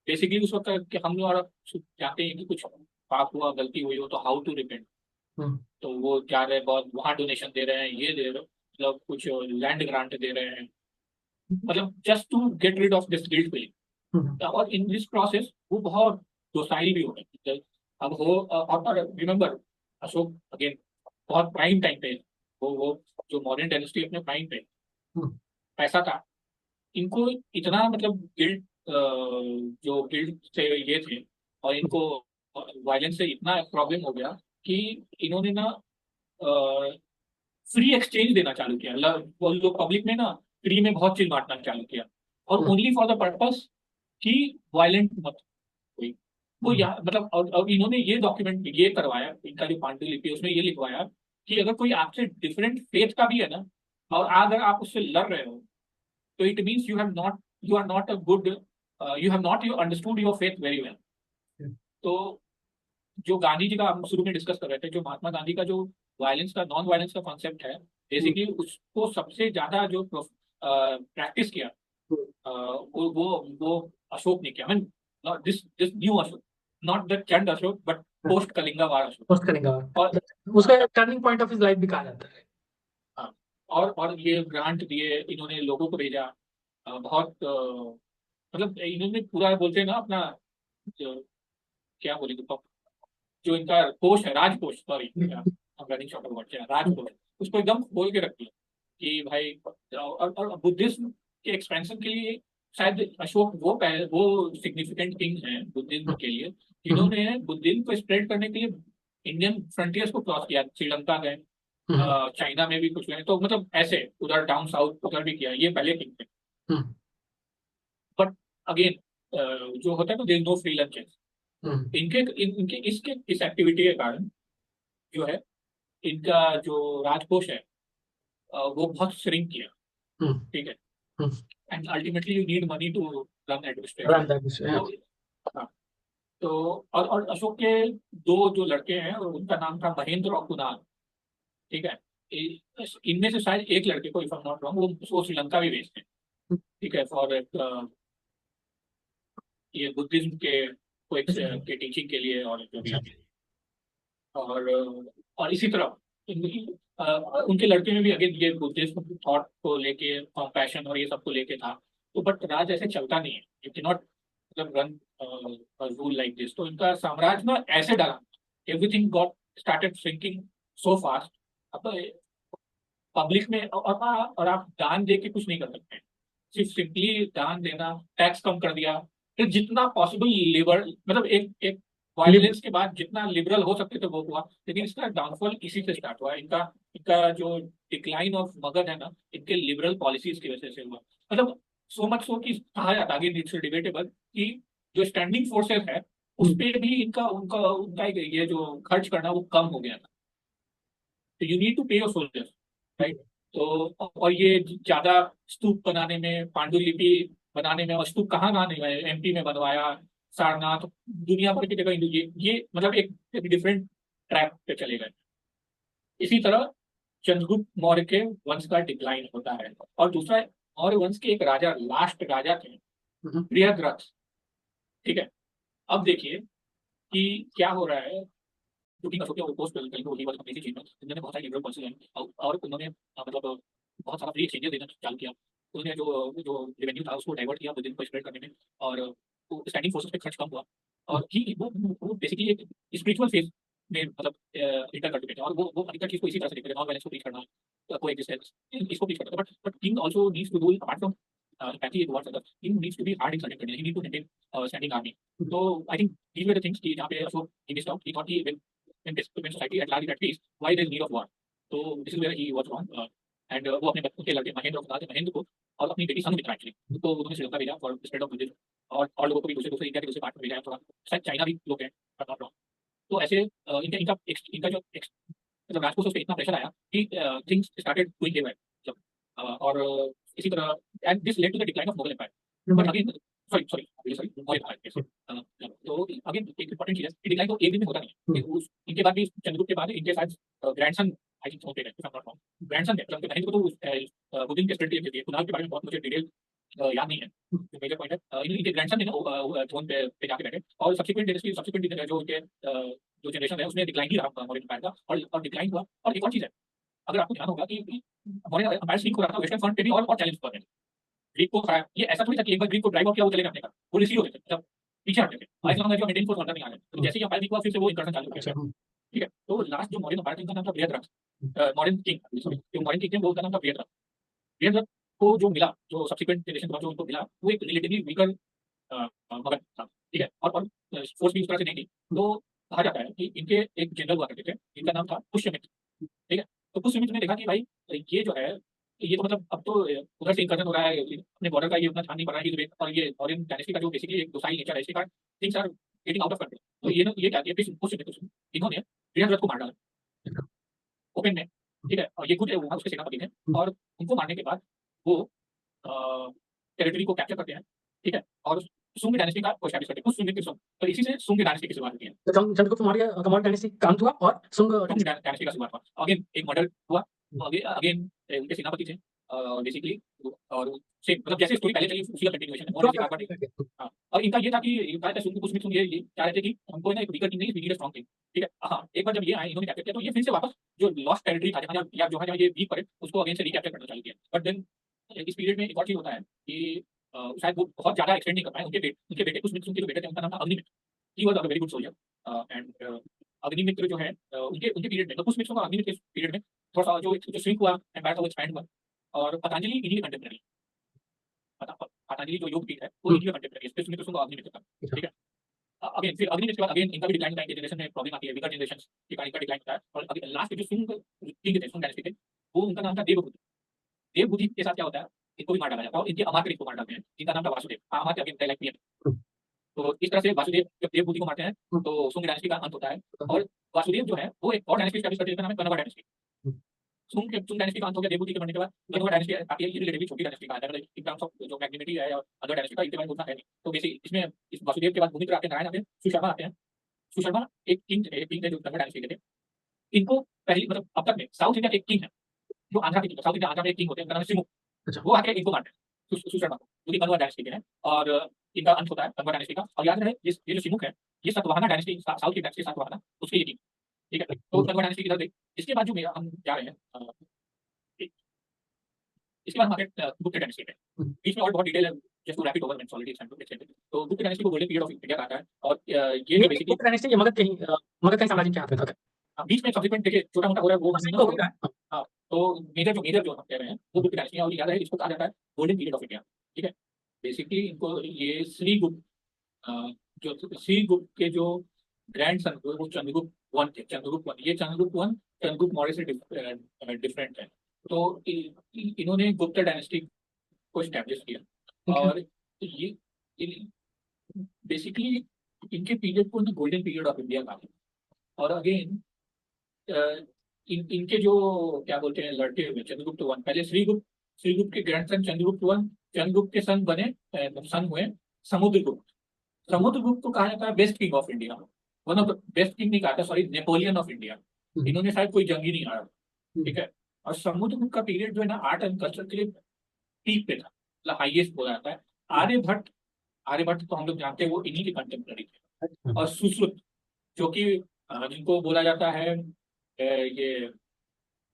बेसिकली उस वक्त कि हम लोग और चाहते हैं कि कुछ पाप हुआ गलती हुई हो तो हाउ टू रिपेंट। हम्म। तो वो जा रहे हैं बहुत वहां डोनेशन दे रहे हैं ये दे रहे मतलब कुछ लैंड ग्रांट दे रहे हैं मतलब just to get rid of this guilt hmm. Feeling. और इन दिस प्रोसेस वो बहुत डोसाइल भी हो रहे हैं। अब हो और रिमेम्बर अशोक अगेन बहुत प्राइम टाइम पे वो जो मॉडर्न डायनेस्टी अपने प्राइम पे हम्म। पैसा था। इनको इतना मतलब गिल्ट जो गिल्ट से ये थे और इनको वायलेंस से इतना प्रॉब्लम हो गया कि इन्होंने ना फ्री एक्सचेंज देना चालू किया। वो लोग पब्लिक में ना फ्री में बहुत चीज बांटना चालू किया और हम्म। ओनली फॉर द पर्पस कि वायलेंट मत हुई। वो हम्म। यहाँ मतलब और इन्होंने ये डॉक्यूमेंट ये करवाया इनका जो पांडुलिपि है उसमें ये लिखवाया कि अगर कोई आपसे डिफरेंट फेथ का भी है ना और अगर आप उससे लड़ रहे हो तो it means you are not a good you have not you understood your faith very well. तो जो गांधी जी का हम शुरू में डिस्कस कर रहे थे जो महात्मा गांधी का जो वायलेंस का नॉन वायलेंस का कॉन्सेप्ट है हम्म। बेसिकली उसको सबसे ज्यादा जो प्रैक्टिस किया वो अशोक ने किया। Mean this this new Ashok not the Chand Ashok but post Kalinga war Ashok. Post करेंगे और और उसका turning point of his life भी कहा जाता है। हाँ, और ये ग्रांट दिए इन्होंने लोगों को भेजा। बहुत मतलब इन्होंने पूरा बोलते हैं ना अपना जो, क्या बोलेंगे जो इनका कोष है राजकोष sorry running short of word राजकोष उसको एकदम खोल के रख दिया कि भाई। और बुद्धिज्म के एक्सपेंशन के लिए शायद अशोक वो सिग्निफिकेंट किंग हैं बुद्धिज्म के लिए हम्म। जिन्होंने बुद्धिज्म को स्प्रेड करने के लिए इंडियन फ्रंटियर्स को क्रॉस किया। श्रीलंका गए हम्म। चाइना में भी कुछ गए तो मतलब ऐसे उधर डाउन साउथ उधर भी किया ये पहले किंग थे। हम्म। बट अगेन जो होता है ना देयर नो फ्री लंचेस। हम्म। इनके इसके इस एक्टिविटी के कारण जो है इनका जो राजकोष है वो बहुत श्रिंक किया। हम्म। ठीक है। Hmm. And ultimately you need money to run run administration. That विषय तो हाँ, तो और अशोक के दो जो लड़के हैं उनका नाम था महेंद्र और कुणाल। ठीक है। इनमें से शायद एक लड़के को if I am not wrong वो श्रीलंका भी भेजते हैं। ठीक है फॉर ये बुद्धिज्म के को एक के टीचिंग के लिए और जो भी है। और और इसी तरह उनके लड़के में भी अगेन ये बुद्धिज्म थॉट को लेके कॉम्पैशन और ये सब को लेके था। तो बट राज ऐसे चलता नहीं है यू कैन नॉट मतलब रन रूल लाइक दिस। तो इनका साम्राज्य ना ऐसे डला everything got started shrinking so fast. अब पब्लिक में और आप दान दे के कुछ नहीं कर सकते। सिर्फ सिंपली दान देना टैक्स कम कर दिया फिर जितना पॉसिबल लिबर मतलब एक एक वायलेंस के बाद जितना लिबरल हो सकते थे वो हुआ। लेकिन इसका डाउनफॉल इसी से स्टार्ट हुआ। इनका इनका जो डिक्लाइन ऑफ मगध है ना इनके लिबरल पॉलिसीज की वजह से हुआ। मतलब सो मच सो कि कहा जाता है इट्स डिबेटेबल कि जो स्टैंडिंग फोर्सेस है उस पे भी इनका उनका उनका ये जो खर्च करना वो कम हो गया था। तो यू नीड टू पे योर सोल्जर्स राइट। तो और ये ज्यादा स्तूप बनाने में पांडुलिपि बनाने में और स्तूप कहाँ कहाँ नहीं बनाए एमपी में बनवाया सारनाथ दुनिया भर की जगह ये मतलब एक डिफरेंट ट्रैक पे चले गए। इसी तरह चंद्रगुप्त मौर्य के वंश का डिक्लाइन होता है। और दूसरा मौर्य वंश के एक राजा लास्ट राजा थे प्रियद्रथ। ठीक है। अब देखिए कि क्या हो रहा है क्योंकि अशोक के पोस्ट तेलुगु ही वाला कंपनी थी उन्होंने बहुत सारे लिबरल पॉलिसी लाई और उन्होंने मतलब बहुत सारा फ्री एक्सचेंजेस देना चालू किया। उन्होंने जो जो रेवेन्यू था उसको डाइवर्ट किया बुद्धिज्म को स्प्रेड करने में और स्टैंडिंग फोर्सेस पे खर्च कम हुआ। और ही वो बेसिकली एक स्पिरिचुअल फेज में मतलब इंटर कर चुके थे। और वो अधिकतर चीज को इसी तरह से देखते थे नॉन वायलेंस को टीच करना को एग्जिस्टेंस इसको टीच करता था। But king also needs to do apart from empathy towards others king needs to be hard in certain conditions he need to maintain standing army। तो I think these were the things कि जहाँ पे Ashok he missed out he thought he when society at large is at peace why there is need of war। तो this is where he was wrong and वो अपने बच्चों के लड़के महेंद्र और कुणाल महेंद्र को और अपनी बेटी संघमित्रा एक्चुअली तो उन्होंने श्रीलंका भेजा फॉर स्प्रेड ऑफ बुद्धिज्म और लोगों को भी दूसरे दूसरे इंडिया के दूसरे पार्ट में भेजा है थोड़ा शायद चाइना भी लोग हैं बट नॉट रॉन्ग। तो ऐसे इनका इनका इनका जो मतलब राजकोष पे इतना प्रेशर आया कि थिंग्स स्टार्टेड गोइंग हेयर। और इसी तरह and this led to the decline of Mughal empire. But again sorry sorry sorry Mughal empire. तो अगेन एक इंपॉर्टेंट चीज है कि डिक्लाइन तो एक दिन में होता नहीं है। इनके बाद भी चंद्रगुप्त के बाद इनके साथ ग्रैंडसन आई थिंक होते हैं, ग्रैंडसन है, उनके बहन को तो बुकिंग के स्ट्रेटजी दिए। कुनाल के बारे में बहुत मुझे डिटेल याद नहीं है, जो मेजर पॉइंट है इनके ग्रैंडसन ने ना थ्रोन पे जाके बैठे, और सब्सिक्वेंट जो उनके जो जनरेशन है उसमें डिक्लाइन ही रहा मौर्य एम्पायर का, और डिक्लाइन हुआ। और एक और चीज है, अगर आपको ध्यान होगा कि मौर्य एम्पायर सिंक हो रहा था वेस्टर्न फ्रंट पे भी, और चैलेंज कर रहे थे ग्रीक को खाया। ये ऐसा थोड़ी था कि एक बार ग्रीक को ड्राइव आउट किया वो चले अपने का, वो रिसीव होते थे, मतलब पीछे हटते थे, आज हम जो मेंटेन फोर्स अंदर नहीं आ रहे। तो जैसे ही एम्पायर वीक हुआ फिर से वो इंकर्शन चालू हो गया। ठीक है, तो लास्ट जो मौर्य एम्पायर का नाम था बृहद्रथ, मॉडर्न किंग सॉरी, जो मॉडर्न किंग थे वो का नाम था बृहद्रथ। बृहद्रथ को जो मिला, जो सब्सिक्वेंट जनरेशन जो उनको मिला, वो एक रिलेटिवली वीकर मगध था। ठीक है, और फोर्स भी उस तरह से नहीं थी। तो कहा जाता है कि इनके एक जनरल हुआ करते थे, इनका नाम था पुष्यमित्र। ठीक है, तो पुष्यमित्र ने देखा कि भाई ये जो है, ये तो मतलब अब तो उधर से इंकर्जन हो रहा है, अपने बॉर्डर का ये उतना ध्यान नहीं पड़ रहा है, और ये मौर्यन डायनेस्टी का जो बेसिकली एक दोसाई नेचर है, इसके कारण things are getting out of control. तो ये क्या किया, पुष्यमित्र इन्होंने बृहद्रथ को मार डाला ओपन में। ठीक है, और ये खुद वहाँ उसके सेनापति थे, और उनको मारने के बाद वो टेरिटरी को कैप्चर करते हैं। ठीक है, और सुंग डायनेस्टी का एस्टैब्लिश करते हैं, उस सुंग के सुंग, तो इसी से सुंग डायनेस्टी की शुरुआत होती है। तो चंद्रगुप्त मौर्य मौर्य डायनेस्टी का अंत हुआ और सुंग डायनेस्टी का शुरुआत हुआ। अगेन एक मर्डर हुआ, अगेन उनके सेनापति थे बेसिकली, और सेम मतलब जैसे स्टोरी पहले चली उसी का कंटिन्यूएशन है। हाँ, और इनका ये था कि सुंग कुछ ये चाह रहे थे कि हमको ना एक वीकर किंग नहीं, we need a strong king. ठीक है, हाँ, एक बार जब ये आए इन्होंने कैप्चर किया, तो ये फिर से वापस जो लॉस्ट टेरिटरी था जहाँ या जो है ये वीक पड़े, उसको अगेन से रिकैप्चर करना चालू किया। बट देन इस पीरियड में एक और चीज होता है कि शायद वो बहुत ज्यादा एक्सटेंड नहीं कर पाए। उनके बेटे कुछ उनके जो बेटे थे उनका नाम था अग्निमित्र। ही was a very good soldier and Agnimitra जो है उनके उनके पीरियड में, तो कुछ मित्रों का अग्निमित्र के पीरियड में थोड़ा सा जो श्रिंक हुआ एम्पायर था वो एक्सपैंड हुआ। और पतंजलि इन्हीं के कंटेम्पररी, पतंजलि जो योग पीठ है वो इन्हीं के कंटेम्पररी, स्पेशली मित्रों का अग्निमित्र था। ठीक है, अगेन फिर अग्निमित्र के बाद अगेन इनका भी डिक्लाइन होता है, जनरेशन में प्रॉब्लम आती है, वीकर जनरेशन के कारण इनका डिक्लाइन होता है। और अभी लास्ट जो सुंग किंग थे, सुंग डायनेस्टी के, वो उनका नाम था देवबुद्धि। देवबुद्धि के साथ क्या होता है, इनको भी मार डाला जाता है, और इनके अमात्य को मार डालते हैं, जिनका नाम था वासुदेव। अमात्य अगेन लाइक पीएम। तो इस तरह से वासुदेव जब देवबुद्धि को मारते हैं तो सुंग डायनेस्टी का अंत होता है। और वासुदेव जो है वो एक और डायनेस्टी एस्टैब्लिश करते हैं, जिसका नाम है कनवा डायनेस्टी। सुंग डायनेस्टी का अंत हो गया देवबुद्धि के मरने के बाद। कनवा डायनेस्टी आती है, ये रिलेटिवली छोटी डायनेस्टी का है, मतलब इन टर्म्स ऑफ जो मैग्नेटिटी है और अदर डायनेस्टी का इतने बारे में उतना है नहीं। तो बेसिक इसमें इस वासुदेव के बाद भूमित्र आते हैं, नारायण आते हैं, सुशर्मा आते हैं। सुशर्मा एक किंग थे जो कनवा डायनेस्टी के थे। इनको पहली मतलब अब तक में साउथ इंडिया के एक किंग है, जो आंध्रा के, साउथ इंडिया आंध्रा में एक किंग होते हैं, उनका नाम है सिमुक। वो आके इनको मारते हैं सुशर्मा को, जो कि कनवा डायनेस्टी के हैं। और इनका अंत होता है कनवा डायनेस्टी का। और याद रहे ये जो सिमुक है, ये सातवाहना डायनेस्टी, साउथ की डायनेस्टी सातवाहना, उसके ये किंग। ठीक है, तो कनवा डायनेस्टी की तरफ इसके बाद जो मेरा हम जा रहे हैं, इसके बाद हमारे गुप्त डायनेस्टी पे बीच में और बहुत डिटेल है, just to wrap it over when already extended. तो गुप्त डायनेस्टी को गोल्डन पीरियड ऑफ इंडिया कहा है। और ये जो बेसिकली गुप्त डायनेस्टी ये मगध कहीं साम्राज्य के हाथ में था। बीच में सब्सिक्वेंट देखिए छोटा मोटा हो रहा है वो तो हो रहा है। हाँ, तो मेजर जो हम कह रहे हैं वो गुप्त डायनेस्टी है। और याद है इसको कहा जाता है गोल्डन पीरियड ऑफ इंडिया। ठीक है, बेसिकली इनको ये श्रीगुप्त जो श्रीगुप्त के जो ग्रैंड सन हुए वो चंद्रगुप्त वन थे। चंद्रगुप्त वन, ये चंद्रगुप्त वन चंद्रगुप्त मौर्य से डिफरेंट है। तो इन्होंने गुप्त डायनेस्टी को स्टैब्लिश किया। और ये बेसिकली इनके पीरियड को गोल्डन पीरियड ऑफ इंडिया कहा। और अगेन इनके जो क्या बोलते हैं लड़के हुए चंद्रगुप्त वन, पहले श्रीगुप्त के ग्रैंडसन चंद्रगुप्त वन, चंद्रगुप्त के सन बने सन हुए समुद्रगुप्त। समुद्रगुप्त को कहा जाता है best king of India, one of the best king नहीं कहा था, सॉरी, नेपोलियन ऑफ इंडिया। इन्होंने शायद कोई जंग ही नहीं हारा। ठीक है, और समुद्रगुप्त का पीरियड जो है ना आर्ट एंड कल्चर के लिए पीक पे था, मतलब हाईएस्ट बोला जाता है। आर्यभट्ट तो हम लोग जानते हैं वो इन्हीं के कंटेम्पररी थे। और सुश्रुत जो कि जिनको बोला जाता है ये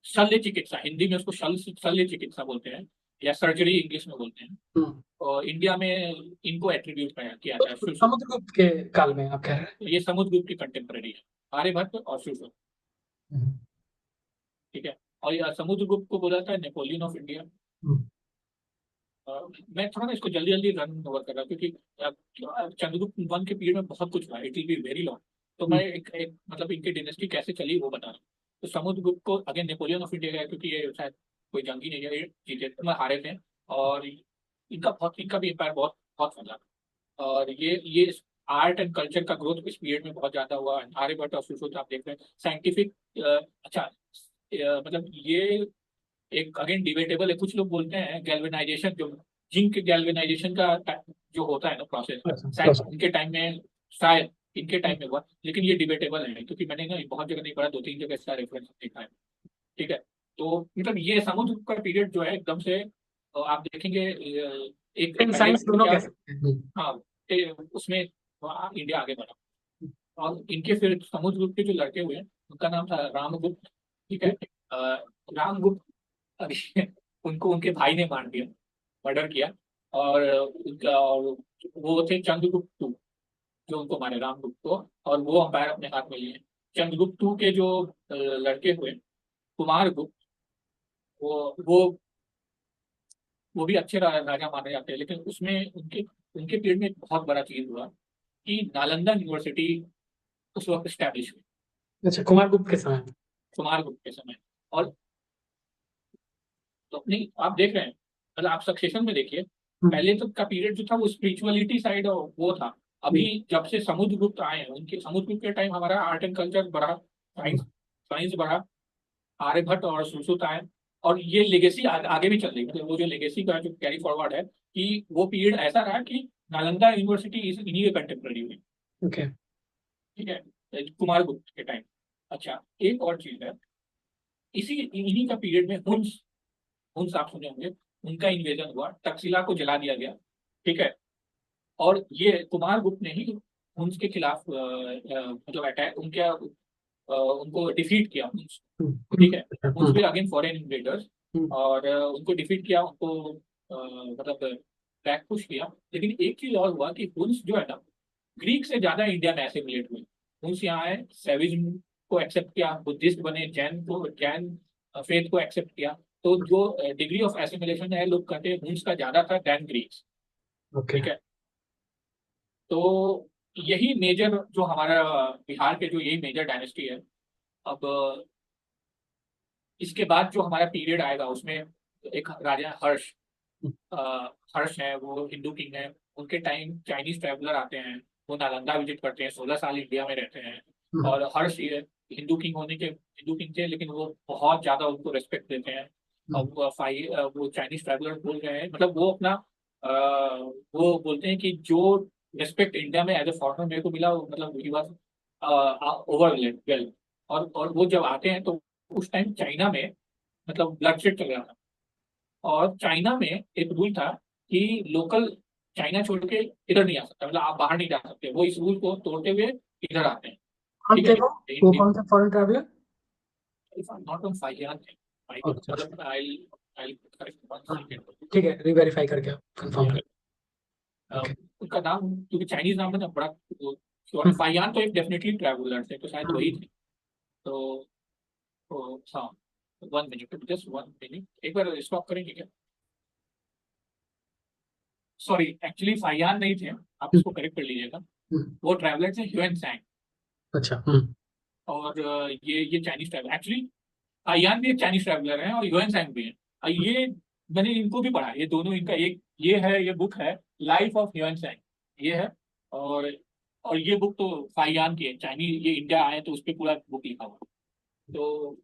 शल्य चिकित्सा, हिंदी में उसको शल्य चिकित्सा बोलते हैं, या सर्जरी इंग्लिश में बोलते हैं। और इंडिया में इनको एट्रीब्यूट किया जाता है समुद्रगुप्त के काल में आप कह रहे हैं। ये समुद्रगुप्त की कंटेम्पररी है, आर्यभट्ट और सुश्रुत। ठीक है, और ये समुद्रगुप्त को बोला जाता है नेपोलियन ऑफ इंडिया। मैं थोड़ा ना इसको जल्दी जल्दी रन ओवर कर रहा हूँ, क्योंकि चंद्रगुप्त वन के पीरियड में बहुत कुछ हुआ, it will be very long. तो मैं एक मतलब इनकी डिनेस्टी कैसे चली वो बता रहा हूँ। तो समुद्रगुप्त को अगेन नेपोलियन ऑफ इंडिया है, क्योंकि ये शायद कोई जंग ही नहीं है, ये जीते हारे थे। और इनका भी एम्पायर बहुत बहुत फैला। और ये आर्ट एंड कल्चर का ग्रोथ इस पीरियड में बहुत ज्यादा हुआ। आर्यभट्ट और सुश्रुत आप देख रहे हैं साइंटिफिक, अच्छा मतलब ये एक अगेन डिबेटेबल है। कुछ लोग बोलते हैं गैल्वेनाइजेशन, जो जिंक गैल्वेनाइजेशन का जो होता है ना प्रोसेस, शायद इनके टाइम में, शायद इनके टाइम में हुआ, लेकिन ये डिबेटेबल है क्योंकि मैंने ना बहुत जगह नहीं पढ़ा, 2-3 जगह इसका रेफरेंस देखा है। ठीक है। तो मतलब ये समुद्र का पीरियड जो है एकदम से आप देखेंगे एक इन पहले साइंस दोनों क्या, कह सकते हैं। हाँ, उसमें इंडिया आगे बढ़ा। और इनके फिर समुद्रगुप्त के जो लड़के हुए, उनका नाम था रामगुप्त। ठीक है। अ, रामगुप्त, अरे, उनको उनके भाई ने मार दिया, मर्डर किया। और उनका, और वो थे चंद्रगुप्त टू, जो उनको मारे रामगुप्त को, और वो अंपायर अपने हाथ में लिए। चंद्रगुप्त टू के जो लड़के हुए, कुमार गुप्त, वो वो भी अच्छे राजा माने जाते हैं, लेकिन उसमें उनके उनके पीरियड में एक बहुत बड़ा चीज हुआ कि नालंदा यूनिवर्सिटी उस वक्त स्टैब्लिश हुई, अच्छा, कुमार गुप्त के समय। कुमार गुप्त के समय। और तो अपनी आप देख रहे हैं, मतलब आप सक्सेशन में देखिए, पहले तो का पीरियड जो था वो स्पिरिचुअलिटी साइड वो था। अभी जब से समुद्रगुप्त आए हैं, उनके समुद्रगुप्त के टाइम हमारा आर्ट एंड कल्चर बढ़ा, साइंस साइंस बढ़ा, आर्यभट्ट और सुश्रुत आए। और ये लेगेसी आगे भी चल रही है, मतलब वो जो लेगेसी का जो कैरी फॉरवर्ड है, कि वो पीरियड ऐसा रहा कि नालंदा यूनिवर्सिटी इस इन्हीं के कंटेम्प्रेरी हुई। ओके। ठीक है, कुमार गुप्त के टाइम। अच्छा, एक और चीज है, इसी इन्हीं का पीरियड में हुन्स, हुन्स आप सुने होंगे, उनका इन्वेजन हुआ, तक्षशिला को जला दिया गया। ठीक है। और ये कुमार गुप्त ने ही हुन्स के खिलाफ मतलब अटैक उनके उनको डिफीट किया हुन्स। ठीक है। हुन्स भी अगेन फॉरेन इन्वेडर्स, और उनको डिफीट किया, उनको मतलब बैक पुश किया। लेकिन एक चीज और हुआ कि हुन्स जो है ना, ग्रीक से ज्यादा इंडिया में एसिमिलेट हुए। हुन्स यहाँ आए, सैविज्म को एक्सेप्ट किया, बुद्धिस्ट बने, जैन फेथ को एक्सेप्ट किया। तो जो डिग्री ऑफ एसिमिलेशन है, लोग कहते हैं हुन्स का ज्यादा था देन ग्रीक्स। ओके। ठीक है। तो यही मेजर जो हमारा बिहार के जो यही मेजर डायनेस्टी है। अब इसके बाद जो हमारा पीरियड आएगा उसमें एक राजा हर्ष, हर्ष है, वो हिंदू किंग है। उनके टाइम चाइनीज ट्रैवलर आते हैं, वो नालंदा विजिट करते हैं, 16 साल इंडिया में रहते हैं। और हर्ष ये हिंदू किंग होने के, हिंदू किंग थे, लेकिन वो बहुत ज्यादा उनको रेस्पेक्ट देते हैं। अब वो चाइनीज ट्रैवलर बोल रहे हैं, मतलब वो अपना वो बोलते हैं कि जो रेस्पेक्ट इंडिया में एज ए फॉरेनर मेरे को मिला, मतलब ही वॉज ओवर वेल। और वो जब आते हैं तो उस टाइम चाइना में मतलब ब्लडशेड चल रहा था। और चाइना में एक रूल था कि लोकल चाइना छोड़ के इधर नहीं आ सकता, मतलब आप बाहर नहीं जा सकते। वो इस रूल को तोड़ते हुए इधर आते हैं। कौन ठीक थे है। वो कौन से foreign traveller? Not on Fa-Hien थे, अच्छा। मतलब आई आई करेक्ट वन हाँ, सेकंड। ठीक है, रीवेरीफाई करके कंफर्म कर। ओके। उनका नाम क्योंकि चाइनीज नाम है ना, बड़ा फाइयान तो एक डेफिनेटली ट्रैवलर थे, तो शायद वही थे। तो, हाँ, 1 मिनट, जस्ट 1 मिनट, एक बार स्टॉप करेंगे क्या? सॉरी, एक्चुअली फाइयान नहीं थे, आप इसको करेक्ट कर लीजिएगा। वो ट्रैवलर थे ह्यूएन सैंग। अच्छा। और ये चाइनीज ट्रैवलर, एक्चुअली फाइयान भी एक चाइनीज ट्रैवलर है और ह्यूएन सैंग भी है। ये मैंने इनको भी पढ़ा, ये दोनों, इनका एक ये है, ये बुक है लाइफ ऑफ ह्यूएन सैंग, ये है। और और ये बुक तो फाइयान की है, चाइनीज, ये इंडिया आए तो उस पर पूरा बुक लिखा हुआ है। तो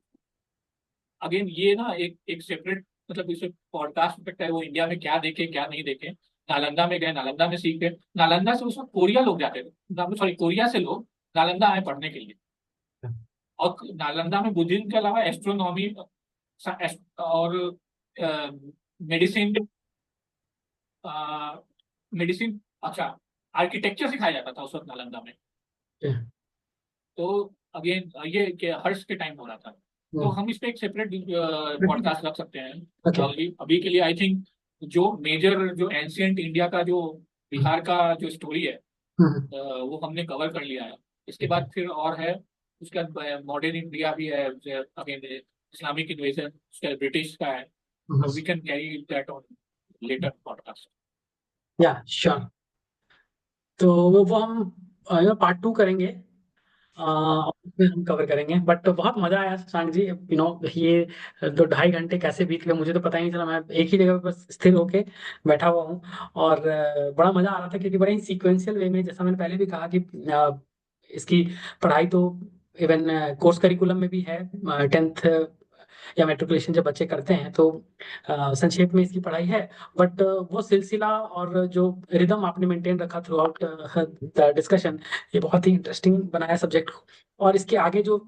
अगेन ये ना एक एक सेपरेट, मतलब इसे पॉडकास्ट सकता है, वो इंडिया में क्या देखे क्या नहीं देखे। नालंदा में गए, नालंदा में सीखे, नालंदा से उस वक्त कोरिया लोग जाते थे, सॉरी, कोरिया से लोग नालंदा आए पढ़ने के लिए। और नालंदा में बुद्धिज्म के अलावा एस्ट्रोनॉमी और मेडिसिन, मेडिसिन, अच्छा, आर्किटेक्चर सिखाया जाता था उस वक्त नालंदा में। तो अगेन ये हर्ष के टाइम हो रहा था। तो हम इस पे एक सेपरेट पॉडकास्ट रख सकते हैं। ओके। अभी के लिए आई थिंक जो मेजर, जो एंशियंट इंडिया का, जो बिहार का जो स्टोरी है, वो हमने कवर कर लिया है। इसके बाद फिर और है, उसके बाद मॉडर्न इंडिया भी है, अगेन इस्लामिक इन्वेजन, उसके बाद ब्रिटिश का है। तो we can carry that on later podcast. या श्योर। तो वो हम पार्ट 2 करेंगे, उसमें हम कवर करेंगे। बट बहुत मजा आया शशांक जी, ये 2-2.5 घंटे कैसे बीत गए मुझे तो पता ही नहीं चला। मैं एक ही जगह पर बस स्थिर होके बैठा हुआ हूँ, और बड़ा मजा आ रहा था क्योंकि बड़े ही सीक्वेंशियल वे में, जैसा मैंने पहले भी कहा कि इसकी पढ़ाई तो इवन कोर्स करिकुलम में भी है। 10th या मैट्रिकुलेशन जब बच्चे करते हैं तो संक्षेप में इसकी पढ़ाई है। बट वो सिलसिला और जो रिदम आपने मेंटेन रखा थ्रू आउट द डिस्कशन, ये बहुत ही इंटरेस्टिंग बनाया सब्जेक्ट को। और इसके आगे जो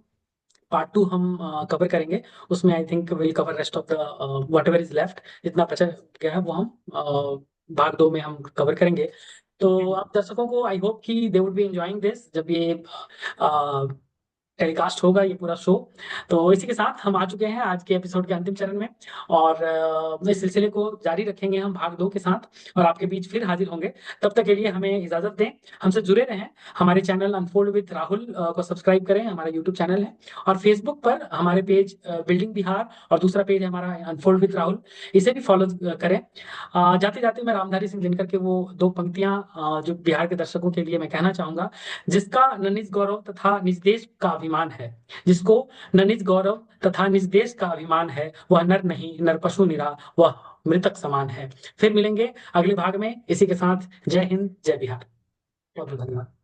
पार्ट 2 हम कवर करेंगे, उसमें I think will cover rest of the what ever is left. जितना बचा गया है वो हम भाग 2 में हम कवर करेंगे। तो आप दर्शकों को आई होप कि they would be enjoying this जब ये टेलीकास्ट होगा ये पूरा शो। तो इसी के साथ हम आ चुके हैं आज के एपिसोड के अंतिम चरण में, और इस सिलसिले को जारी रखेंगे हम भाग 2 के साथ, और आपके बीच फिर हाजिर होंगे। तब तक के लिए हमें इजाजत दें, हमसे जुड़े रहें। हमारे चैनल अनफोल्ड विद राहुल को सब्सक्राइब करें, हमारा यूट्यूब चैनल है। और फेसबुक पर हमारे पेज बिल्डिंग बिहार, और दूसरा पेज है हमारा अनफोल्ड विद राहुल, इसे भी फॉलो करें। जाते जाते मैं रामधारी सिंह दिनकर के वो 2 पंक्तियां जो बिहार के दर्शकों के लिए मैं कहना चाहूंगा। जिसका न निज गौरव तथा निज देश का अभिमान है, जिसको न निज गौरव तथा निज देश का अभिमान है, वह नर नहीं नर पशु निरा, वह मृतक समान है। फिर मिलेंगे अगले भाग में। इसी के साथ जय हिंद जय बिहार। बहुत बहुत धन्यवाद।